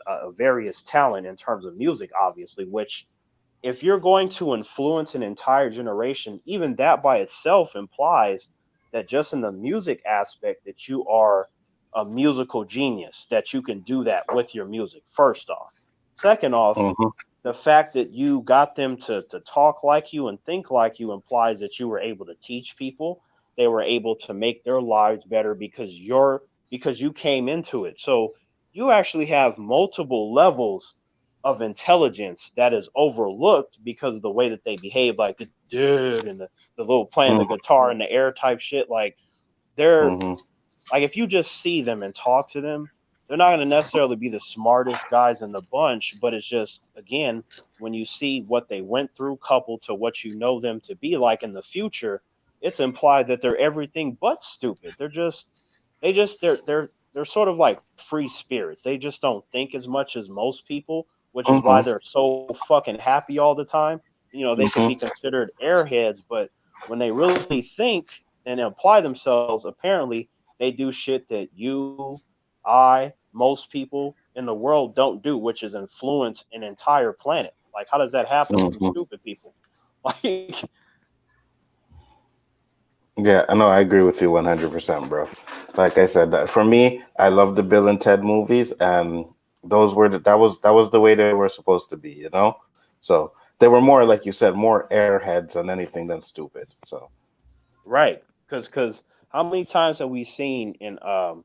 a various talent in terms of music, obviously, which if you're going to influence an entire generation, even that by itself implies that just in the music aspect that you are a musical genius, that you can do that with your music, first off. Second off, Mm-hmm. the fact that you got them to talk like you and think like you implies that you were able to teach people. They were able to make their lives better because you came into it. So you actually have multiple levels of intelligence that is overlooked because of the way that they behave, like the dude and the little playing the guitar in the air type shit. Like they're Mm-hmm. like if you just see them and talk to them, they're not going to necessarily be the smartest guys in the bunch, but it's just again when you see what they went through coupled to what you know them to be like in the future, it's implied that they're everything but stupid. They're sort of like free spirits. They just don't think as much as most people, which is why Mm-hmm. they're so fucking happy all the time. You know, they could be Mm-hmm. considered airheads, but when they really think and apply themselves, apparently they do shit that you, I, most people in the world don't do, which is influence an entire planet. Like, how does that happen from Mm-hmm. stupid people? Like, Yeah, I know. I agree with you 100%, bro. Like I said, that for me, I love the Bill and Ted movies, and that was the way they were supposed to be, you know. So they were more, like you said, more airheads than anything than stupid. So. right? Because how many times have we seen in uh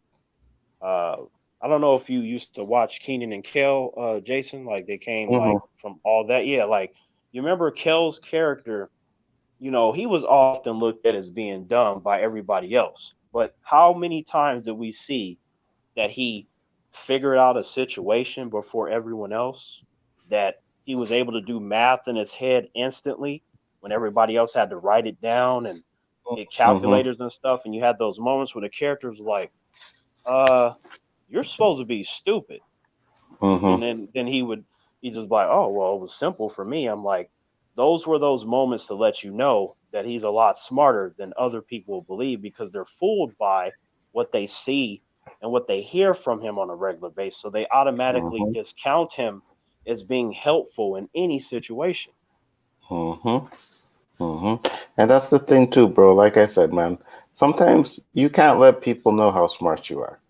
I don't know if you used to watch Keenan and Kel, Jason, like they came like Mm-hmm. from all that. Yeah, like you remember Kel's character, you know, he was often looked at as being dumb by everybody else. But how many times did we see that he figured out a situation before everyone else? That he was able to do math in his head instantly when everybody else had to write it down and get Mm-hmm. calculators and stuff. And you had those moments where the characters like, uh, you're supposed to be stupid. And Mm-hmm. then he's just like, oh well, it was simple for me. I'm like, those were those moments to let you know that he's a lot smarter than other people believe because they're fooled by what they see and what they hear from him on a regular basis. So they automatically Mm-hmm. discount him as being helpful in any situation. Mm-hmm. Mm-hmm. And that's the thing too, bro. Like I said, man, sometimes you can't let people know how smart you are.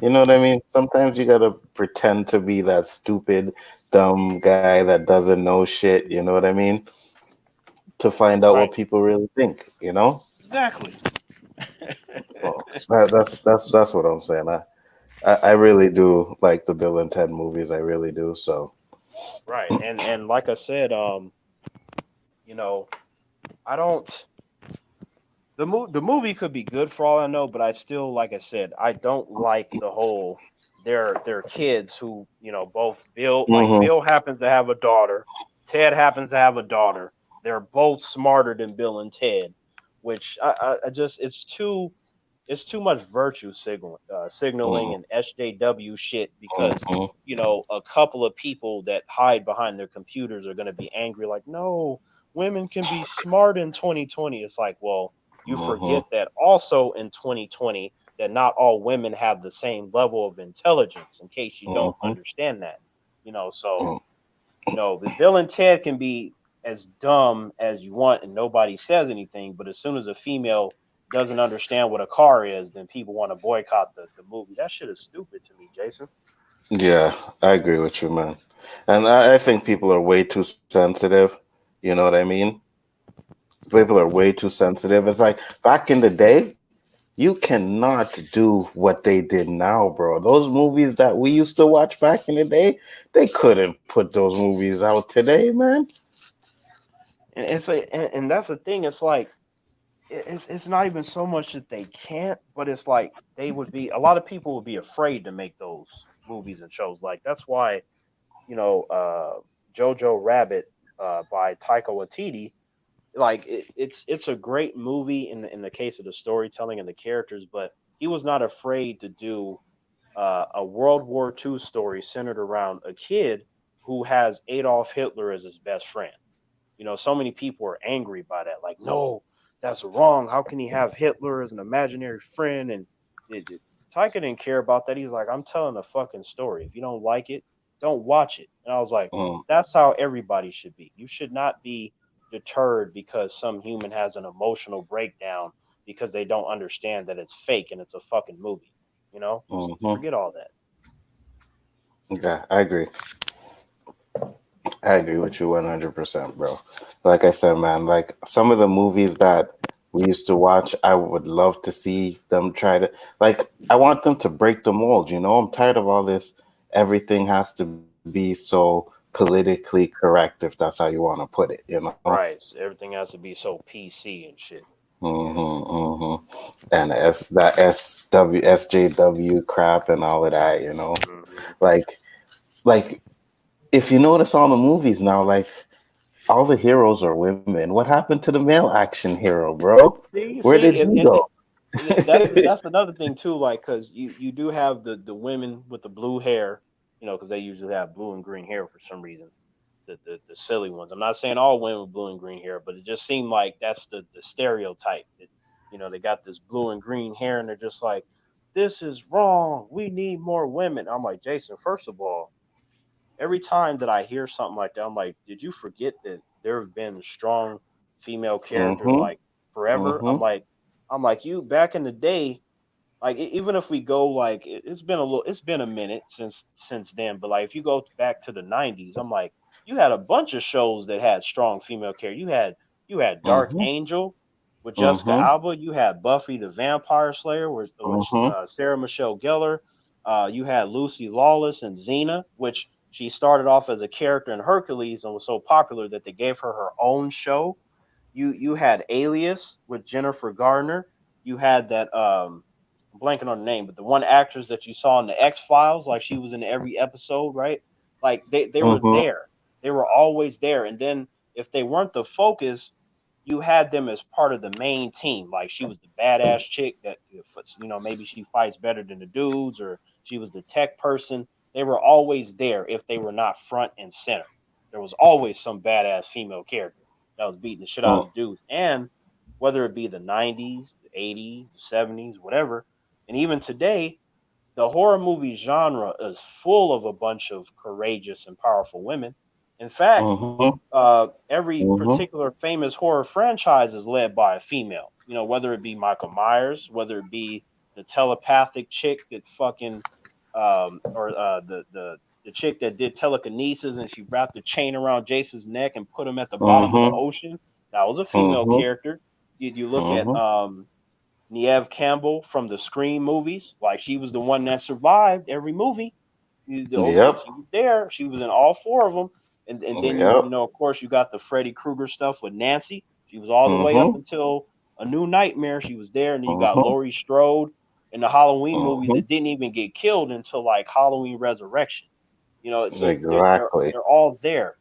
You know what I mean? Sometimes you gotta pretend to be that stupid, dumb guy that doesn't know shit. You know what I mean? To find out what Right. people really think. You know? Exactly. So that's what I'm saying. I really do like the Bill and Ted movies. I really do. So. Right. And like I said, you know, I don't the movie could be good for all I know, but I still, like I said, I don't like the whole they're kids who both Mm-hmm. Bill happens to have a daughter, Ted happens to have a daughter. They're both smarter than Bill and Ted, which I just it's too much signaling and SJW shit because Mm-hmm. a couple of people that hide behind their computers are going to be angry like no, women can be smart in 2020. It's like, well, you Mm-hmm. forget that also in 2020 that not all women have the same level of intelligence in case you don't Mm-hmm. understand that. So the Bill and Ted can be as dumb as you want and nobody says anything, but as soon as a female doesn't understand what a car is, then people want to boycott the movie. That shit is stupid to me, Jason. Yeah, I agree with you, man. And I think people are way too sensitive. You know what I mean? People are way too sensitive. It's like back in the day, you cannot do what they did now, bro. Those movies that we used to watch back in the day, they couldn't put those movies out today, man. And that's the thing. It's like it's not even so much that they can't, but it's like they would be a lot of people would be afraid to make those movies and shows. Like that's why you know uh, Jojo Rabbit by Taika Waititi, like it's a great movie in the case of the storytelling and the characters, but he was not afraid to do a World War II story centered around a kid who has Adolf Hitler as his best friend. So many people are angry by that. Like, no, that's wrong. How can he have Hitler as an imaginary friend? And Taika didn't care about that. He's like, I'm telling a fucking story. If you don't like it, don't watch it. And I was like, Mm, that's how everybody should be. You should not be deterred because some human has an emotional breakdown because they don't understand that it's fake and it's a fucking movie. You know, mm-hmm. forget all that. Yeah, I agree. I agree with you 100%, bro. Like I said, man, like some of the movies that we used to watch, I would love to see them try to, like, I want them to break the mold, you know? I'm tired of all this, everything has to be so politically correct, if that's how you want to put it, you know? Right. Everything has to be so PC and shit. And that SJW crap and all of that, you know? Hmm. Like, like, if you notice all the movies now, like, all the heroes are women. What happened to the male action hero, bro? See, Where did see, he go? that's another thing too. Like, cause you do have the women with the blue hair, you know, because they usually have blue and green hair for some reason. The silly ones. I'm not saying all women with blue and green hair, but it just seemed like that's the stereotype. That, you know, they got this blue and green hair, and they're just like, this is wrong. We need more women. I'm like, Jason. First of all, every time that I hear something like that, I'm like, did you forget that there have been strong female characters Mm-hmm. like forever? Mm-hmm. I'm like you back in the day. Like even if we go like it's been it's been a minute since then, but like if you go back to the '90s, I'm like you had a bunch of shows that had strong female characters. You had Dark Mm-hmm. Angel with Jessica Mm-hmm. Alba. You had Buffy the Vampire Slayer, which Mm-hmm. Sarah Michelle Gellar. You had Lucy Lawless and Xena, which she started off as a character in Hercules and was so popular that they gave her own show. You had Alias with Jennifer Garner. You had that I'm blanking on the name, but the one actress that you saw in the X Files, like she was in every episode, right? Like they were Mm-hmm. there. They were always there. And then if they weren't the focus, you had them as part of the main team. Like she was the badass chick that maybe she fights better than the dudes, or she was the tech person. They were always there if they were not front and center. There was always some badass female character that was beating the shit out of the dudes. And whether it be the 90s, the 80s, the 70s, whatever, and even today, the horror movie genre is full of a bunch of courageous and powerful women. In fact, Mm-hmm. every Mm-hmm. particular famous horror franchise is led by a female. You know, whether it be Michael Myers, whether it be the telepathic chick that fucking, or the chick that did telekinesis and she wrapped a chain around Jason's neck and put him at the bottom of the Mm-hmm. ocean. That was a female Mm-hmm. character. You look at Mm-hmm. Neve Campbell from the Scream movies, like she was the one that survived every movie. Yep. She was there. She was in all four of them. And then Yep. of course you got the Freddy Krueger stuff with Nancy. She was all the way up Mm-hmm. until A New Nightmare. She was there, and then you got Mm-hmm. Laurie Strode in the Halloween movies Mm-hmm. that didn't even get killed until like Halloween Resurrection. You know, so Exactly. they're all there.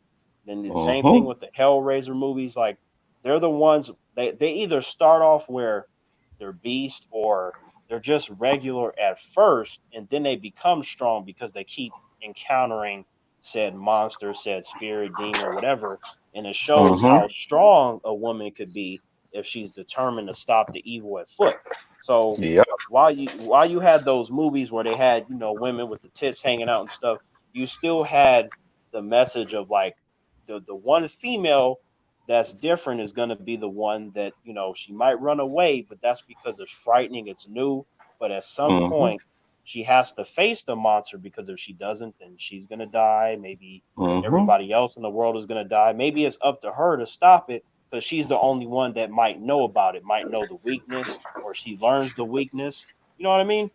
Then the same thing Mm-hmm. with the Hellraiser movies. Like they're the ones they either start off where they're beast or they're just regular at first, and then they become strong because they keep encountering said monster, said spirit, demon, whatever, and it shows Mm-hmm. how strong a woman could be if she's determined to stop the evil at foot. So Yep. while you had those movies where they had women with the tits hanging out and stuff, you still had the message of like the one female that's different is going to be the one that she might run away, but that's because it's frightening, it's new, but at some Mm-hmm. point she has to face the monster, because if she doesn't, then she's going to die. Maybe Mm-hmm. everybody else in the world is going to die. Maybe it's up to her to stop it, because she's the only one that might know about it, might know the weakness, or she learns the weakness. You know what I mean?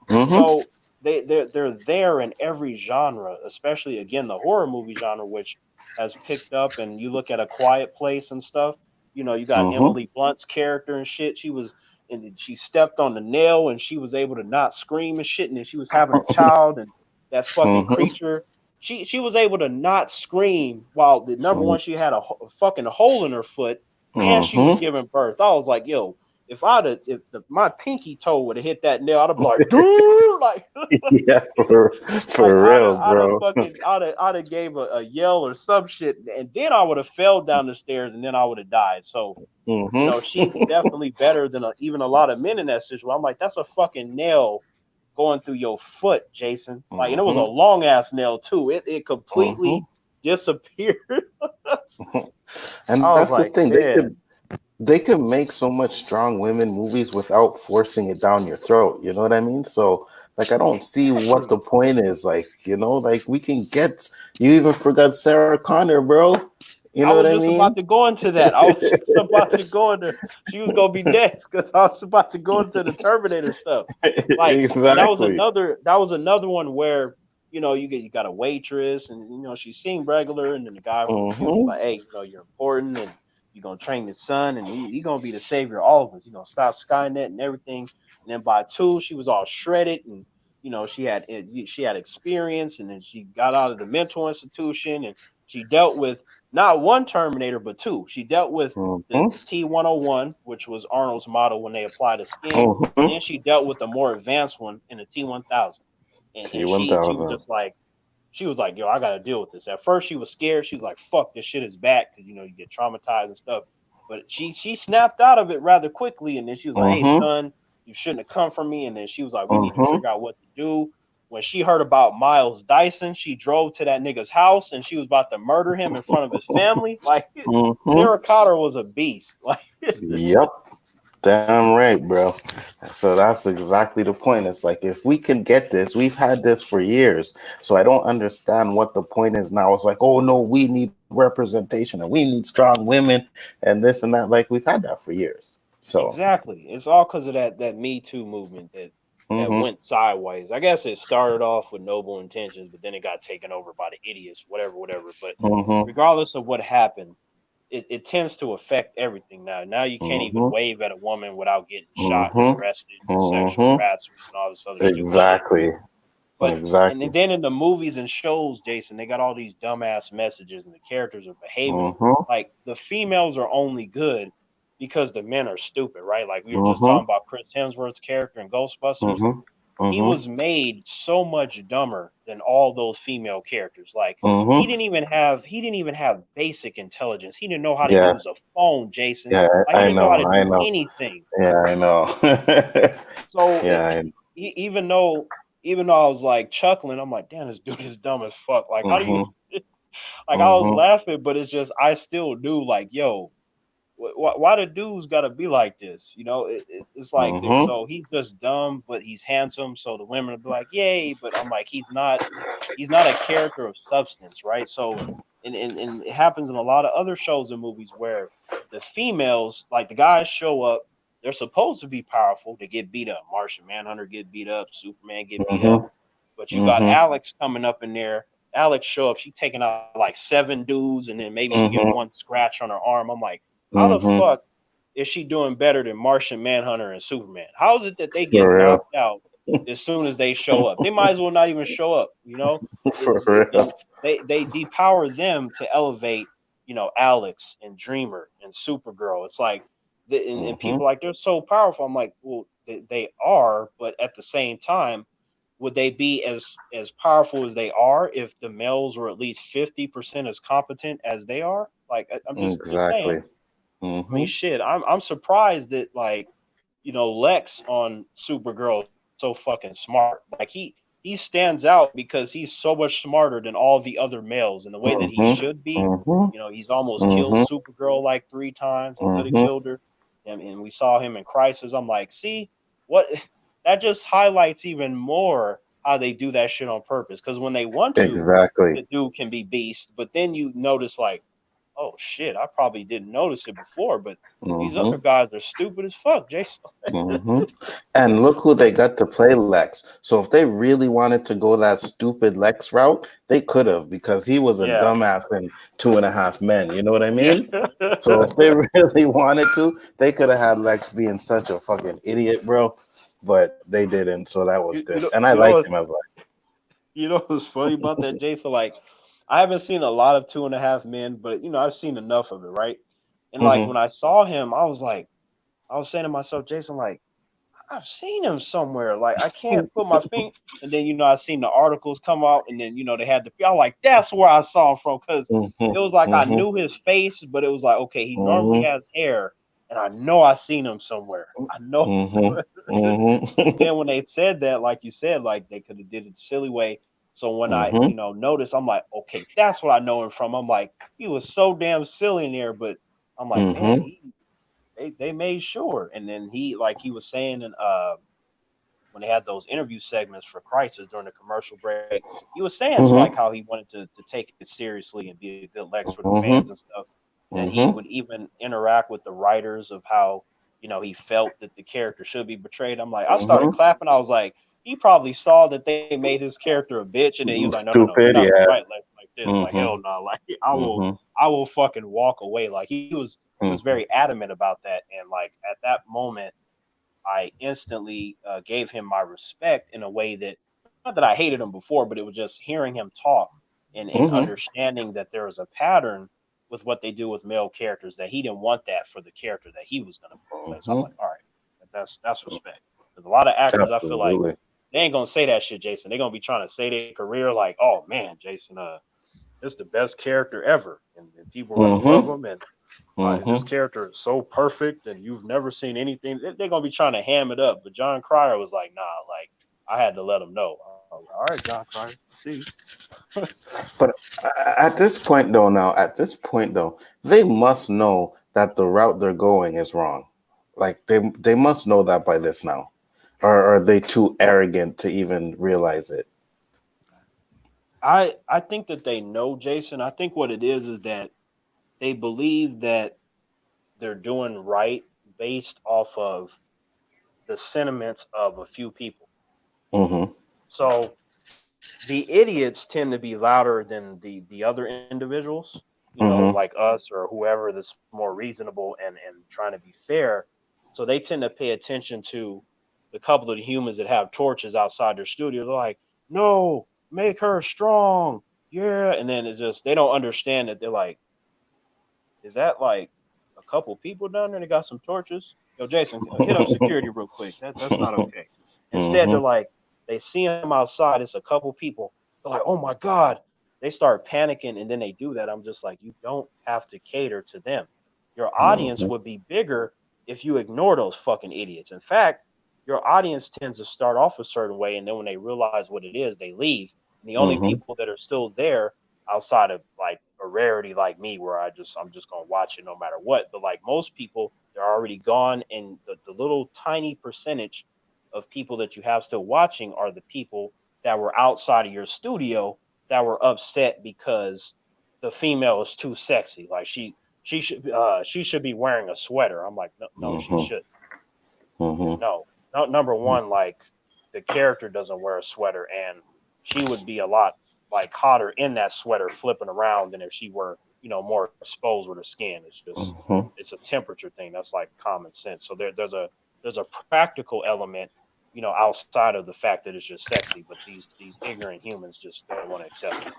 Mm-hmm. So they're there in every genre, especially again the horror movie genre, which has picked up. And you look at A Quiet Place and stuff. You got Mm-hmm. Emily Blunt's character and shit. And she stepped on the nail and she was able to not scream and shit. And then she was having a child, and that fucking Mm-hmm. creature. She was able to not scream while the number one, she had a fucking hole in her foot, and she was Mm-hmm. giving birth. I was like, yo, my pinky toe would have hit that nail, I'd have been like, dude, like, Yeah, like for real, bro. I'd have gave a yell or some shit, and then I would have fell down the stairs, and then I would have died. So Mm-hmm. she's definitely better than even a lot of men in that situation. I'm like, that's a fucking nail going through your foot, Jason. Like, and it was a Mm-hmm. long ass nail too. It Mm-hmm. completely disappeared. And I was that's the like, thing. man, They could make so much strong women movies without forcing it down your throat. You know what I mean? So like I don't see what exactly. the point is. Like, like we can get you even forgot Sarah Connor, bro. You I know what was I just about mean? to go into that. I was just about to go into. She was gonna be next because I was about to go into the Terminator stuff. Like, and that was Exactly. another. That was another one where you got a waitress and she seemed regular, and then the guy from the future Mm-hmm. like, hey, you're important, and you're gonna train his son, and he gonna be the savior of all of us. You're gonna stop Skynet and everything. And then by two, she was all shredded, and she had experience, and then she got out of the mental institution, and she dealt with not one Terminator, but two. She dealt with the Mm-hmm. T-101, which was Arnold's model when they applied the skin, and Mm-hmm. then she dealt with the more advanced one in the T-1000. And she was T-1000. just like, she was like, yo, I got to deal with this. At first, she was scared. She was like, fuck, this shit is back because you get traumatized and stuff. But she snapped out of it rather quickly, and then she was like, hey, Mm-hmm. son, you shouldn't have come from me. And then she was like, we need to Mm-hmm. figure out what to do. When she heard about Miles Dyson, she drove to that nigga's house and she was about to murder him in front of his family. Like, Mm-hmm. Sarah Connor was a beast. Like, Yep. Damn right, bro. So that's exactly the point. It's like if we can get this, we've had this for years. So I don't understand what the point is now. It's like, oh no, we need representation and we need strong women and this and that. Like we've had that for years. So exactly. It's all because of that Me Too movement that mm-hmm, went sideways. I guess it started off with noble intentions, but then it got taken over by the idiots, whatever, whatever. But mm-hmm, regardless of what happened, it tends to affect everything now. Now you can't even mm-hmm, wave at a woman without getting shot and mm-hmm, arrested and sexual mm-hmm. harassment and all this other stupid shit. Exactly. But and Exactly. then in the movies and shows, Jason, they got all these dumbass messages and the characters are behaving Mm-hmm, like the females are only good because the men are stupid, right? Like we were just mm-hmm, talking about Chris Hemsworth's character in Ghostbusters. mm-hmm, He mm-hmm, was made so much dumber than all those female characters. Like mm-hmm. he didn't even have basic intelligence. He didn't know how to Yeah, use a phone, Jason. yeah, Like he I didn't know how know, to I do know. anything. Yeah, I know. So Yeah, I even though I was like chuckling, I'm like, damn, this dude is dumb as fuck. Like, how do you mm-hmm, like? I was mm-hmm, laughing, but it's just I still do like, yo, why the dudes got to be like this? It's like mm-hmm. so he's just dumb, but he's handsome, so the women will be like, yay. But I'm like, he's not a character of substance, right? So and it happens in a lot of other shows and movies where the females, like the guys, show up. They're supposed to be powerful. They get beat up. Martian Manhunter get beat up. Superman get beat up. Mm-hmm. But you got Mm-hmm. Alex coming up in there. Alex show up. She taking out like 7 dudes, and then maybe she get Mm-hmm. one scratch on her arm. I'm like, how the Mm-hmm. fuck is she doing better than Martian Manhunter and Superman? How is it that they get For real. knocked out as soon as they show up? They might as well not even show up. For And real. they depower them to elevate, Alex and Dreamer and Supergirl. It's like, and Mm-hmm. people like they're so powerful. I'm like, well, they are, but at the same time, would they be as powerful as they are if the males were at least 50% as competent as they are? Like, I'm just saying. Exactly. I mean, Mm-hmm. shit. I'm surprised that like, Lex on Supergirl is so fucking smart. Like he stands out because he's so much smarter than all the other males in the way that he Mm-hmm. should be. Mm-hmm. He's almost killed Mm-hmm. Supergirl like 3 times. He could have Mm-hmm. killed her, and we saw him in Crisis. I'm like, see what? That just highlights even more how they do that shit on purpose. Because when they want to, Exactly. the dude can be beast, but then you notice like, oh shit, I probably didn't notice it before, but these other Mm-hmm. guys are stupid as fuck, Jason. Mm-hmm. And look who they got to play Lex. So if they really wanted to go that stupid Lex route, they could have because he was a Yeah. dumbass in 2.5 Men. You know what I Yeah. mean? So if they really wanted to, they could have had Lex being such a fucking idiot, bro. But they didn't, so that was you, you good. know And I you know like what's him as like, what's funny about that, Jason? Like, I haven't seen a lot of 2.5 Men, but I've seen enough of it, right? And like mm-hmm, when I saw him, I was saying to myself, Jason, like, I've seen him somewhere. Like, I can't put my finger. And then I seen the articles come out, and then they had the. I'm like, that's where I saw him from, because mm-hmm, it was like I mm-hmm, knew his face, but it was like, okay, he normally mm-hmm, has hair, and I know I seen him somewhere. I know. Mm-hmm. Then when they said that, like you said, like they could have did it the silly way. So when I, Mm-hmm. noticed, I'm like, okay, that's what I know him from. I'm like, he was so damn silly in there, but I'm like, man, Mm-hmm. they made sure. And then he was saying, and when they had those interview segments for Crisis during the commercial break, he was saying like Mm-hmm. how he wanted to take it seriously and be a good Lex for the fans Mm-hmm. and stuff. That he Mm-hmm. would even interact with the writers of how he felt that the character should be portrayed. I'm like, I started Mm-hmm. clapping. I was like, he probably saw that they made his character a bitch, and then he was like, no, we're Stupid, not gonna yeah. write like this. Like hell Mm-hmm. no, like Mm-hmm. I will fucking walk away. Like he was Mm-hmm. very adamant about that, and like at that moment I instantly gave him my respect in a way that not that I hated him before, but it was just hearing him talk and Mm-hmm. understanding that there was a pattern with what they do with male characters that he didn't want that for the character that he was going to play. So I'm Mm-hmm. like, all right, that's respect. Because a lot of actors, I feel like Absolutely. they ain't gonna say that shit, Jason. They're gonna be trying to say their career like, oh man, Jason, it's the best character ever, and people like love Mm-hmm. him, and this Mm-hmm. character is so perfect and you've never seen anything. They're gonna be trying to ham it up. But John Cryer was like, nah, like I had to let him know. I was like, all right, John Cryer, I see. But at this point though, they must know that the route they're going is wrong. Like they must know that by this now. Or are they too arrogant to even realize it? I think that they know, Jason. I think what it is that they believe that they're doing right based off of the sentiments of a few people. Mm-hmm. So the idiots tend to be louder than the other individuals, Mm-hmm. like us or whoever that's more reasonable and trying to be fair. So they tend to pay attention to the couple of the humans that have torches outside their studio. They're like, no, make her strong. Yeah. And then it's just they don't understand that they're like, is that like a couple people down there that got some torches? Yo, Jason, hit up security real quick. That's not okay. Instead, they're Mm-hmm. like, they see him outside. It's a couple people. They're like, oh my god. They start panicking, and then they do that. I'm just like, you don't have to cater to them. Your audience Mm-hmm. would be bigger if you ignore those fucking idiots. In fact, your audience tends to start off a certain way, and then when they realize what it is, they leave. And the only Mm-hmm. people that are still there outside of like a rarity like me where I'm just gonna watch it no matter what. But like most people, they're already gone, and the little tiny percentage of people that you have still watching are the people that were outside of your studio that were upset because the female is too sexy. Like she should be wearing a sweater. I'm like, no, she Mm-hmm. should. Mm-hmm. No, no. Number one, like the character doesn't wear a sweater, and she would be a lot like hotter in that sweater, flipping around than if she were, more exposed with her skin. Mm-hmm. It's a temperature thing. That's like common sense. So there's a practical element, outside of the fact that it's just sexy. But these ignorant humans just don't want to accept it.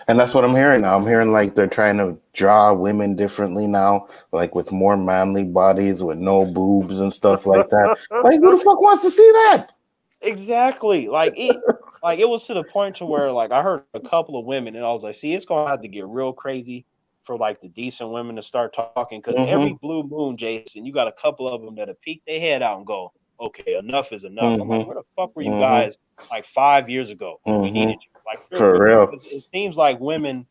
And that's what I'm hearing now. I'm hearing like they're trying to draw women differently now, like with more manly bodies with no boobs and stuff like that. Like, who the fuck wants to see that? Exactly. Like it was to the point to where like I heard a couple of women and I was like, see, it's gonna have to get real crazy for like the decent women to start talking because every Mm-hmm. blue moon, Jason, you got a couple of them that'll peek their head out and go, okay, enough is enough. I'm like, Mm-hmm. where the fuck were you Mm-hmm. guys like 5 years ago when we Mm-hmm. needed you? Like For real. it seems like women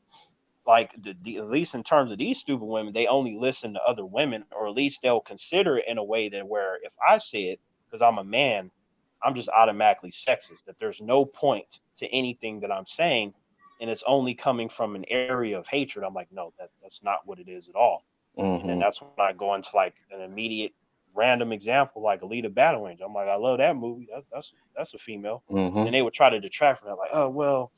like at least in terms of these stupid women, they only listen to other women, or at least they'll consider it in a way that where if I say it because I'm a man, I'm just automatically sexist. That there's no point to anything that I'm saying, and it's only coming from an area of hatred. I'm like, no, that's not what it is at all. And then Mm-hmm. that's when I go into like an immediate random example, like Alita Battle Angel. I'm like, I love that movie. That's a female. And then Mm-hmm. they would try to detract from that, like, oh well,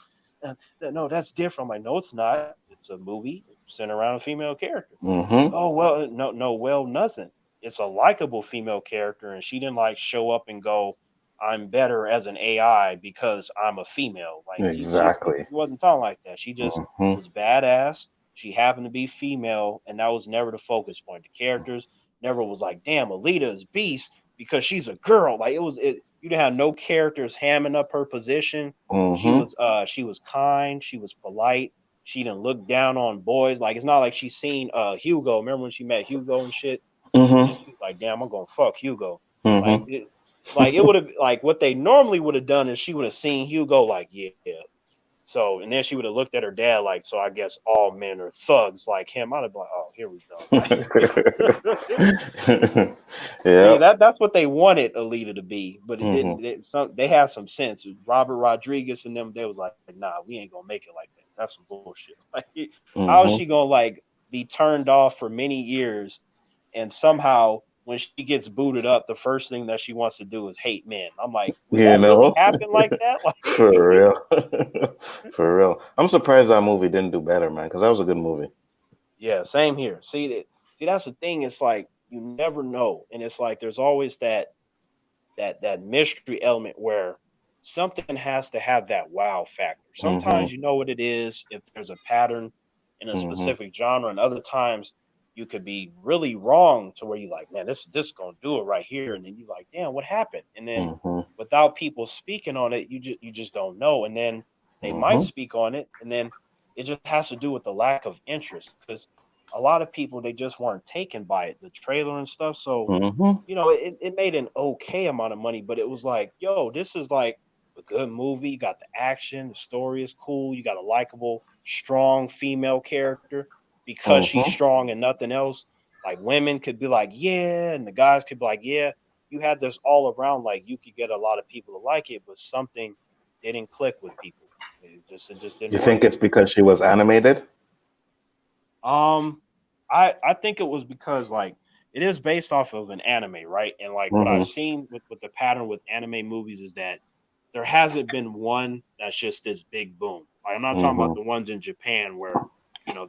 no, that's different. I'm like, no, it's not. It's a movie centered around a female character. Mm-hmm. Oh well, no, well, nothing. It's a likable female character, and she didn't like show up and go, "I'm better as an AI because I'm a female." Like she Exactly. wasn't talking like that. She just Mm-hmm. was badass. She happened to be female, and that was never the focus point. The characters never was like, "Damn, Alita is beast because she's a girl." Like it was, you didn't have no characters hamming up her position. Mm-hmm. She was kind. She was polite. She didn't look down on boys. Like it's not like she's seen Hugo. Remember when she met Hugo and shit? Mm-hmm. And she's like, damn, I'm gonna fuck Hugo. Like Mm-hmm. it would have like what they normally would have done is she would have seen Hugo like, yeah. So and then she would have looked at her dad like, so I guess all men are thugs like him. I'd have been like, oh, here we go. See, Yeah. that's what they wanted Alita to be, but it Mm-hmm. didn't. They had some sense. Robert Rodriguez and them, they was like, nah, we ain't gonna make it like that. That's some bullshit. Like, how is Mm-hmm. she gonna like be turned off for many years, and somehow when she gets booted up, the first thing that she wants to do is hate men? I'm like, would You that really know, happen like that? for Like, real. For real. I'm surprised that movie didn't do better, man, because that was a good movie. yeah, same here. See, that's the thing. It's like you never know, and it's like there's always that mystery element where something has to have that wow factor. Mm-hmm. Sometimes you know what it is if there's a pattern in a Mm-hmm. specific genre, and other times you could be really wrong to where you're like, man, this is gonna do it right here, and then you're like, damn, what happened? And then Mm-hmm. without people speaking on it, you just don't know. And then they might Mm-hmm. speak on it, and then it just has to do with the lack of interest because a lot of people they just weren't taken by it, the trailer and stuff. So Mm-hmm. it made an okay amount of money, but it was like, yo, this is like a good movie. You got the action, the story is cool. You got a likable, strong female character because she's Mm-hmm. strong and nothing else. Like women could be like, yeah, and the guys could be like, yeah. You had this all around, like you could get a lot of people to like it, but something didn't click with people. It just didn't You work. think it's because she was animated? Um, I think it was because like it is based off of an anime, right? And like what I've Mm-hmm. seen with the pattern with anime movies is that there hasn't been one that's just this big boom. Like I'm not talking about Mm-hmm. the ones in Japan where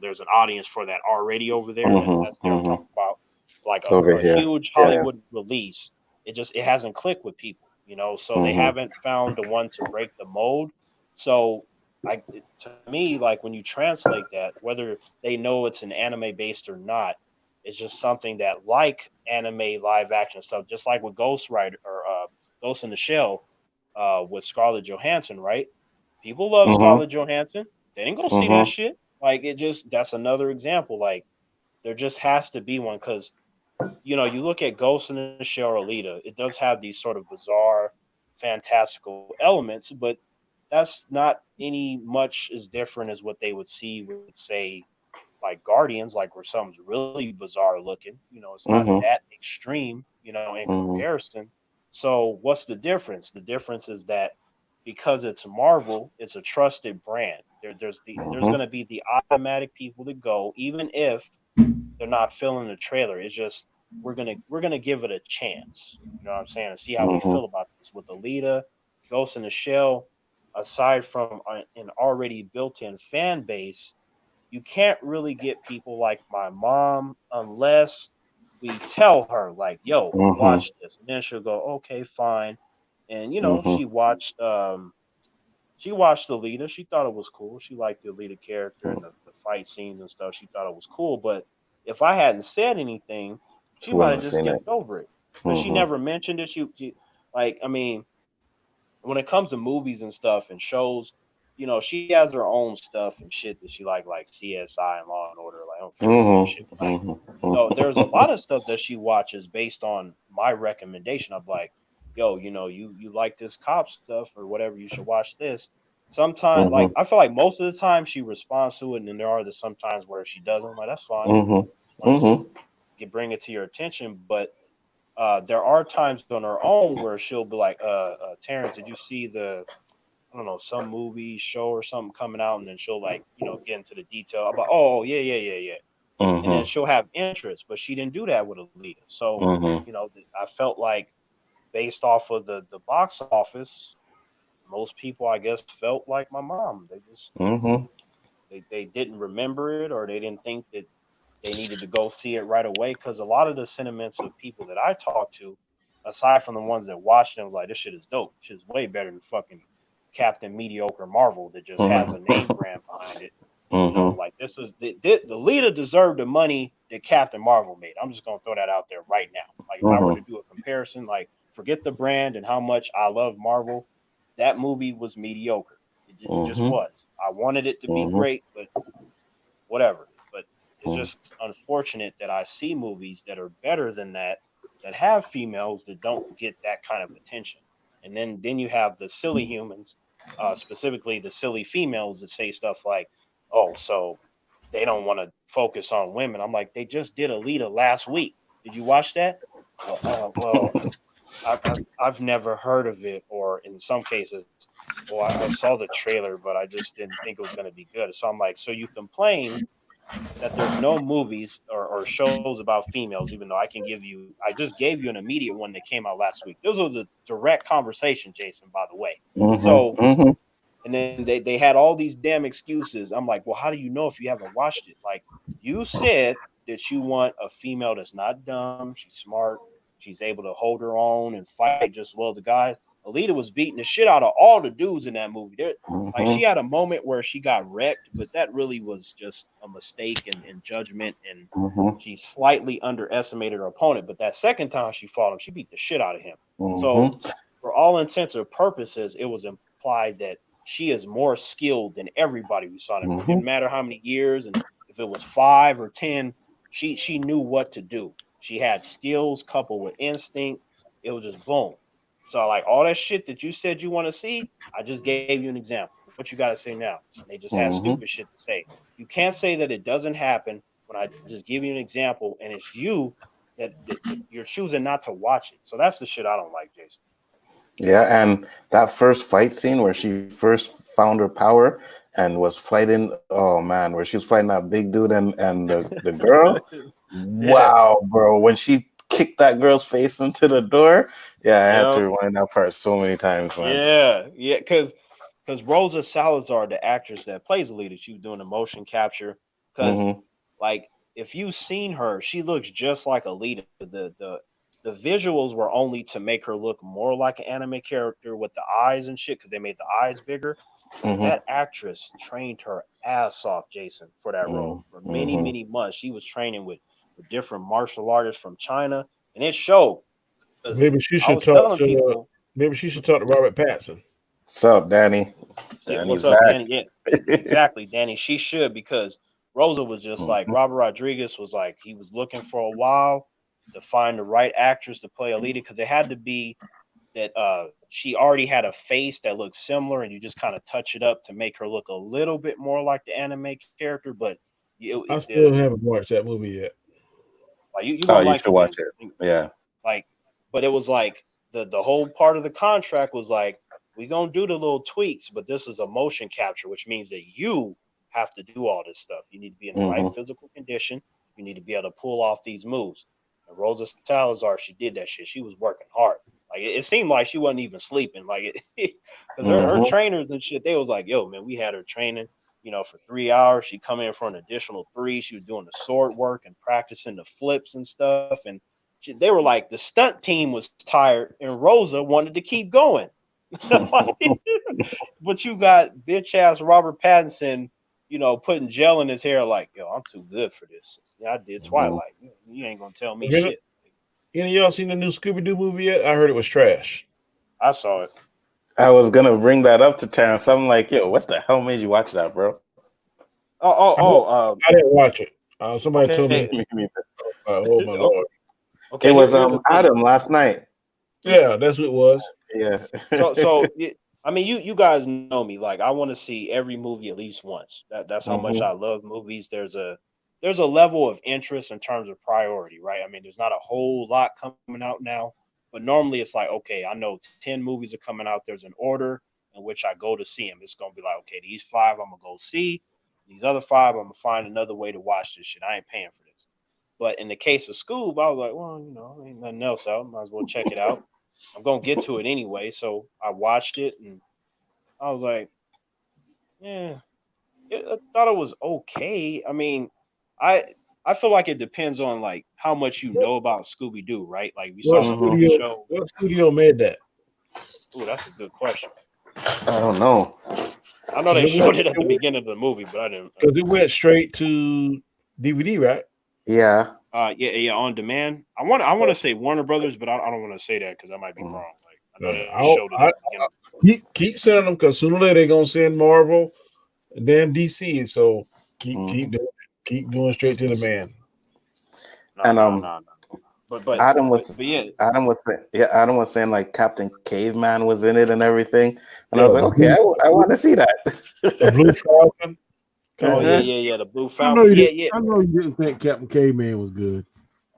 there's an audience for that already over there. That's Mm-hmm. there. I'm Mm-hmm. talking about like Over a here. huge Yeah, yeah. Hollywood release. It hasn't clicked with people, so they Mm-hmm. haven't found the one to break the mold. So to me, like when you translate that, whether they know it's an anime based or not, it's just something that like anime live action stuff, just like with Ghost Rider or Ghost in the Shell with Scarlett Johansson, right? People love Mm-hmm. Scarlett Johansson. They didn't go see that Mm-hmm. shit. Like that's another example. Like there just has to be one because you look at Ghost in the Shell or Alita, it does have these sort of bizarre, fantastical elements, but that's not any much as different as what they would see with, say, like Guardians, like where something's really bizarre looking. It's not Mm-hmm. that extreme, in Mm-hmm. comparison. So what's the difference? The difference is that because it's Marvel, it's a trusted brand. There's Mm-hmm. going to be the automatic people to go, even if they're not feeling the trailer. It's just we're gonna give it a chance. You know what I'm saying? And see how we Mm-hmm. feel about this with Alita, Ghost in the Shell. Aside from an already built-in fan base, you can't really get people like my mom unless we tell her like, "Yo, Mm-hmm. watch this," and then she'll go, "Okay, fine." And Mm-hmm. she watched Alita. She thought it was cool. She liked the Alita character and the fight scenes and stuff. She thought it was cool. But if I hadn't said anything, she She might wouldn't have have just seen it. skipped over it because she Mm-hmm. never mentioned it. She like, I mean, when it comes to movies and stuff and shows, she has her own stuff and shit that she like CSI and Law and Order. Like, I don't care about that shit. Mm-hmm. Like, so there's a Mm-hmm. lot of stuff that she watches based on my recommendation. I'm like, yo, you like this cop stuff or whatever, you should watch this. Sometimes, like, Mm-hmm. I feel like most of the time she responds to it, and then there are the sometimes where she doesn't. Like, that's fine. Mm-hmm. Want to Mm-hmm. bring it to your attention, but there are times on her own where she'll be like, Terrance, did you see the I don't know, some movie, show or something coming out, and then she'll like, get into the detail about, oh yeah, yeah, yeah, yeah, and then Mm-hmm. she'll have interest, but she didn't do that with Alita. So, Mm-hmm. I felt like based off of the box office, most people I guess felt like my mom. They just Mm-hmm. they didn't remember it or they didn't think that they needed to go see it right away because a lot of the sentiments of people that I talked to, aside from the ones that watched it, was like, this shit is dope. Shit is way better than fucking Captain Mediocre Marvel that just has a name brand behind it. Mm-hmm. Like this is the leader deserved the money that Captain Marvel made. I'm just gonna throw that out there right now. Like if I were Mm-hmm. to do a comparison, like forget the brand and how much I love Marvel, that movie was mediocre. It just Mm-hmm. was. I wanted it to be Mm-hmm. great, but whatever. But It's just unfortunate that I see movies that are better than that have females that don't get that kind of attention. And then you have the silly humans, specifically the silly females that say stuff like, "Oh, so they don't want to focus on women." I'm like, they just did Alita last week. Did you watch that? Well, I've never heard of it, or in some cases, well, I saw the trailer, but I just didn't think it was going to be good. So I'm like, so you complain that there's no movies or shows about females, even though I just gave you an immediate one that came out last week. Those are the direct conversation, Jason, by the way. So, and then they had all these damn excuses. I'm like, well, how do you know if you haven't watched it? Like, you said that you want a female that's not dumb, she's smart, she's able to hold her own and fight just well as the guys. Alita was beating the shit out of all the dudes in that movie. Like, she had a moment where she got wrecked, but that really was just a mistake in judgment, and she slightly underestimated her opponent. But that second time she fought him, she beat the shit out of him. So, for all intents and purposes, it was implied that she is more skilled than everybody we saw in the movie. It didn't matter how many years, and if it was 5 or 10, she knew what to do. She had skills coupled with instinct. It was just boom. So, like, all that shit that you said you want to see, I just gave you an example. What you got to say now? And they just had stupid shit to say. You can't say that it doesn't happen when I just give you an example, and it's you that you're choosing not to watch it. So that's the shit I don't like, Jason. Yeah, and that first fight scene where she first found her power and was fighting, oh man, where she was fighting that big dude and the girl. Wow, bro. When she kicked that girl's face into the door, yeah, I had to rewind that part so many times, man. Yeah, because Rosa Salazar, the actress that plays Alita, she was doing the motion capture. Because like, if you've seen her, she looks just like Alita. The visuals were only to make her look more like an anime character with the eyes and shit, because they made the eyes bigger. That actress trained her ass off, Jason, for that role for many months. She was training with different martial artists from China, and it showed. Maybe she should talk to. Maybe she should talk to Robert Pattison. What's up, Danny? Yeah, Danny's what's up, back. Danny? Yeah, exactly, Danny. She should, because Rosa was just like Robert Rodriguez was like, he was looking for a while to find the right actress to play Alita, because it had to be that she already had a face that looked similar, and you just kind of touch it up to make her look a little bit more like the anime character. But I still haven't watched that movie yet. Like, you gonna like should watch it. Yeah. Like, but it was like the whole part of the contract was like, we're gonna do the little tweaks, but this is a motion capture, which means that you have to do all this stuff. You need to be in the right physical condition. You need to be able to pull off these moves. And Rosa Salazar, she did that shit. She was working hard. Like, it seemed like she wasn't even sleeping. Like, because her trainers and shit, they was like, yo, man, we had her training, for 3 hours. She come in for an additional 3. She was doing the sword work and practicing the flips and stuff. And they were like, the stunt team was tired, and Rosa wanted to keep going. But you got bitch ass Robert Pattinson, putting gel in his hair, like, yo, I'm too good for this. Yeah, I did Twilight. You ain't gonna tell me shit. Any of y'all seen the new Scooby-Doo movie yet? I heard it was trash. I saw it. I was gonna bring that up to Terrance. I'm like, yo, what the hell made you watch that, bro? I didn't watch it. Somebody told me. Oh my lord! Okay, it was Adam last night. Yeah, that's what it was. Yeah. so I mean, you guys know me. Like, I want to see every movie at least once. That's how much I love movies. There's a level of interest in terms of priority, right? I mean, there's not a whole lot coming out now, but normally it's like, okay, I know 10 movies are coming out. There's an order in which I go to see them. It's gonna be like, okay, these 5 I'm gonna go see. These other 5 I'm gonna find another way to watch this shit. I ain't paying for this. But in the case of Scoob, I was like, well, ain't nothing else out. Might as well check it out. I'm gonna get to it anyway, so I watched it and I was like, yeah, I thought it was okay. I mean, I feel like it depends on like how much you know about Scooby-Doo, right? Like, we saw the show. What studio made that? Oh, that's a good question. I don't know. I know they showed it at the beginning of the movie, but I didn't. Because it went straight to DVD, right? Yeah. Yeah, on demand. I want to say Warner Brothers, but I don't want to say that because I might be wrong. Like, I know they showed it at the beginning. Keep sending them, because sooner or later they're gonna send Marvel and damn DC. So keep doing it. Keep doing straight to the man. No. But Adam was yeah. Adam was saying like Captain Caveman was in it and everything, and I Yeah, was like, okay, I want to see that. the Blue Falcon. Oh Uh-huh. yeah. The Blue I know Falcon. you. Yeah. I know you didn't think Captain Caveman was good.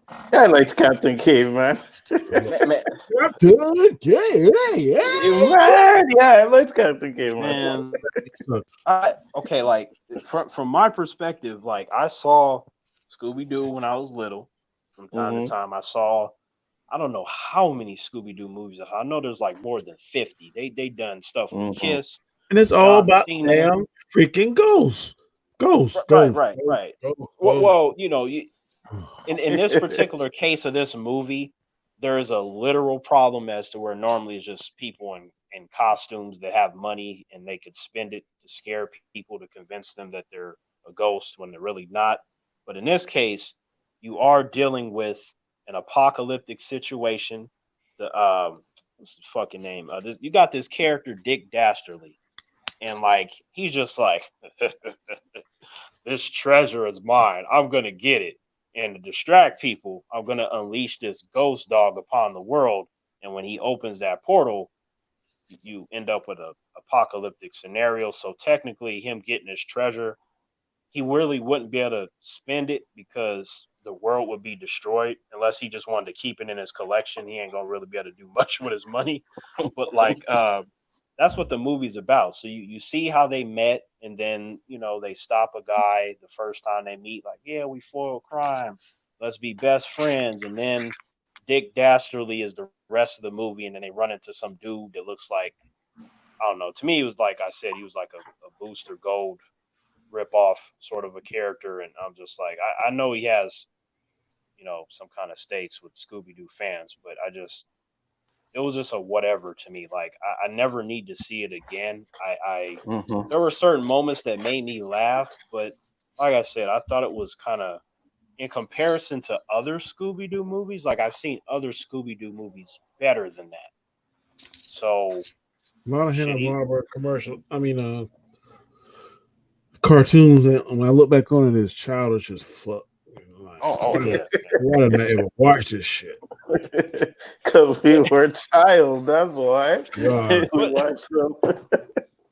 I liked Captain Caveman. Man, Captain Caveman. Man, yeah, I liked Captain Caveman. man, Look, okay, like from my perspective, like I saw Scooby Doo when I was little. From time to time, I don't know how many Scooby Doo movies. I know there's like more than 50. They done stuff with Kiss, and it's all John about Cena. damn freaking ghosts. Ghosts. Right. Ghosts. Well, in this particular case of this movie, there is a literal problem as to where normally it's just people in costumes that have money and they could spend it to scare people to convince them that they're a ghost when they're really not. But in this case, you are dealing with an apocalyptic situation. What's the fucking name? You got this character Dick Dastardly, and like he's just like, this treasure is mine. I'm gonna get it. And to distract people, I'm gonna unleash this ghost dog upon the world. And when he opens that portal, you end up with a apocalyptic scenario. So technically, him getting his treasure, he really wouldn't be able to spend it because the world would be destroyed unless he just wanted to keep it in his collection. He ain't gonna really be able to do much with his money. But like, that's what the movie's about. So you see how they met, and then they stop a guy the first time they meet, like, yeah, we foiled crime, let's be best friends. And then Dick Dastardly is the rest of the movie, and then they run into some dude that looks like, I don't know, to me he was, like I said, he was like a Booster Gold ripoff sort of a character. And I'm just like, I know he has some kind of stakes with Scooby-Doo fans, but it was just a whatever to me. Like I never need to see it again. There were certain moments that made me laugh, but like I said, I thought it was kind of, in comparison to other Scooby-Doo movies, like I've seen other Scooby-Doo movies better than that. So a lot of Hanna-Barbera commercial. I mean, cartoons. When I look back on it, it's childish as fuck. yeah. Why did I ever watch this shit? Because we were a child, that's why. Right. We watched them.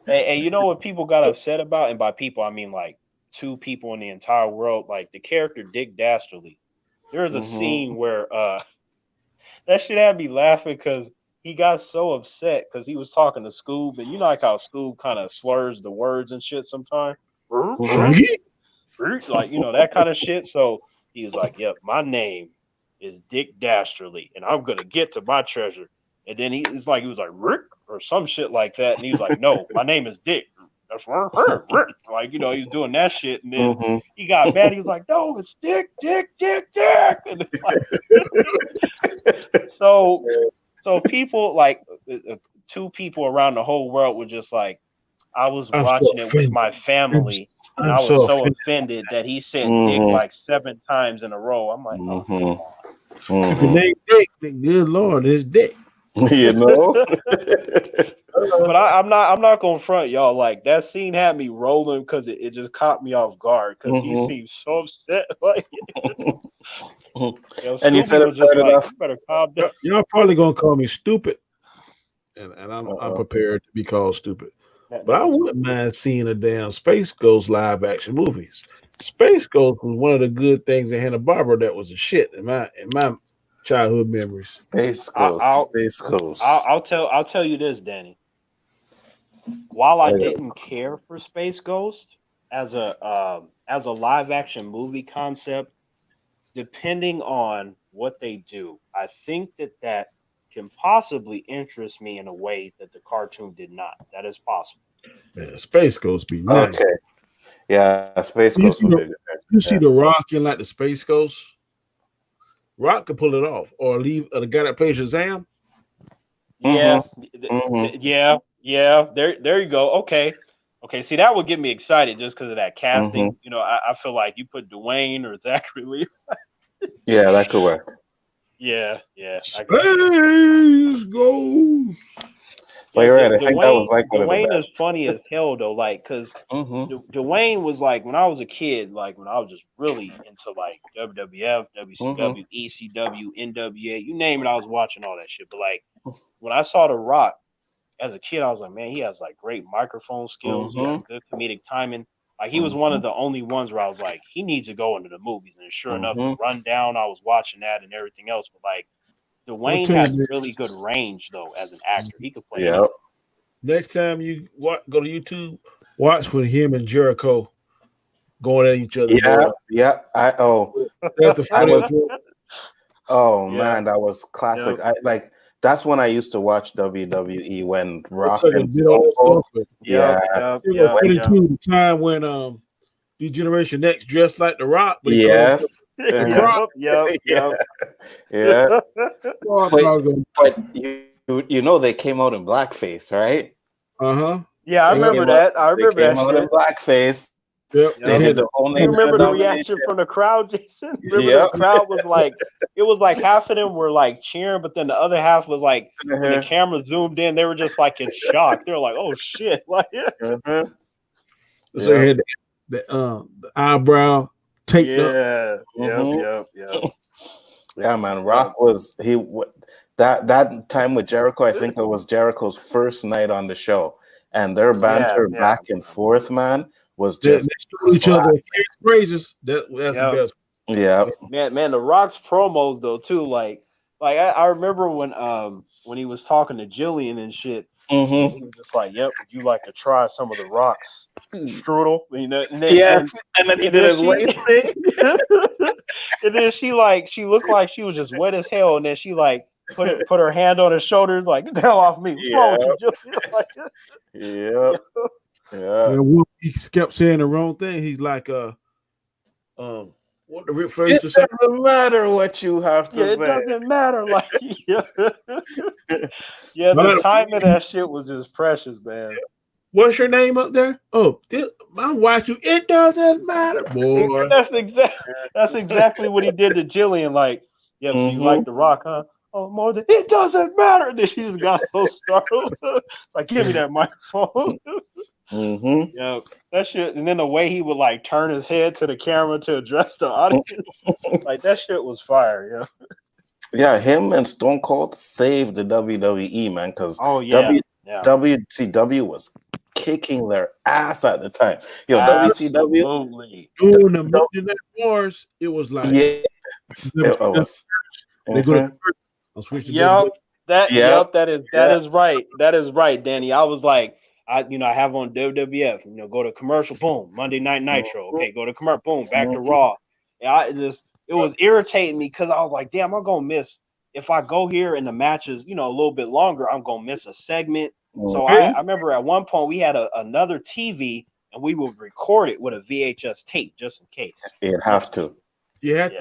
And you know what people got upset about? And by people, I mean like two people in the entire world. Like the character Dick Dastardly. There's a scene where that shit had me laughing because he got so upset because he was talking to Scoob, and you know like how Scoob kind of slurs the words and shit sometimes. Like, that kind of shit. So he was like, yep, my name is Dick Dastardly, and I'm going to get to my treasure. And then he was like, Rick or some shit like that. And he was like, no, my name is Dick. That's Rick. Like, he was doing that shit. And then he got mad. He was like, no, it's Dick. And like, so people, like, two people around the whole world were just like, I was watching it with my family, and I was so offended that he said Dick like 7 times in a row. I'm like, oh, come on. If your name Dick, then good Lord, it's Dick. But I'm not gonna front y'all. Like that scene had me rolling because it just caught me off guard because he seemed so upset. Like, and you said it started like, off. you better calm down. Y'all probably gonna call me stupid, and I'm prepared to be called stupid. But I wouldn't mind seeing a damn Space Ghost live action movies. Space Ghost was one of the good things in Hanna-Barbera that was a shit in my childhood memories. Space Ghost. I'll tell you this, Danny. While I didn't care for Space Ghost as a live action movie concept, depending on what they do, I think that can possibly interest me in a way that the cartoon did not. That is possible. Yeah, Space Ghost be nice. Okay. Yeah, Space Ghost. You see the Rock in like the Space Ghost? Rock could pull it off, or leave the guy that plays Shazam. Yeah, yeah. There you go. Okay. See, that would get me excited just because of that casting. I feel like you put Dwayne or Zachary Lee. Yeah, that could work. Yeah. Space Ghost. But you're right. I think that was like one of the Dwayne is best. funny as hell though, like because Dwayne was like when I was a kid, like when I was just really into like WWF, WCW, ECW, NWA, you name it, I was watching all that shit. But like when I saw The Rock as a kid, I was like, man, he has like great microphone skills. He has good comedic timing. Like he was one of the only ones where I was like, he needs to go into the movies. And sure enough, the Rundown, I was watching that and everything else. But like Dwayne has really good range though as an actor. He could play anything. Next time you go to YouTube, watch when him and Jericho going at each other. That's the funniest one. Man, that was classic. That's when I used to watch WWE when Rock and Stone Cold. The time when Generation X dressed like The Rock. But but you know they came out in blackface, right? Yeah, I remember that. They came out in blackface. Yep. They did the only. You remember the reaction from the crowd, Jason? The crowd was like, it was like half of them were like cheering, but then the other half was like, when the camera zoomed in, they were just like in shock. They were like, "Oh shit!" Like, so they had the eyebrow taped up. Yeah, man. Rock was that time with Jericho. I think it was Jericho's first night on the show, and their banter back and forth, man, was just each other phrases. That's the best. Yeah, man. The Rock's promos though too, like I remember when he was talking to Jillian and shit. He was just like, "Yep, would you like to try some of the Rock's strudel?" You know, and then he did his waist thing. And then she looked like she was just wet as hell, and then she like put her hand on his shoulder, like, "Get the hell off me!" What's wrong with you? And he kept saying the wrong thing. He's like, what the Rick Fraser said? It doesn't matter what you have to say. It doesn't matter. Like, the time of that shit was just precious, man. What's your name up there? Oh, my wife. It doesn't matter, boy. That's exactly what he did to Jillian. Like, so you like The Rock, huh? Oh, more than it doesn't matter. And then she just got so startled. Like, give me that microphone. Yeah, that shit. And then the way he would like turn his head to the camera to address the audience, like that shit was fire. Yeah, him and Stone Cold saved the WWE, man, because WCW was kicking their ass at the time. WCW doing the Midnight Wars. It was like that is right. That is right, Danny. I was like, I have on WWF, go to commercial, boom, Monday Night Nitro. Okay, go to commercial, boom, back to Raw. And it was irritating me because I was like, damn, I'm gonna miss if I go here and the match is, a little bit longer, I'm gonna miss a segment. So I remember at one point we had another TV and we would record it with a VHS tape just in case. You'd have to. You have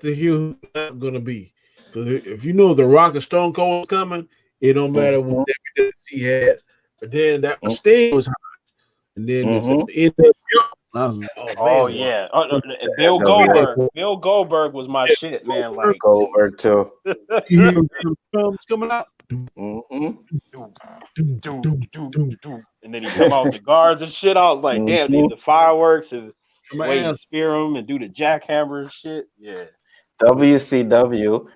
to hear who that's gonna be. Because if you know The Rock and Stone Cold is coming, it don't matter what he had. But then that Sting was hot. And then the end of Bill Goldberg. Bill Goldberg was my shit, man. Like Goldberg too. You hear him coming out. And then he come out with the guards and shit. I was like, damn, the fireworks and way to spear him and do the jackhammer and shit. Yeah. WWE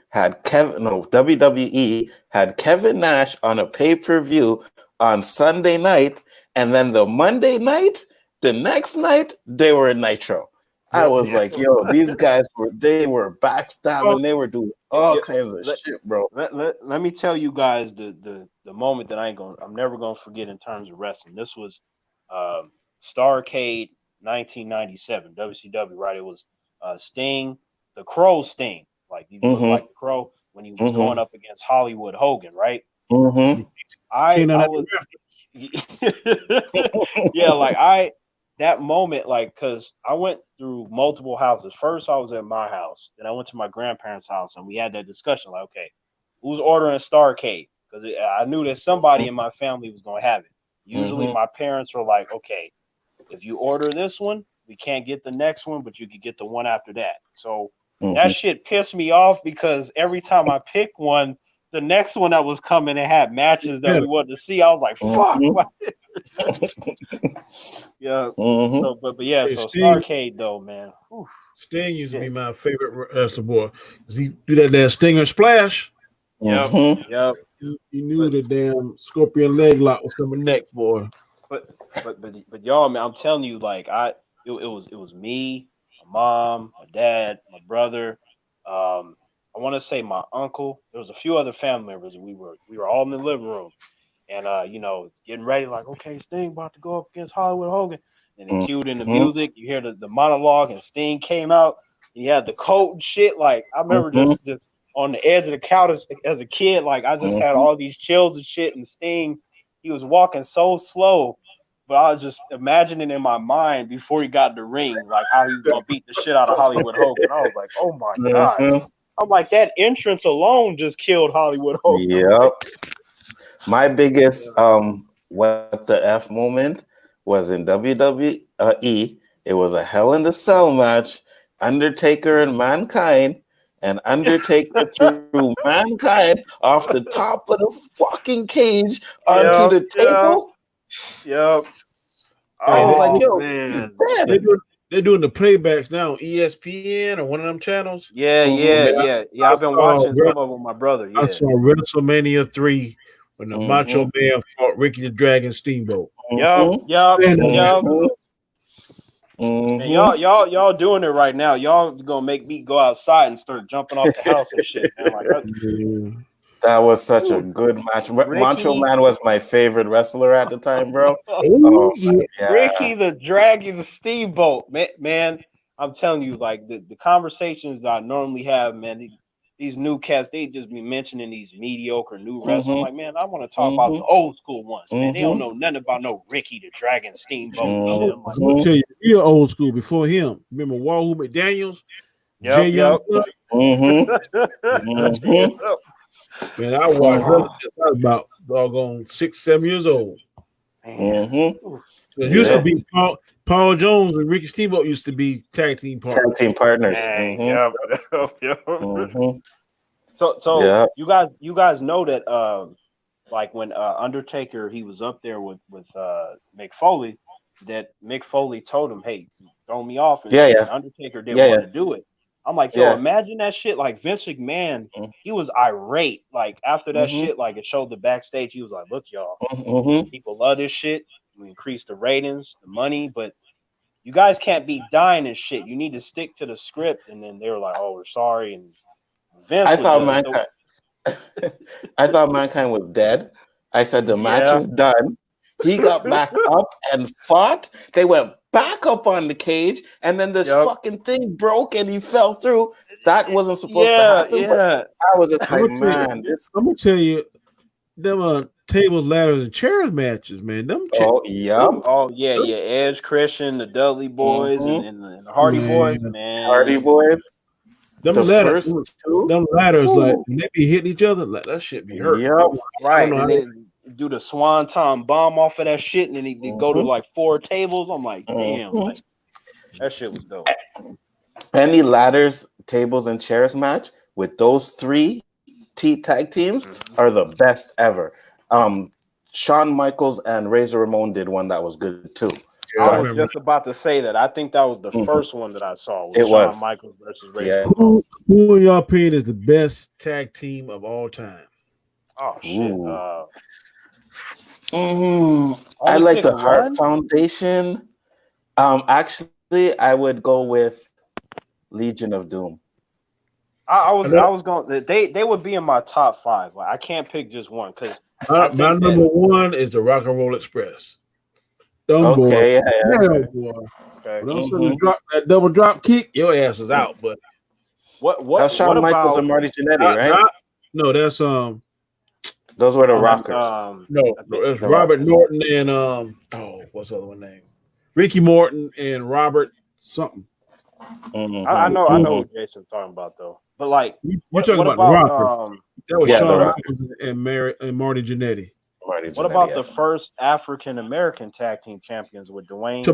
had Kevin Nash on a pay-per-view on Sunday night, and then the Monday night, the next night, they were in Nitro. I was like, yo, these guys were backstabbing, they were doing all kinds of shit, bro. Let me tell you guys the moment that I'm never gonna forget in terms of wrestling. This was Starrcade 1997, WCW, right? It was Sting, the Crow Sting, like you look like the Crow when he was going up against Hollywood Hogan, right? That moment, like, because I went through multiple houses. First, I was at my house. Then I went to my grandparents' house, and we had that discussion, like, okay, who's ordering Starrcade? Because I knew that somebody in my family was going to have it. Usually my parents were like, okay, if you order this one, we can't get the next one, but you could get the one after that. So that shit pissed me off because every time I pick one, the next one that was coming and had matches that we wanted to see. I was like, fuck. Yeah. So, but yeah. So Starrcade though, man. Whew. Sting used to be my favorite wrestler boy. He do that damn Stinger splash. Yep. He knew the damn scorpion leg lock was coming next, boy. But y'all, man, I'm telling you, like it was me, my mom, my dad, my brother. I want to say my uncle. There was a few other family members. We were all in the living room, and it's getting ready. Like, okay, Sting about to go up against Hollywood Hogan. And they cued in the music. You hear the monologue, and Sting came out. He had the coat and shit. Like, I remember just on the edge of the couch as a kid. Like, I just had all these chills and shit. And Sting, he was walking so slow, but I was just imagining in my mind before he got in the ring, like how he was gonna beat the shit out of Hollywood Hogan. I was like, oh my god. I'm like, that entrance alone just killed Hollywood Hogan. Yep. My biggest what the F moment was in WWE. It was a Hell in the Cell match, Undertaker and Mankind, and Undertaker threw Mankind off the top of the fucking cage onto the table. Yep. I was like, yo, he's dead. They're doing the playbacks now on ESPN or one of them channels. Yeah. I've been watching some of them with my brother. Yeah. I saw WrestleMania 3 when the Macho Man fought Ricky the Dragon Steamboat. Yup. And y'all doing it right now. Y'all gonna make me go outside and start jumping off the house and shit, man. Like, that was such a good match. Macho Man was my favorite wrestler at the time, bro. Ricky the Dragon Steamboat, man. I'm telling you, like the conversations that I normally have, man. These new cats, they just be mentioning these mediocre new wrestlers. Like, man, I want to talk about the old school ones. Man, they don't know nothing about no Ricky the Dragon Steamboat. I'm gonna tell you, you're old school before him. Remember Wahoo McDaniels? Yep. Man, I watched wrestling since I was about doggone 6-7 years old. It used to be Paul Jones and Ricky Steamboat used to be tag team partners. So you guys know that like when Undertaker, he was up there with Mick Foley, that Mick Foley told him, hey, throw me off, and Undertaker didn't want to do it. I'm like, yo, imagine that shit. Like Vince McMahon, he was irate. Like after that shit, like it showed the backstage. He was like, look, y'all, people love this shit. We increase the ratings, the money, but you guys can't be dying and shit. You need to stick to the script. And then they were like, oh, we're sorry. And Vince, I thought Mankind was dead. I said the match is done. He got back up and fought. They went back up on the cage, and then this fucking thing broke and he fell through. That wasn't supposed to happen. But I was just like, man, I'm gonna tell you, them tables, ladders, and chairs matches, man. Them. Edge, Christian, the Dudley Boys, and the Hardy Boys, man. Hardy Boys. Them ladders, like when they be hitting each other, like that shit be hurt. Right. And then do the swanton bomb off of that shit, and then they go to like 4 tables. I'm like, damn, like that shit was dope. Any ladders, tables, and chairs match with those 3 tag teams are the best ever. Shawn Michaels and Razor Ramon did one that was good too. I was just about to say that. I think that was the first one that I saw. Shawn Michaels versus Razor Ramon. Who in your opinion is the best tag team of all time? Oh shit! I like the Hart Foundation. Actually, I would go with Legion of Doom. I was going. They would be in my top 5. Like, I can't pick just one because my number 1 is the Rock and Roll Express. Okay. That double drop kick, your ass is out. But what? That's Shawn Michaels and Marty Jannetty, right? No, that's Those were the Rockers. No, it's Robert Norton and what's the other one name? Ricky Morton and Robert something. I know what Jason's talking about though. But like, you're talking about the Rockers. That was Shawn Michaels and Marty Jannetty. What about the first African American tag team champions with Dwayne?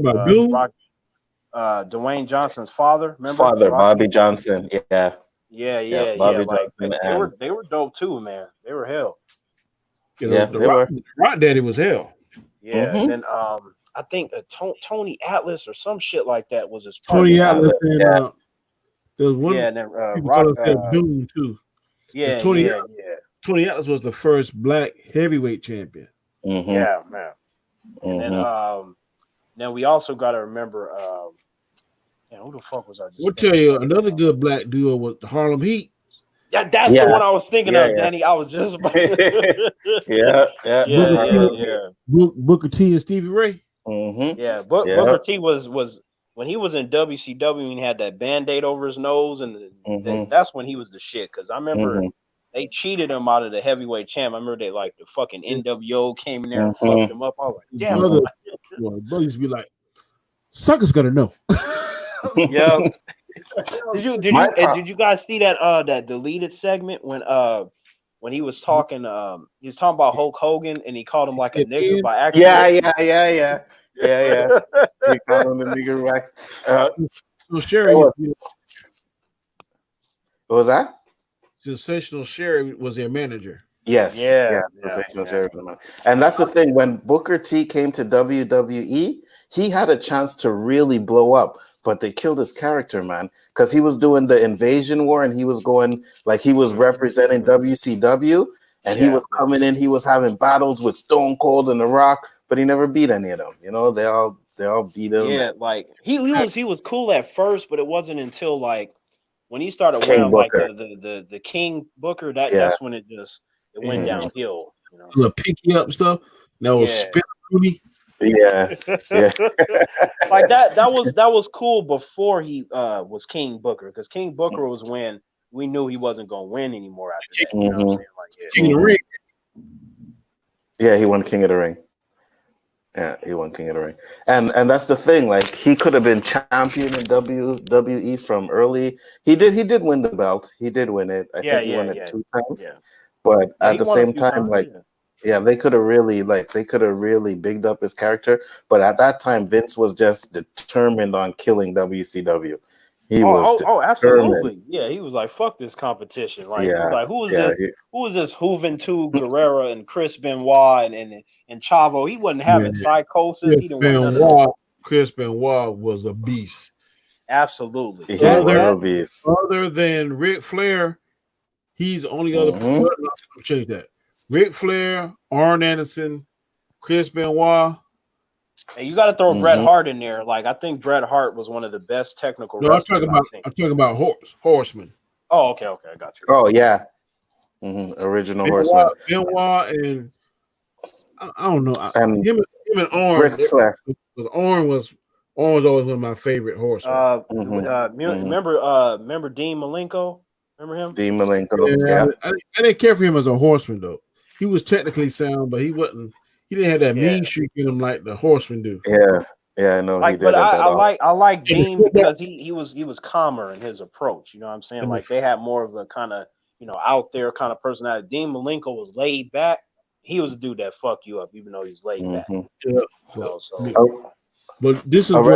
Dwayne Johnson's father. Remember? Bobby Johnson. Yeah. Yeah. Bobby Like Johnson they were dope too, man. They were hell. You yeah, know, they were. the Rock Daddy was hell. Yeah, Mhm. and then I think Tony Atlas or some shit like that was his Tony partner. Atlas and Yeah. there was one Yeah, and then people call Rock. himself Doom too. Yeah, Tony yeah, Tony Atlas was the first black heavyweight champion. Mhm. yeah, man. And then Mhm. now we also got to remember man, who the fuck was I just We'll tell thinking you of? another good black duo was the Harlem Heat. Yeah, that's the Yeah. one I was thinking Yeah. of, Danny. I was just about. Yeah. Yeah. Booker T, Yeah. Booker T and Stevie Ray. Mhm. Yeah, Yeah. Booker T was when he was in WCW and he had that band-aid over his nose, and Mhm. that's when he was the shit. Because I remember Mhm. they cheated him out of the heavyweight champ. I remember they like the fucking NWO came in there and Mhm. fucked him up. I was like, damn. Brother, brother used to be like, suckers gotta know. Yeah. My pro- Did you guys see that that deleted segment when he was talking about Hulk Hogan and he called him like a nigger by yeah, accident? yeah, yeah, yeah, yeah, yeah. He called him the nigger back. So Sherry, What was that? Sensational Sherry was their manager. Yes, Yeah, yeah, yeah, sensational yeah. Jerry Lynn. And that's the thing. When Booker T came to WWE, he had a chance to really blow up, but they killed his character, man, because he was doing the Invasion War and he was going like he was representing WCW, and he Yeah, was coming in. He was having battles with Stone Cold and The Rock, but he never beat any of them. You know, they all beat him. yeah. And Like he was cool at first, but it wasn't until like when he started King wearing like Booker, the King Booker yeah. that's when it went And downhill. You know. the picky up stuff. That was Yeah. Spin Rooney. Yeah, yeah. Like that was cool before he was King Booker, because King Booker was when we knew he wasn't gonna win anymore after that. You know what I'm saying? Like King of the Ring. Yeah, he won King of the Ring. Yeah, he won King of the Ring. And that's the thing, like he could have been champion in WWE from early. He did win the belt. He did win it. I think he won it 2 times. Yeah. But Yeah, at he the won a same few time, times. like Yeah. yeah, they could have really bigged up his character. But at that time, Vince was just determined on killing WCW. He was Oh, determined. absolutely. Yeah, he was like, "Fuck this competition." Like he was Yeah, like, yeah. Who is this Juventud Guerrera and Chris Benoit and Chavo?" He wasn't having psychosis. He didn't want none of that. Chris Benoit was a beast. Absolutely. He That was that a beast. Other than Ric Flair, he's the only other. Mhm. Well, I'll change that. Ric Flair, Arn Anderson, Chris Benoit. And you got to throw Bret Hart in there. Like I think Bret Hart was one of the best technical No, I'm wrestlers talking about Horseman. Oh, okay, I got you. Oh yeah. Original Horseman. Benoit and I don't know. And Him and Arn. Ric Flair. Arn was always one of my favorite horsemen. Remember Dean Malenko? Remember him? Dean Malenko. Yeah. I didn't care for him as a horseman though. He was technically sound, but he wasn't. He didn't have that mean streak in him like the horsemen do. Yeah. Yeah, no, like, he didn't. but I like Dean because he was calmer in his approach. You know what I'm saying? Like they had more of a kind of out there kind of personality. Dean Malenko was laid back. He was a dude that fuck you up, even though he's laid back. Yeah. But this is what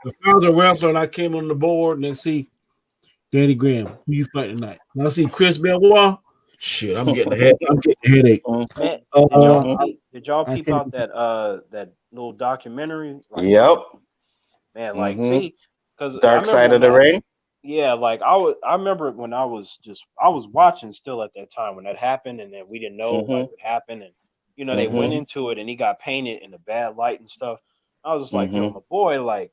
if I was a wrestler and I came on the board and I see Danny Graham, who you fight tonight? And I see Chris Benoit. Shit, I'm getting a headache. Man, did y'all peep out that little documentary? Like, yep. Man, like see, because Dark Side of the Ring. Yeah, like I remember when I was watching still at that time when that happened, and then we didn't know what would happen, and they went into it and he got painted in a bad light and stuff. I was just like, yo, my boy, like,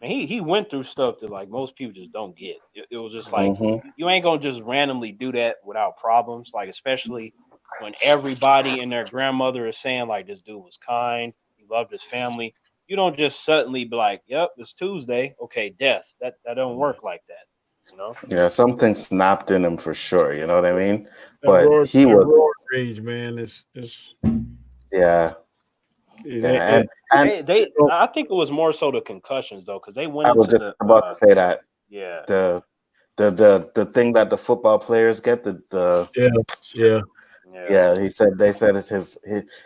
man, he went through stuff that like most people just don't get. It was just like you ain't gonna just randomly do that without problems, like especially when everybody and their grandmother is saying like this dude was kind, he loved his family. You don't just suddenly be like, "Yep, it's Tuesday. Okay, death." That don't work like that, Yeah, something snapped in him for sure. You know what I mean? But he was rage, man. It's yeah. And they I think it was more so the concussions though, because they went. I was just about to say that. Yeah. The thing that the football players get Yeah, they said it's his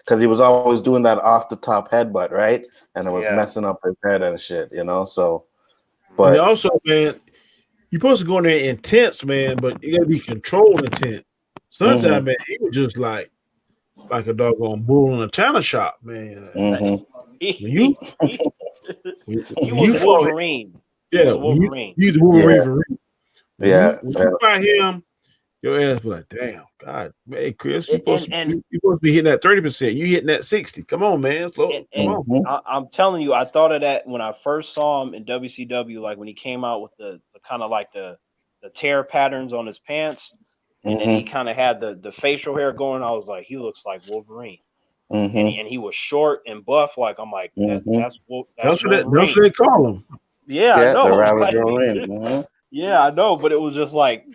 because he was always doing that off the top headbutt, right? And it was messing up his head and shit, So, but and also, man, You're supposed to go in there intense, man, but you gotta be controlled intent. Sometimes, man, he was just like a doggone bull in a china shop, man. Mm-hmm. When you He when was you saw it, Wolverine. He yeah, was when you Wolverine. use Wolverine Yeah. for real. Yeah. When you find him, your ass be like, damn, God, hey Chris, you And supposed to be hitting that 30%. You hitting that 60. Come on, man. Slow, come on. Mm-hmm. I'm telling you, I thought of that when I first saw him in WCW, like when he came out with the kind of like the tear patterns on his pants, and then he Mm-hmm. kind of had the facial hair going. I was like, he looks like Wolverine, and Mm-hmm. he was short and buff. Like I'm like Mm-hmm. that's That's Wolverine. what they call him. Yeah, I Yeah, the know. Ravager Like, Ring. Mm-hmm. yeah, I know. But it was just like,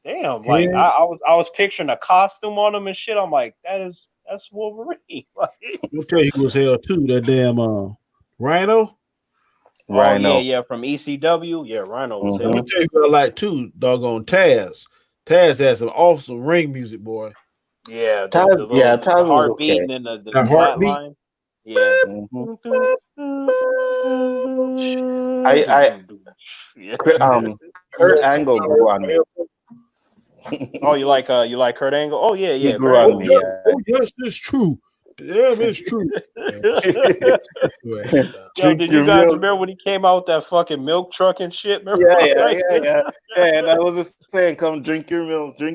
damn. Like Yeah, I was picturing a costume on him and shit. I'm like, that's Wolverine. Like, I'll tell you who was hell too. That damn Rhino. oh Rhino. yeah, from ECW. Yeah, Rhino was I'm Mm-hmm. gonna hell. tell you who I like too, doggone Taz. Taz has some awesome ring music, boy. Yeah, the Taz, yeah, little the Taz was heartbeat okay. and then the That flat heartbeat. line. Yeah. Mm-hmm. I Yeah. Kurt Angle grew on me. Oh, you like Kurt Angle? Oh yeah, He yeah. grew Kurt on Angle me, was yeah. Oh yes, it's true. Damn, it's true. Yo, Drink did you your guys milk. remember when he came out with that fucking milk truck and shit? Remember? Yeah. And I was just saying, come drink your milk, you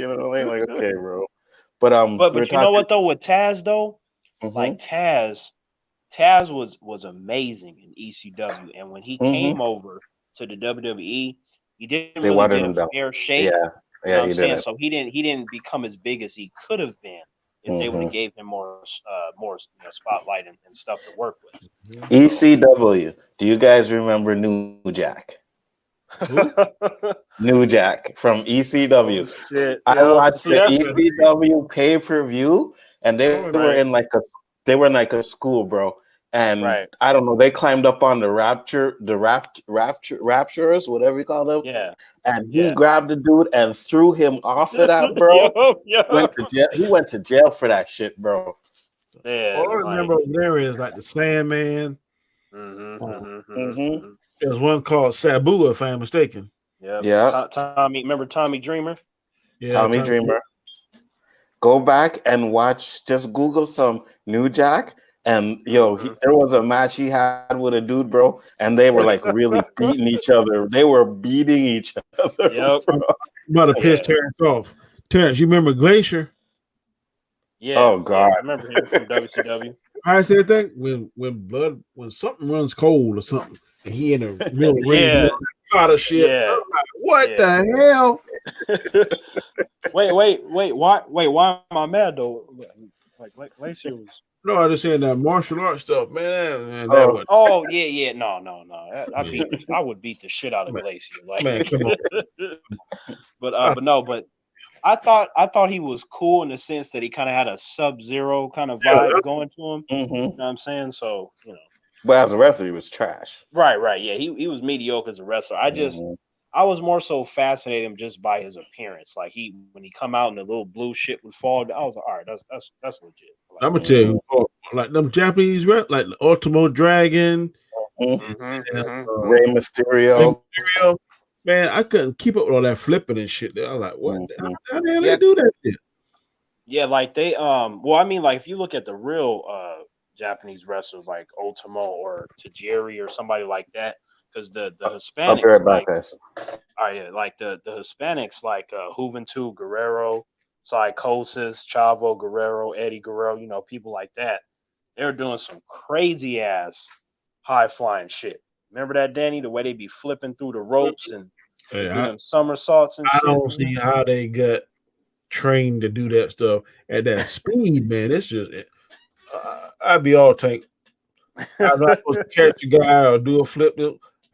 know. I'm like, okay, bro. But we're But you know talking. what though with Taz though, Mm-hmm. like Taz was amazing in ECW, and when he Mm-hmm. came over to the WWE, he didn't They really watered get him a down. fair shake. Yeah, You know what he I'm saying? didn't. So he didn't become as big as he could have been if they would Mm-hmm. have gave him more spotlight and stuff to work with. So ECW. Do you guys remember New Jack? Who? New Jack from ECW. oh shit, I yeah. watched See the that's ECW pay-per-view, and they were right, in like a school, bro. And right, I don't know, they climbed up on the rapturers, whatever you call them, yeah, and he yeah. grabbed the dude and threw him off of that, bro. Yo. Went to jail. He went to jail for that shit, bro. Yeah, All I like remember over there is like the Sandman. Mm-hmm. There's one called Sabu, if I'm mistaken. Yep. Yeah, Tommy, remember Tommy Dreamer? Yeah, Tommy Dreamer. Go back and watch. Just Google some New Jack, and there was a match he had with a dude, bro, and they were like really beating each other. They were beating each other, Yep. bro. I'm about to piss Yeah. Terrance off. Terrance, you remember Glacier? Yeah. Oh God. Yeah, I remember him from WCW. I said that when something runs cold or something, and he in the middle of the ring doing Yeah. that pot of shit. Yeah. I'm like, what Yeah. the hell? Why am I mad though? Like Glacier was. No, I just saying that martial arts stuff, man. That Oh, was Oh yeah. No. yeah. I would beat the shit out of Man, Glacier. Like, man, come on. but I thought he was cool in the sense that he kind of had a Sub-Zero kind of yeah. vibe going to him. Mm-hmm. You know what I'm saying? So But as a wrestler, he was trash. right. Yeah, he was mediocre as a wrestler. Mhm. I was more so fascinated just by his appearance. Like when he come out and the little blue shit would fall, I was like, all right, that's legit. Like, I'm gonna tell you, like them Japanese like the Ultimo Dragon, Rey Mysterio. Man, I couldn't keep up with all that flipping and shit. I was like, what? How the hell Yeah. they do that shit? Yeah, like they well, I mean, like if you look at the real Japanese wrestlers like Ultimo or Tajiri or somebody like that, because the I'll be Hispanics right back, like guys. like the Hispanics like Juventud Guerrero, Psychosis, Chavo Guerrero, Eddie Guerrero, people like that. They're doing some crazy ass high flying shit. Remember that, Danny? The way they be flipping through the ropes and Hey, doing them somersaults and I shit. don't see how they got trained to do that stuff at that speed, man. It's just I'd be all tank. I'm not supposed to catch a guy or do a flip.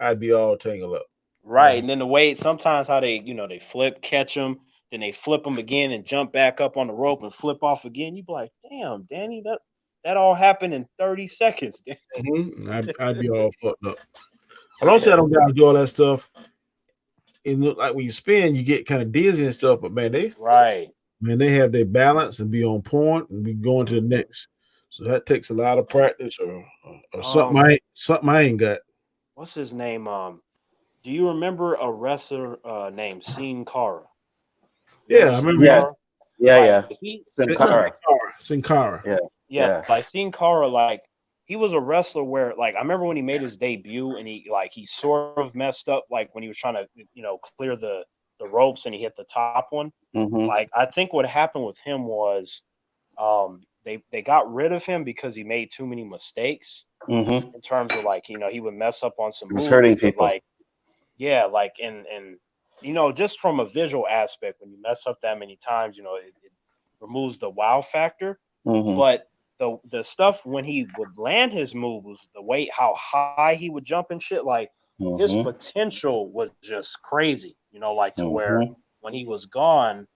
I'd be all tangled up. Right, and then the way sometimes how they flip, catch them, then they flip them again and jump back up on the rope and flip off again. You be like, damn, Danny, that all happened in 30 seconds. I'd be all fucked up. I don't say I don't gotta do all that stuff. It look like when you spin, you get kind of dizzy and stuff. But man, they have their balance and be on point and be going to the next. So that takes a lot of practice or something. Something I ain't got. What's his name? Do you remember a wrestler named Sin Cara? Yeah, Remember I Sin remember Yes. Cara? Yeah, Like yeah. he, Sin Sin Cara. Cara. Sin Cara. Yeah. yeah, Yeah. like Sin Cara, like he was a wrestler where, like, I remember when he made his debut and he sort of messed up, like when he was trying to clear the ropes and he hit the top one. Mm-hmm. Like I think what happened with him was they got rid of him because he made too many mistakes Mm-hmm. in terms of, like, he would mess up on some He was hurting moves, but people. like, yeah, like, and just from a visual aspect, when you mess up that many times, it removes the wow factor. Mm-hmm. But the stuff when he would land his moves, the way how high he would jump and shit, like his Mm-hmm. potential was just crazy, like to where Mm-hmm. when he was gone,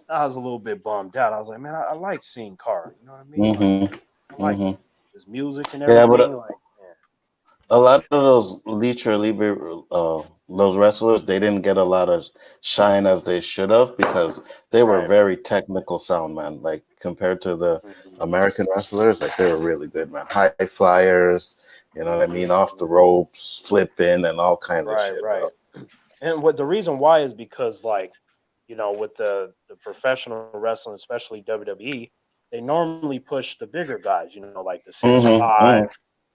I was a little bit bummed out. I was like, man, I like seeing Carr. You know what I mean? Like, Mm-hmm. I like Mm-hmm. his music and Yeah, but everything. Like, yeah. a lot of those Lucha Libre, those wrestlers, they didn't get a lot of shine as they should have because they were Right. very technical sound, man. Like compared to the Mm-hmm. American wrestlers, like they were really good, man. High flyers, you know what I mean? Off the Mm-hmm. ropes, flipping, and all kinds of Right, shit, bro. right. And what the reason why is because, like, with the professional wrestling, especially WWE, they normally push the bigger guys, like the Mm-hmm. 6'5", Mm-hmm.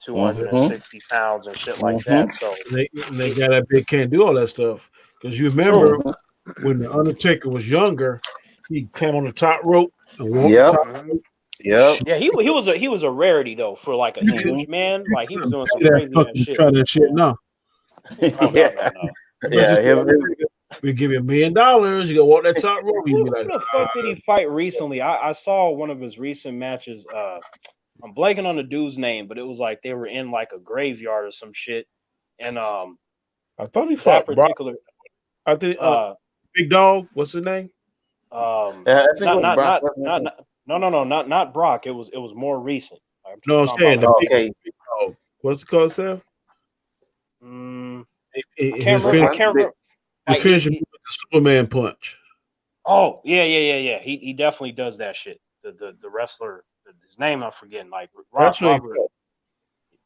260 pounds and shit like Mm-hmm. that. So And they it got that big can't do all that stuff. Because you remember true. Mm-hmm. when the Undertaker was younger, he came on the top rope and walked the Yep. top Hmm. rope. Yep. Yeah, he was a rarity though for like a Mm-hmm. huge man. Like he was doing some Pay that crazy ass fucking shit. try that shit now. Oh no, no, Yeah. no. But Yeah. just the His, Undertaker, we give you $1 million. You gotta walk that top rope. He'd Who be like, the fuck did he fight recently? I saw one of his recent matches. I'm blanking on the dude's name, but it was like they were in like a graveyard or some shit. And I thought he that fought Brock. particular I think uh Big Dog. What's his name? I think it not was not Brock not not, Lesnar. not no, not Brock. It was more recent. I'm No, I'm talking about saying the like Oh, big, okay. big dog. What's it called, Seth? I can't His remember. Which I finish, one? can't remember. his Like finisher move is the Superman punch. oh yeah. He definitely does that shit. The wrestler, his name I'm forgetting. Like That's what he Robert. fought.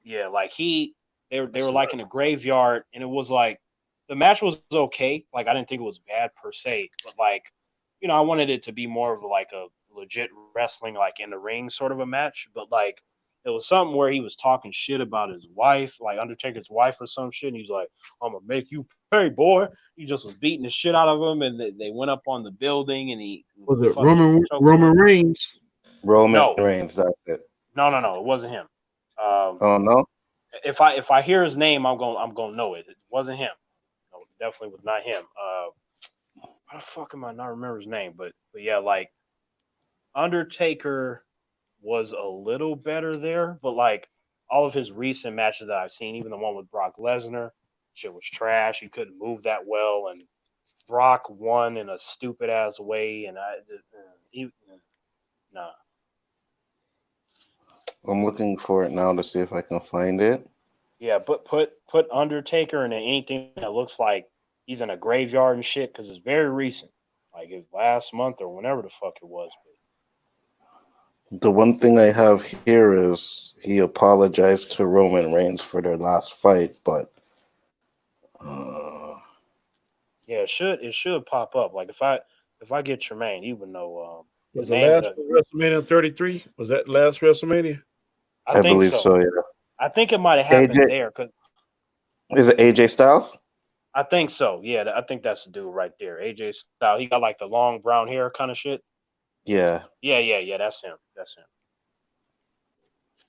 Yeah, like they were like in a graveyard, and it was like the match was okay. Like I didn't think it was bad per se, but like I wanted it to be more of like a legit wrestling, like in the ring sort of a match. But like it was something where he was talking shit about his wife, like Undertaker's wife or some shit. And he's like, "I'm gonna make you pay, boy." He just was beating the shit out of him, and they went up on the building, and he Was it fucking choked him. Roman Reigns? Roman No, Reigns. That's it. no, it wasn't him. Um, Oh no. if I hear his name, I'm gonna know it. It wasn't him. No, it definitely was not him. How the fuck am I not remember his name? But yeah, like Undertaker was a little better there, but like all of his recent matches that I've seen, even the one with Brock Lesnar, shit was trash. He couldn't move that well, and Brock won in a stupid ass way, and I just nah. I'm looking for it now to see if I can find it. Yeah, but put Undertaker in anything that looks like he's in a graveyard and shit because it's very recent, like it last month or whenever the fuck it was. The one thing I have here is he apologized to Roman Reigns for their last fight, but Yeah, it should pop up. Like if I get Tremaine, he would know the Was the names last of. WrestleMania 33? Was that last WrestleMania? I I think believe so. so. Yeah. I think it might have happened AJ, there because is it AJ Styles? I think so. Yeah, I think that's the dude right there, AJ Styles. He got like the long brown hair kind of shit. Yeah. Yeah. That's him. That's him.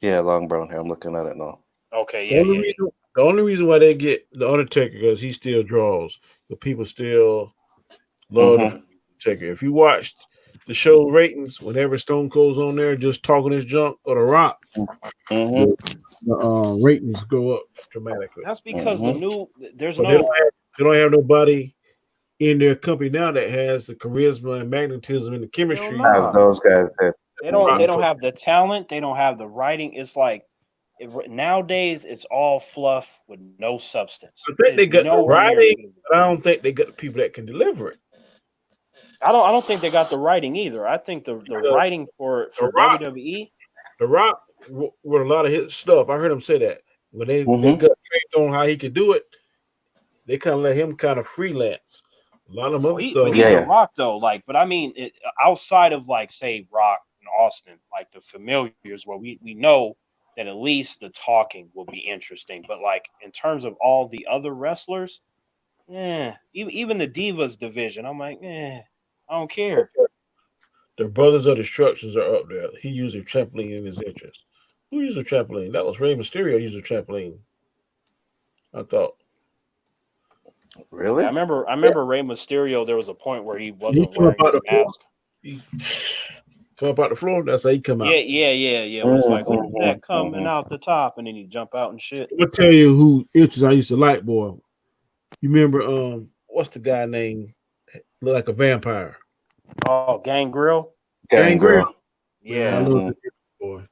Yeah, long brown hair. I'm looking at it now. Okay, The yeah, only yeah. reason, the only reason why they get the Undertaker because he still draws. The people still love the Mm-hmm. Undertaker. If you watched the show ratings, whenever Stone Cold's on there just talking his junk or The Rock, Mm-hmm. the ratings go up dramatically. That's because Mm-hmm. there's But no. they don't have nobody in their company now that has the charisma and magnetism and the Hell chemistry. As nah. those guys did. They don't. Mm-hmm. They don't have the talent. They don't have the writing. It's like nowadays it's all fluff with no substance. I think they It's got the nowhere near as writing, good as but I don't think they got the people that can deliver it. I don't think they got the writing either. I think the Because writing for The Rock, WWE. The Rock, with a lot of his stuff, I heard him say that when they Mm-hmm. got faith on how he could do it, they kind of let him kind of freelance. A lot of other stuff. But he's a Rock though. Like, but I mean, outside of like say Rock and Austin, like the familiars, where we know that at least the talking will be interesting. But like in terms of all the other wrestlers, even the Divas division, I'm like, I don't care. The Brothers of Destructions are up there. He used a trampoline in his interest. Who used a trampoline? That was Rey Mysterio used a trampoline. I thought. Really? I remember Rey Mysterio. There was a point where he wasn't wearing his mask. He come up out the floor. That's how he come out. Yeah. It was like, who's that coming out the top, and then he jump out and shit. I'm gonna tell you who interest I used to like, boy. You remember what's the guy name? Look like a vampire. Oh, Gangrel. Gangrel. Yeah. I love the boy.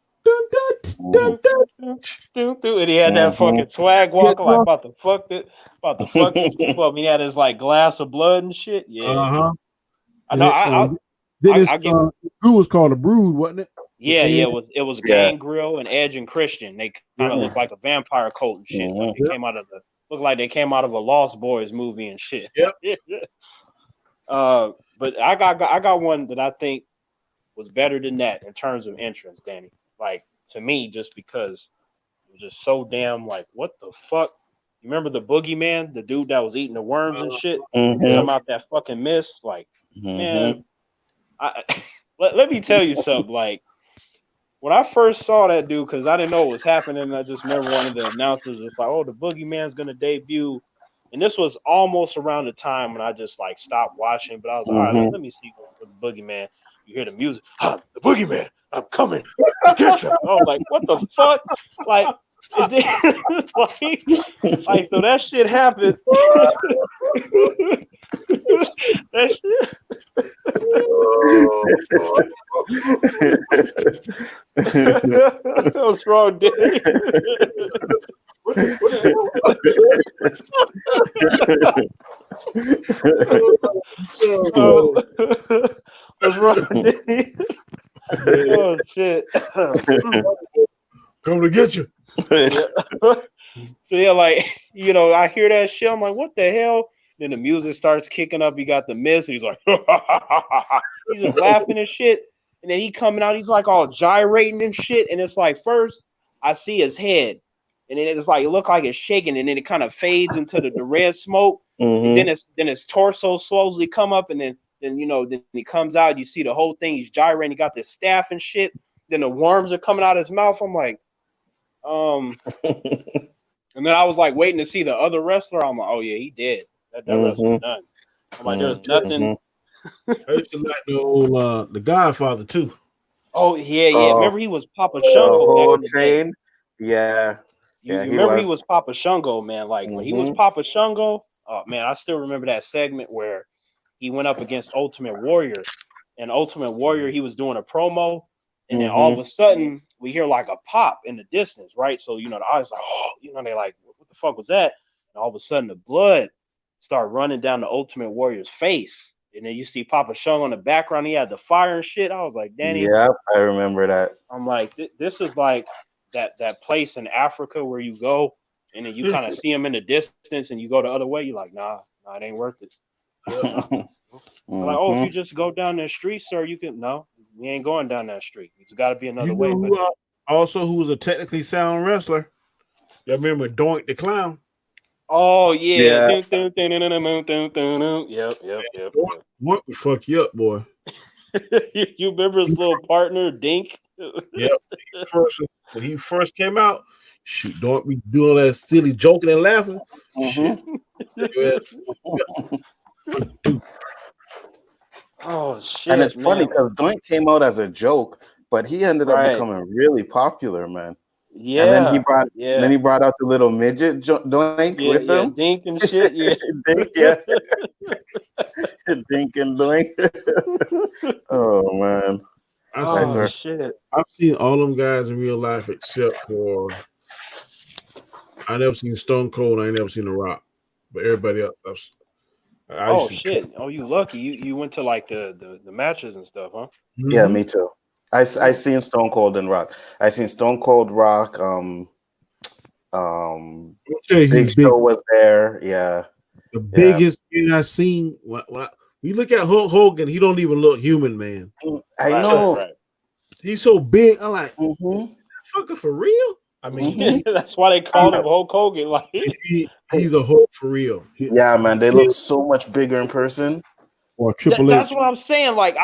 And he had that fucking swag walking like about to fuck this people up. He had his like glass of blood and shit. Yeah. I know. Who was called a Brood, wasn't it? Yeah. It was Gangrel and Edge and Christian. They kind of looked like a vampire cult and shit. Like they came out of looked like they came out of a Lost Boys movie and shit. Yep. But I got one that I think was better than that in terms of entrance, Danny. Like to me, just because it was just so damn like, what the fuck? You remember the boogeyman, the dude that was eating the worms and shit? Come out that fucking mist, like man. Let me tell you something. Like when I first saw that dude, because I didn't know what was happening, I just remember one of the announcers was like, "Oh, the boogeyman's gonna debut." And this was almost around the time when I just like stopped watching, but I was all right, let me see what the boogeyman. You hear the music, the boogeyman, I'm coming to get you. I was like, what the fuck? Like, like so that shit happened. That shit. What's wrong, Danny? What's wrong, Danny? Oh shit! Coming to get you. So yeah, like I hear that shit. I'm like, what the hell? Then the music starts kicking up. You got the mist. He's like, he's just laughing and shit. And then he coming out. He's like all gyrating and shit. And it's like first I see his head, and then it's like it look like it's shaking, and then it kind of fades into the red smoke. And then his torso slowly come up, and then he comes out. You see the whole thing. He's gyrating. He got this staff and shit. Then the worms are coming out of his mouth. I'm like, and then I was like waiting to see the other wrestler. I'm like, oh yeah, he dead. That wrestler's done. I'm like, there's nothing. I used to like the old the Godfather too. Oh yeah. Remember he was Papa Shango back in the day. Yeah. You remember he was Papa Shango, man. Like when he was Papa Shango, oh man, I still remember that segment where he went up against Ultimate Warrior. And Ultimate Warrior, he was doing a promo, and then all of a sudden we hear like a pop in the distance, right? So the audience like, oh, they like, what the fuck was that? And all of a sudden the blood start running down the Ultimate Warrior's face. And then you see Papa Shango in the background. He had the fire and shit. I was like, Danny. Yeah, I remember that. I'm like, this is like that place in Africa where you go and then you kind of see him in the distance and you go the other way. You're like, nah, it ain't worth it. Like, oh, if you just go down that street, sir, you can. No, we ain't going down that street. It's got to be another way. Who was a technically sound wrestler? Y'all remember Doink the Clown? Oh yeah. Yep. Doink would fuck you up, boy. You remember his little partner, Dink? Yep. When he first came out, shoot, Doink be doing that silly joking and laughing. Shit. Oh shit! And it's funny because Doink came out as a joke, but he ended up becoming really popular, man. Yeah, and then he brought out the little midget Doink with him, Dink and shit. Yeah, Dink, yeah, Dink and Doink. Oh man, shit! I've seen all them guys in real life except for I never seen Stone Cold. I ain't never seen The Rock, but everybody else. Oh shit! Oh, you lucky. You went to like the matches and stuff, huh? Yeah, me too. I seen Stone Cold and Rock. I seen Stone Cold, Rock. Big Show was there. Yeah. The biggest thing I seen when you look at Hulk Hogan, he don't even look human, man. I Right, know. right. He's so big. I'm like, Mhm. fucker for real? I mean, Mhm. That's why they called him Hulk Hogan. Like, he's a Hulk for real. Yeah, man, they look so much bigger in person. Or Triple that's H. what I'm saying. Like,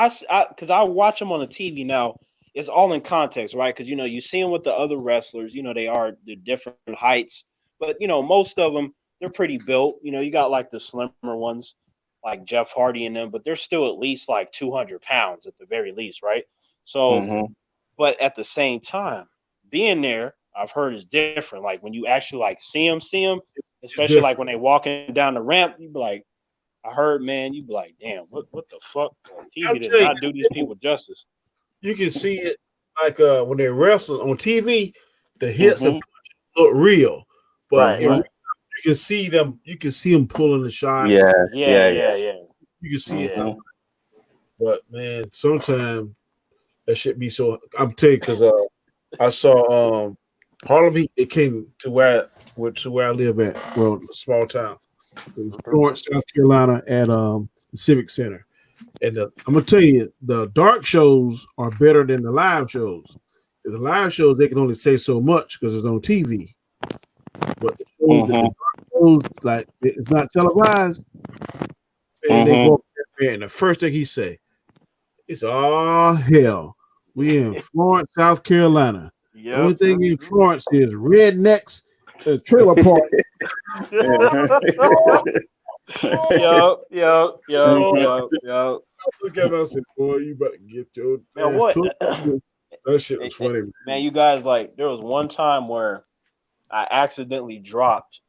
because I watch him on the TV now. It's all in context, right? Because you see him with the other wrestlers. They're different heights, but most of them they're pretty built. You got like the slimmer ones, like Jeff Hardy and them, but they're still at least like 200 pounds at the very least, right? So, Mhm. but at the same time, being there, I've heard is different. Like when you actually like see them, especially like when they walking down the ramp, you be like, I heard, man, you be like, damn, what the fuck? I'm TV did telling not do these people justice. you can see it like when they wrestle on TV, the hits and Mhm. punches look real, but Right, in Mhm. right. you can see them. You can see them pulling the shots. Yeah. Yeah, Yeah. yeah. You can see it, Yeah. Mhm. but man, sometimes that should be so. I'm telling you because I saw Harlem. It came to where I live at. Well, a small town, in Florence, South Carolina, at the Civic Center. And I'm gonna tell you, the dark shows are better than the live shows. The live shows they can only say so much because it's on TV. But the Mhm. dark shows, like it's not televised, and they go Mhm. up there, and the first thing he say, it's all hell. We in Florence, South Carolina. The only Yep. thing in Florence is rednecks, trailer park. Yep. Mhm. Look at us and boy, you better get your Man, ass what? to it. That shit was funny. Man, you guys, like, there was one time where I accidentally dropped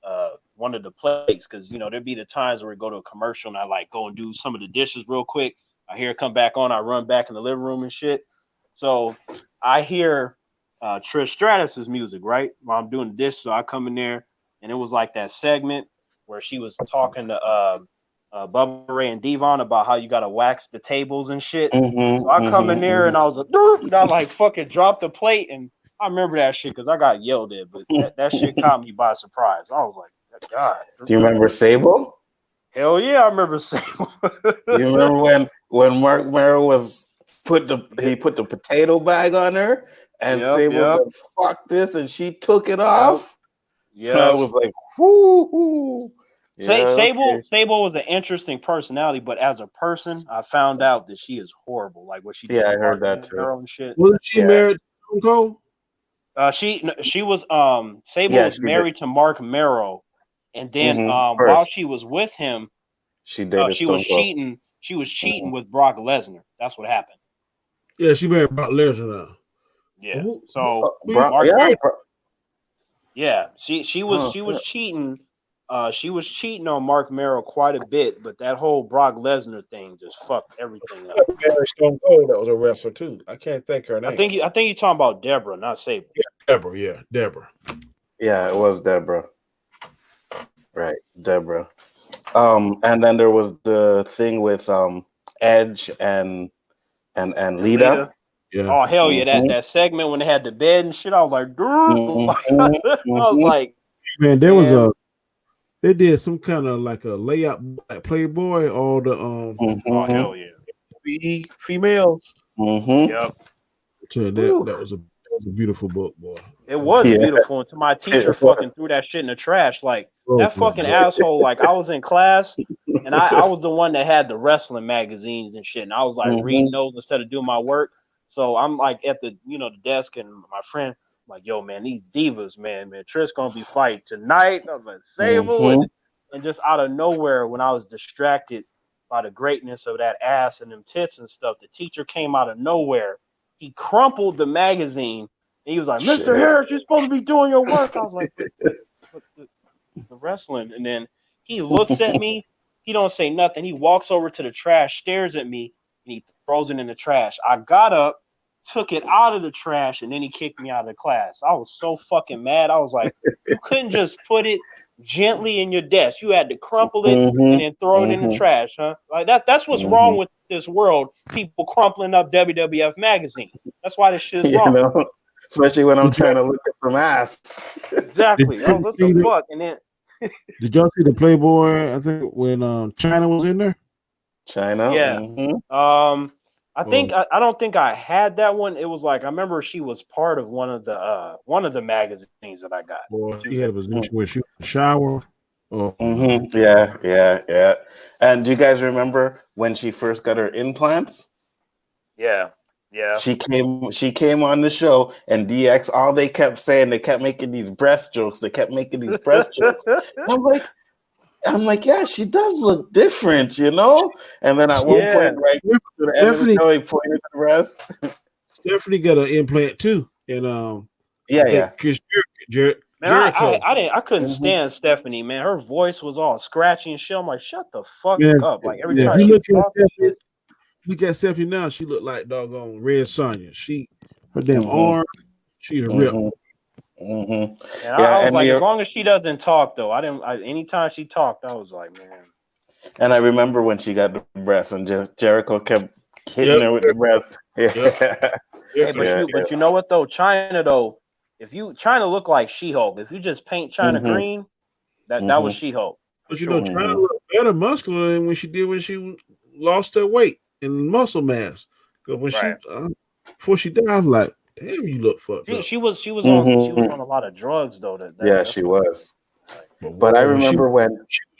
one of the plates because there'd be the times where we go to a commercial and I like go and do some of the dishes real quick. I hear it come back on, I run back in the living room and shit. So I hear Trish Stratus's music, right? While I'm doing the dish, so I come in there and it was like that segment where she was talking to Bubba Ray and Devon about how you gotta wax the tables and shit. So Mhm. I come in there Mhm. and I was like, "Derp," and I like fucking dropped the plate and I remember that shit because I got yelled at, but that shit Mhm. caught me by surprise. I was like, God, Do you remember Sable? hell yeah, I remember saying, You remember when Mark Merrill put the potato bag on her and yep, Sable yep, said, "Fuck this," and she took it yep, off? I yep. was like, whoo. Yeah, okay. Sable was an interesting personality, but as a person, I found out that she is horrible. Like what she did Yeah, to I heard Mark that too. Merrill and shit. Wasn't she Yeah. married to Stone Cold? She was Sable Yeah, was she did. married to Mark Merrill, and then while First, she was with him, she dated she was Stone Cold. cheating. She was cheating Mhm. with Brock Lesnar. That's what happened. Yeah, she married Brock Lesnar now. Yeah. Who, So who Mark Yeah. Yeah, she was cheating. She was cheating on Mark Merrill quite a bit, but that whole Brock Lesnar thing just fucked everything up. married Stone Cold? That was a wrestler too. I can't think her I name. think you're talking about Deborah, not Sable. Deborah. Yeah, Deborah. Yeah, it was Deborah. Right, Deborah. And then there was the thing with Edge and Lita. Lita. Yeah. Oh hell yeah, Mhm. that segment when they had the bed and shit, I was like, dude, like, Mhm. I was Mhm. like, Man, there was man, they did some kind of like a layout like Playboy, all the oh Mhm. hell yeah, females. Mhm. yep. To that Whew. that was a beautiful book, boy. It was Yeah, beautiful until my teacher it was. fucking threw that shit in the trash. Like Oh, that my fucking God. asshole. Like I was in class and I was the one that had the wrestling magazines and shit. And I was like reading Mhm. those instead of doing my work. So I'm like at the the desk and my friend like, yo man, these divas, man, Trish gonna be fighting tonight. I was like Sable Mhm. and just out of nowhere when I was distracted by the greatness of that ass and them tits and stuff, the teacher came out of nowhere. He crumpled the magazine and he was like, Mr. Shit. Harris, you're supposed to be doing your work. I was like, but the wrestling. And then he looks at me. He don't say nothing. He walks over to the trash, stares at me, and he throws it in the trash. I got up, took it out of the trash, and then he kicked me out of the class. I was so fucking mad. I was like, you couldn't just put it gently in your desk. You had to crumple it and Mhm. then throw it in the Mhm. trash, huh? Like that's what's wrong Mhm. with this world. People crumpling up WWF magazines. That's why this shit is You wrong. know, especially when I'm Did you, trying to look at some ass. Exactly. Oh, did you what the see that? fuck? And then Did y'all see the Playboy? I think when China was in there. China. Yeah. Mm-hmm. I don't think I had that one. It was like I remember she was part of one of the magazines that I got. Or She he was had a in, position where she was in the shower. Oh, Mm-hmm. Yeah. And do you guys remember when she first got her implants? yeah. She came on the show, and DX, all they kept saying, they kept making these breast jokes. They kept making these breast jokes. And I'm like, yeah, she does look different, you know? And then at one point, Yeah. right to the end of the Stephanie, show, he pointed to the breast. Stephanie got an implant too, and I Yeah. think Chris Man, Jericho. I couldn't Mm-hmm. stand Stephanie, man. Her voice was all scratchy and shit. I'm like, shut the fuck Yeah, up. Like every if time you she would talk and shit. look at Stephanie now, she look like doggone Red Sonja. Her damn Mm-hmm. arm, she a rip. Mm-hmm. Mm-hmm. And Yeah, I was and like, as long as she doesn't talk though, anytime she talked, I was like, man. I remember when she got the breast, and Jericho kept hitting Yep, her with the breast. yep. Hey, Yeah. but you know what though? China though, China look like She-Hulk. If you just paint China Mm-hmm. green, that was Mm-hmm. She-Hulk for But you know, sure. China Mm-hmm. look better muscular than when she lost her weight and muscle mass. Because when Right. before she died, I was like, damn, you look fucked up. She was Mm-hmm. on a lot of drugs though. Yeah, That's she what was. like. But But I boy, remember she was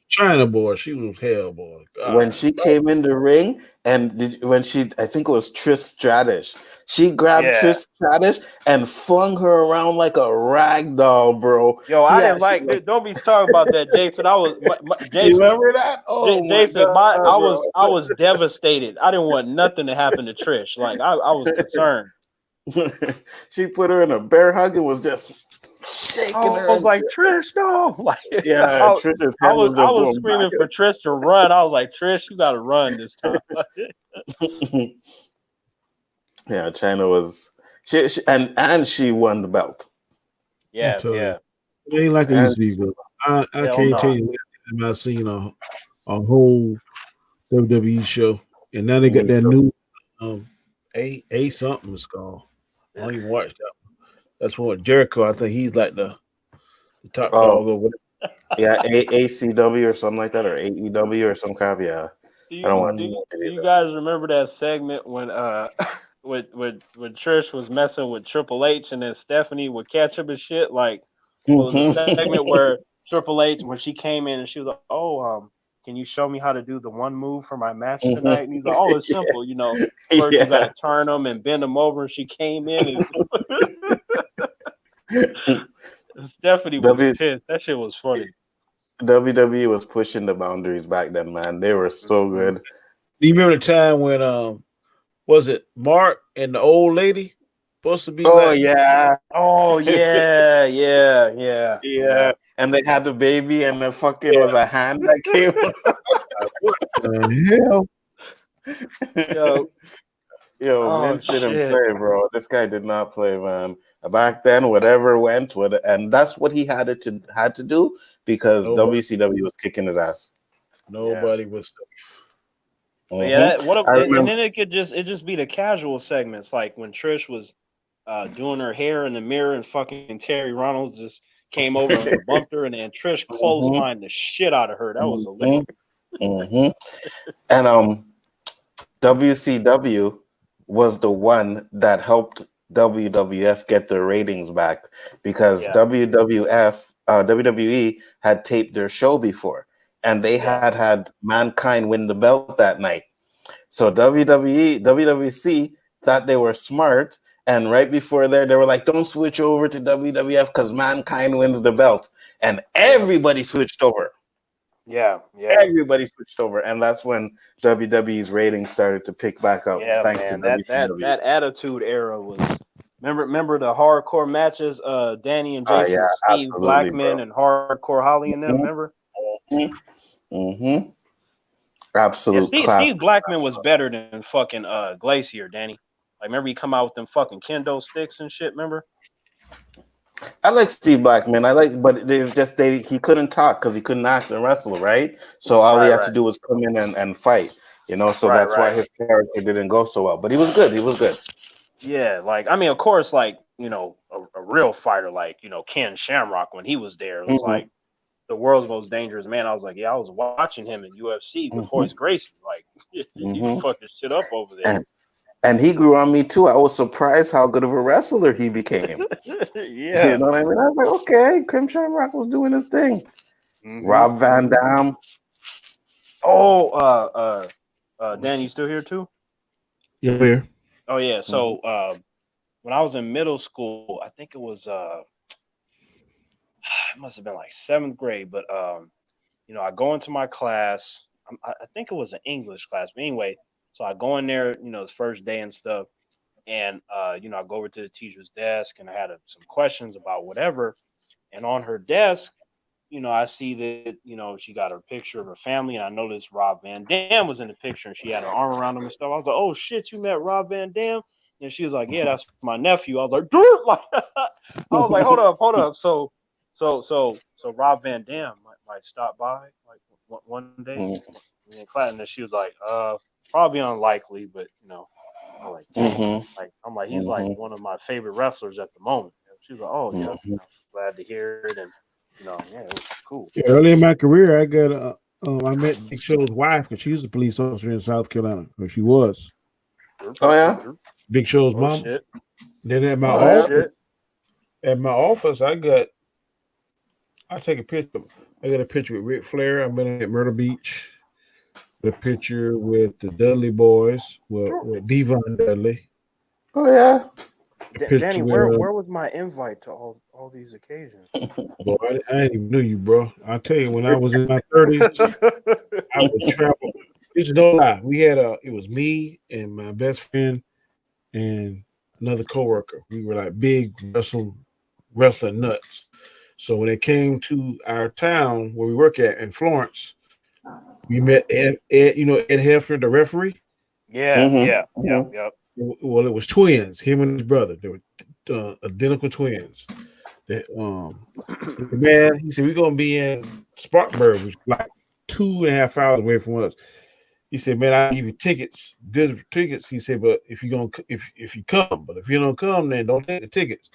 China boy, she was hell boy. when God, she came in the ring, and I think it was Trish Stratus. She grabbed Yeah. Trish Stratus and flung her around like a rag doll, bro. Yo, I didn't Yeah, she like. Don't be talking about that, Jason. I was you Jason. remember that? Oh my Jason, god, bro. I was devastated. I didn't want nothing to happen to Trish. Like I was concerned. She put her in a bear hug and was just shaking I her. was like, Trish, no. Like Yeah, Trish's head was I just was going screaming for Trish to run. I was like, Trish, you gotta run this time. back. Yeah, China was and she won the belt. I'm Yeah, telling you, yeah. it ain't like it And used to be. Bro. I Hell can't tell no. you last time I seen a whole WWE show, and now they got me that too. new a something it's called. I don't even watch that. That's what Jericho. I think he's like the top dog Oh, or whatever. yeah, ACW or something like that, or AEW or some crap. Yeah, I don't watch Mm, it Do you either. guys remember that segment when when Trish was messing with Triple H and then Stephanie would catch him and shit? Like it was a segment where Triple H when she came in and she was like, "Oh, can you show me how to do the one move for my match tonight?" And he's like, "Oh, it's simple. You know, first you got Yeah. to turn them and bend them over." And she came in and Stephanie was W pissed. That shit was funny. WWE was pushing the boundaries back then, man. They were so Mhm. good. Do you remember the time when was it Mark and the old lady supposed to be Oh like yeah, Oh yeah. yeah. And they had the baby, and the fucking was a hand that came. what the hell? Yo, Yo, oh Vince didn't shit. play, bro. This guy did not play, man. Back then, whatever went, and that's what he had to do because Nobody, WCW was kicking his ass. Yeah. nobody was. But yeah, I and remember. then it just be the casual segments like when Trish was doing her hair in the mirror and fucking Terry Reynolds just came over and bumped her and then Trish Mhm, clotheslined the shit out of her. That was hilarious. mhm, mhm. And WCW was the one that helped WWF get their ratings back because Yeah, WWE had taped their show before, and they yeah, had Mankind win the belt that night. So WWC thought they were smart, and right before there, they were like, "Don't switch over to WWF because Mankind wins the belt," and yeah, everybody switched over. yeah. Everybody switched over, and that's when WWE's ratings started to pick back up, Yeah, thanks to man. WCW. That attitude era was remember the hardcore matches, Danny and Yeah, Jason, Steve absolutely, Blackman bro. and Hardcore Holly and them, remember? hmm hmm Yeah, Absolute Steve classic. Blackman was better than fucking Glacier, Danny. Like, remember he come out with them fucking kendo sticks and shit. Remember? I like Steve Blackman. But it's just he couldn't talk because he couldn't act and wrestle, right? So all he Right, had to right, do was come in and fight, So right, that's why right. his character didn't go so well. But he was good. He was good. Yeah, like I mean, of course, like a real fighter, like Ken Shamrock when he was there, it was hmm like the world's most dangerous man. I was like, yeah, I was watching him in UFC with Horace Gracie. Like, he's fucking shit up over there. And he grew on me too. I was surprised how good of a wrestler he became. Yeah. You know what I mean? I was like, okay, Kim Shamrock was doing his thing. Mm-hmm. Rob Van Dam. Oh, Dan, you still here too? Yeah, here. Oh yeah. So when I was in middle school, I think it was it must have been like 7th grade, but you know, I go into my class. I think it was an English class, but anyway, so I go in there, you know, it's first day and stuff, and you know, I go over to the teacher's desk, and I had some questions about whatever, and on her desk, you know, I see that, you know, she got her picture of her family, and I noticed Rob Van Dam was in the picture, and she had her arm around him and stuff. I was like, oh shit, you met Rob Van Dam? And she was like, yeah, that's my nephew. I was like, dude, like, I was like, hold up. So Rob Van Dam might stop by like one day in class, and then she was like, probably unlikely, but you know, I'm like, damn, like I'm like, he's like one of my favorite wrestlers at the moment. And she was like, oh yeah, you know, glad to hear it, and you know, yeah, it was cool. Yeah, early in my career, I got I met Big Show's wife because she's a police officer in South Carolina, or she was. Oh yeah, Big Show's mom. Shit. Then at my office, I take a picture. I got a picture with Ric Flair. I've been at Myrtle Beach. A picture with the Dudley boys, with Devon Dudley. Oh yeah. Danny, where was my invite to all these occasions? Boy, I didn't even know you, bro. I'll tell you, when I was in my 30s, I would travel. It's no lie. We had it was me and my best friend and another coworker. We were like big wrestling nuts. So when it came to our town where we work at in Florence, we met Ed Hefner, the referee. Yep. Well, it was twins, him and his brother. They were identical twins. Man, he said, we're going to be in Spartanburg, which is like 2.5 hours away from us. He said, man, I'll give you tickets, good tickets. He said, but if you come, but if you don't come, then don't take the tickets.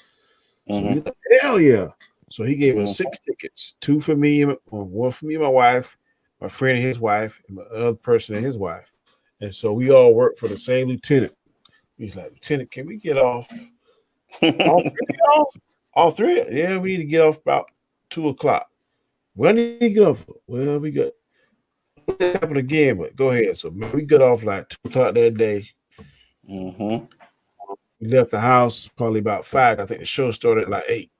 So we like, hell yeah. So he gave us 6 tickets, 2 for me, 1 for me and my wife, my friend and his wife, and my other person and his wife. And so we all worked for the same lieutenant. He's like, Lieutenant, can we get off? All three? Yeah, we need to get off about 2:00. When did you get off? Well, we got it happened again, but go ahead. So man, we got off like 2:00 that day. We left the house probably about 5. I think the show started at like 8.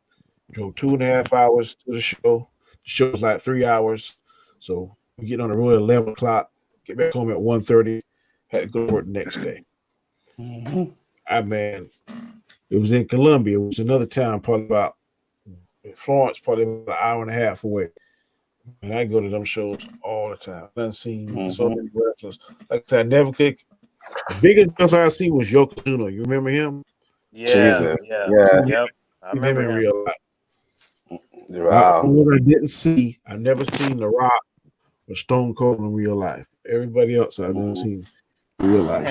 Drove 2.5 hours to the show. The show was like 3 hours. So we get on the road at 11 o'clock, get back home at 1:30, had to go to work the next day. Man, it was in Columbia. It was another town, probably about in Florence, probably about an hour and a half away. And I go to them shows all the time. I've seen so many wrestlers. Like I said, I never could. The biggest wrestler I seen was Yokozuna. You remember him? Yeah. Yep. I remember him in real life. Wow. What I didn't see, I've never seen The Rock or Stone Cold in real life. Everybody else I've never seen in real life.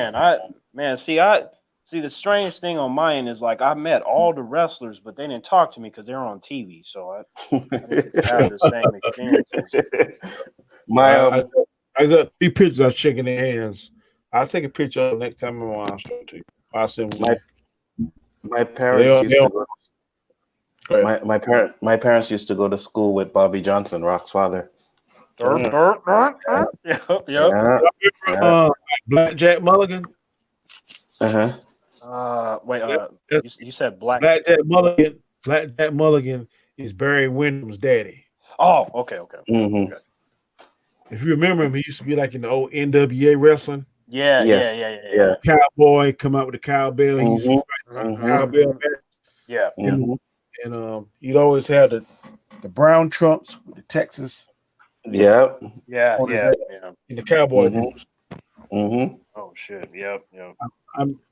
See the strange thing on my end is like I met all the wrestlers, but they didn't talk to me because they were on TV. So I didn't have the same experiences. I got 3 pictures I shaking their hands. I'll take a picture of next time I'm on. I'll show it to you. I'll send them. My parents used to go. My parents used to go to school with Bobby Johnson, Rock's father. Yep. Blackjack Mulligan. Wait. You said Blackjack Mulligan. Blackjack Mulligan is Barry Windham's daddy. Oh, okay. If you remember him, he used to be like in the old NWA wrestling. Yeah. Cowboy come out with the cowbell. He used to fight cowbell match. Yeah. And he'd always have the brown trunks with the Texas. Yeah. In the cowboy boots. Oh shit. Yep.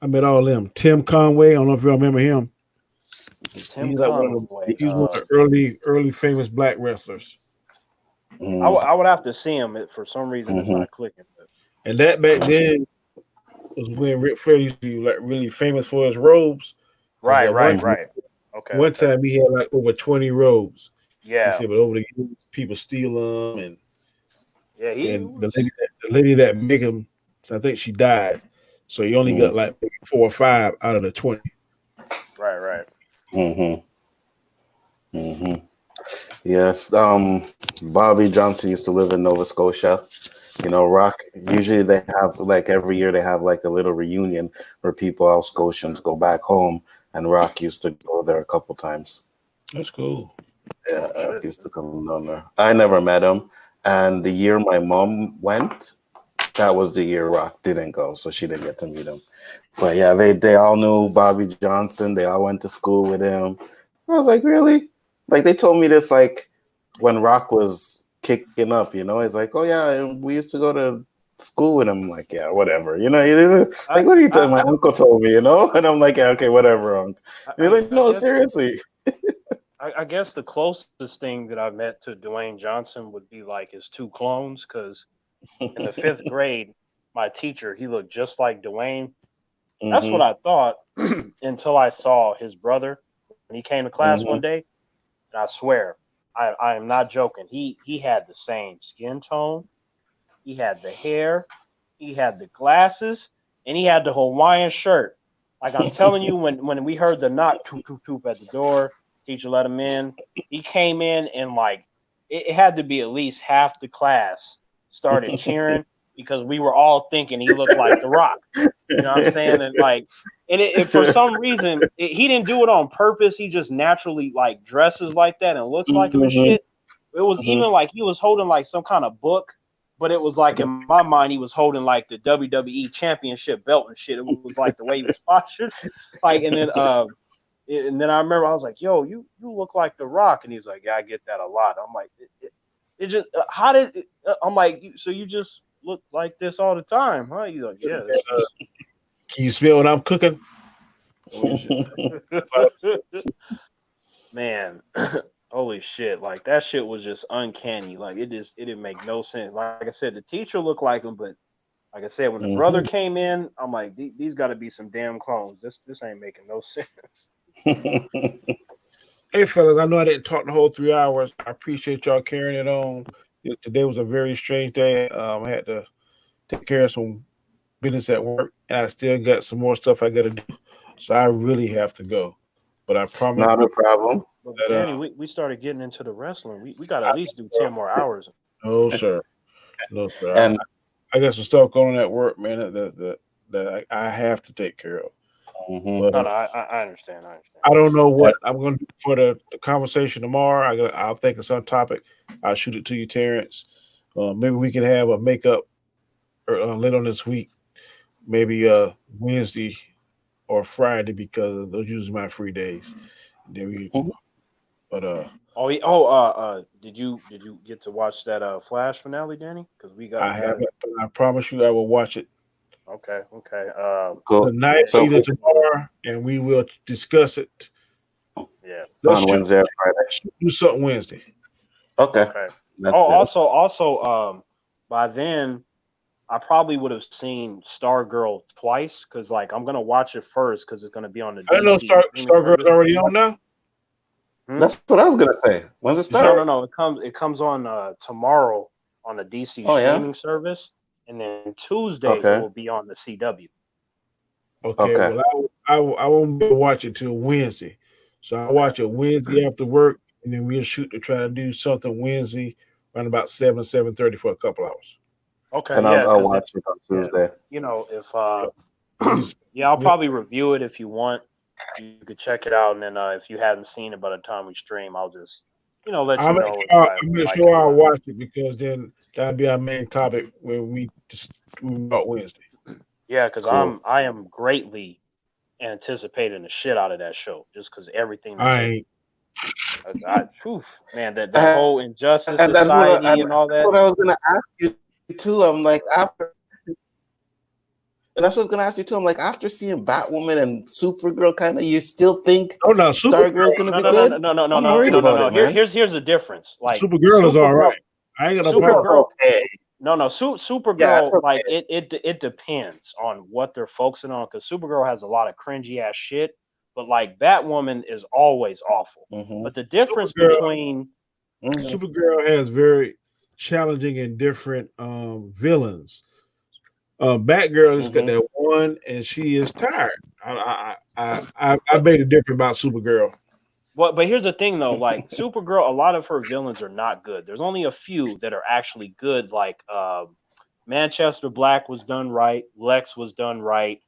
I met all them. Tim Conway. I don't know if you remember him. He's one of the early famous black wrestlers. I would have to see him. For some reason, it's not clicking. And that back then was when Ric Flair used to be like really famous for his robes. Right. Okay. One time he had like over 20 robes. He Yeah, said, but over the years, people steal them, yeah, he and was the lady that make him, I think she died. So he only got like maybe 4 or 5 out of the 20. right. Mm-hmm. Mm-hmm. Yes. Bobby Johnson used to live in Nova Scotia. You know, Rock. Usually they have like every year they have like a little reunion where people out Scotians go back home, and Rock used to go there a couple times. That's cool. Yeah, Oh Rock shit. used to come down there. I never met him, and the year my mom went, that was the year Rock didn't go, so she didn't get to meet him. But yeah, they all knew Bobby Johnson. They all went to school with him. I was like, really? Like they told me this like when Rock was kicking up, you know. He's like, oh yeah, we used to go to school with him. I'm like, yeah, whatever. You know, I, like what are you telling? I, My uncle told me, you know, and I'm like, yeah, okay, whatever, uncle. And he's like, I no, guess seriously. I guess the closest thing that I've met to Dwayne Johnson would be like his two clones, because in the fifth grade, my teacher, he looked just like Dwayne. That's what Mm-hmm. I thought until I saw his brother when he came to class Mm-hmm. one day. And I swear, I am not joking. He had the same skin tone, he had the hair, he had the glasses, and he had the Hawaiian shirt. Like I'm telling you, when we heard the knock, toop toop toop at the door, teacher let him in. He came in and like it had to be at least half the class started cheering because we were all thinking he looked like The Rock. You know what I'm saying? And like, and for some reason, he didn't do it on purpose. He just naturally like dresses like that and looks like him and Mm-hmm. shit. It was even like he was holding like some kind of book, but it was like in my mind he was holding like the WWE Championship belt and shit. It was like the way he was postured, like, and then I remember I was like, "Yo, you look like The Rock," and he's like, "Yeah, I get that a lot." I'm like, it just how did I'm like, so you just look like this all the time, huh? He's like, "Yeah, it's just." Can you smell what I'm cooking? Man, holy shit! Like that shit was just uncanny. Like it didn't make no sense. Like I said, the teacher looked like him, but like I said, when the brother Mm-hmm. came in, I'm like, these got to be some damn clones. This ain't making no sense. Hey, fellas, I know I didn't talk the whole 3 hours. I appreciate y'all carrying it on. Today was a very strange day. I had to take care of some business at work, and I still got some more stuff I got to do. So I really have to go. But I promise Not a problem. But that Danny, we started getting into the wrestling. We got to at least do 10 more hours. no, sir. No, sir. And I got some stuff going on at work, man, that I have to take care of. mm-hmm. But No, I understand. I understand. I don't know what I'm going to do for the conversation tomorrow. I'll think of some topic. I'll shoot it to you, Terrance. Maybe we can have a makeup later on this week. Maybe Wednesday or Friday because those usually my free days. Then we, but Did you get to watch that Flash finale, Danny? Because I we got to. haven't. But I promise you, I will watch it Okay. Cool. tonight, So either tomorrow, and we will discuss it. Yeah. Let's on Wednesday or Friday. do something Wednesday. Okay. Okay. That's Oh, good. also, by then I probably would have seen Stargirl twice because like I'm gonna watch it first because it's gonna be on the I don't know. DC streaming Stargirl's service. already on now. Hmm? That's what I was gonna say. When's it Is start? No. It comes on tomorrow on the DC Oh yeah. streaming service, and then Tuesday it Okay. will be on the CW. Okay, Okay. well, I won't be able to watch it till Wednesday. So I'll Okay. watch it Wednesday after work, and then we'll shoot to try to do something Wednesday around about 7:30 for a couple hours. Okay. And Yeah, I'll because watch it on Tuesday. if We'll, yeah, I'll we'll, probably review it if you want. You could check it out, and then if you haven't seen it by the time we stream, I'll just let you know if I'll I make like it sure or I'll not. watch it because then that'll be our main topic when we just about Wednesday. Yeah, because Cool. I am greatly anticipating the shit out of that show, just because everything that's I in it. ain't. Whew, man, that And whole Injustice and Society and all that's that. what I was gonna ask you too. I'm like after and that's what I was gonna ask you too. I'm like after seeing Batwoman and Supergirl kinda you still think Oh no, Stargirl's gonna No, be no, no, good? no, no, no, I'm no, worried no, no, about no. it, man. Here's the difference. Like Supergirl is all Supergirl, right. I ain't got no problem. Supergirl, Supergirl. okay. No, Yeah, it's Supergirl. Like okay. it depends on what they're focusing on. Because Supergirl has a lot of cringy ass shit, but like Batwoman is always awful. Mm-hmm. But the difference Supergirl, between Supergirl has very challenging and different villains. Batgirl has got that one, and she is tired. I made a difference about Supergirl. Well, but here's the thing though, like Supergirl, a lot of her villains are not good. There's only a few that are actually good, like Manchester Black was done right, Lex was done right,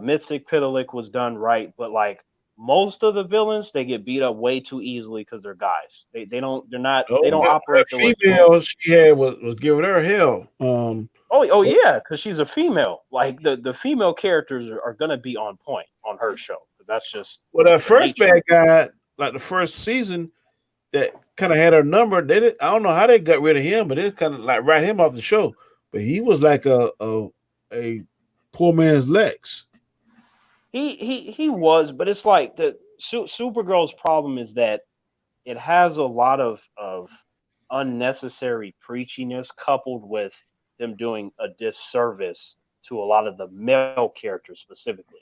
Mystic Pitalik was done right, but like most of the villains, they get beat up way too easily because they're guys. They don't operate the way That female she had was giving her hell. Oh yeah, because she's a female. Like the female characters are gonna be on point on her show because that's just that first nature. bad guy, like the first season, that kind of had her number. I don't know how they got rid of him, but it kind of like write him off the show. But he was like a poor man's Lex. He was, but it's like the Supergirl's problem is that it has a lot of unnecessary preachiness coupled with them doing a disservice to a lot of the male characters specifically.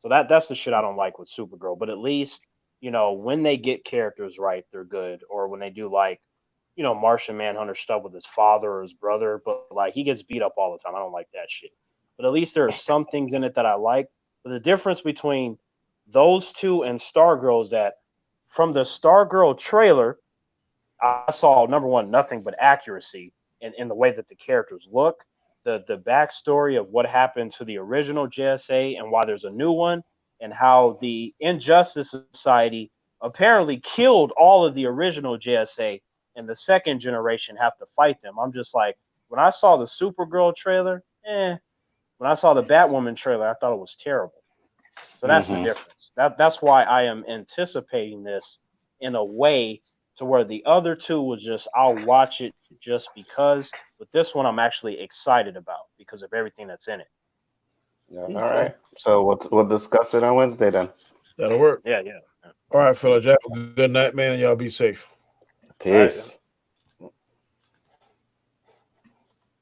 So that's the shit I don't like with Supergirl. But at least, when they get characters right, they're good. Or when they do like, Martian Manhunter stuff with his father or his brother, but like he gets beat up all the time. I don't like that shit. But at least there are some things in it that I like. But the difference between those two and Stargirl is that from the Stargirl trailer, I saw number one, nothing but accuracy in the way that the characters look, the backstory of what happened to the original JSA and why there's a new one, and how the Injustice Society apparently killed all of the original JSA, and the second generation have to fight them. I'm just like, when I saw the Supergirl trailer, when I saw the Batwoman trailer, I thought it was terrible. So that's the difference. That's why I am anticipating this in a way to where the other two was just, I'll watch it just because. But this one I'm actually excited about because of everything that's in it. Yeah, all right. So we'll discuss it on Wednesday then. That'll work. Yeah. All right, fellas. Have a good night, man, and y'all be safe. Peace.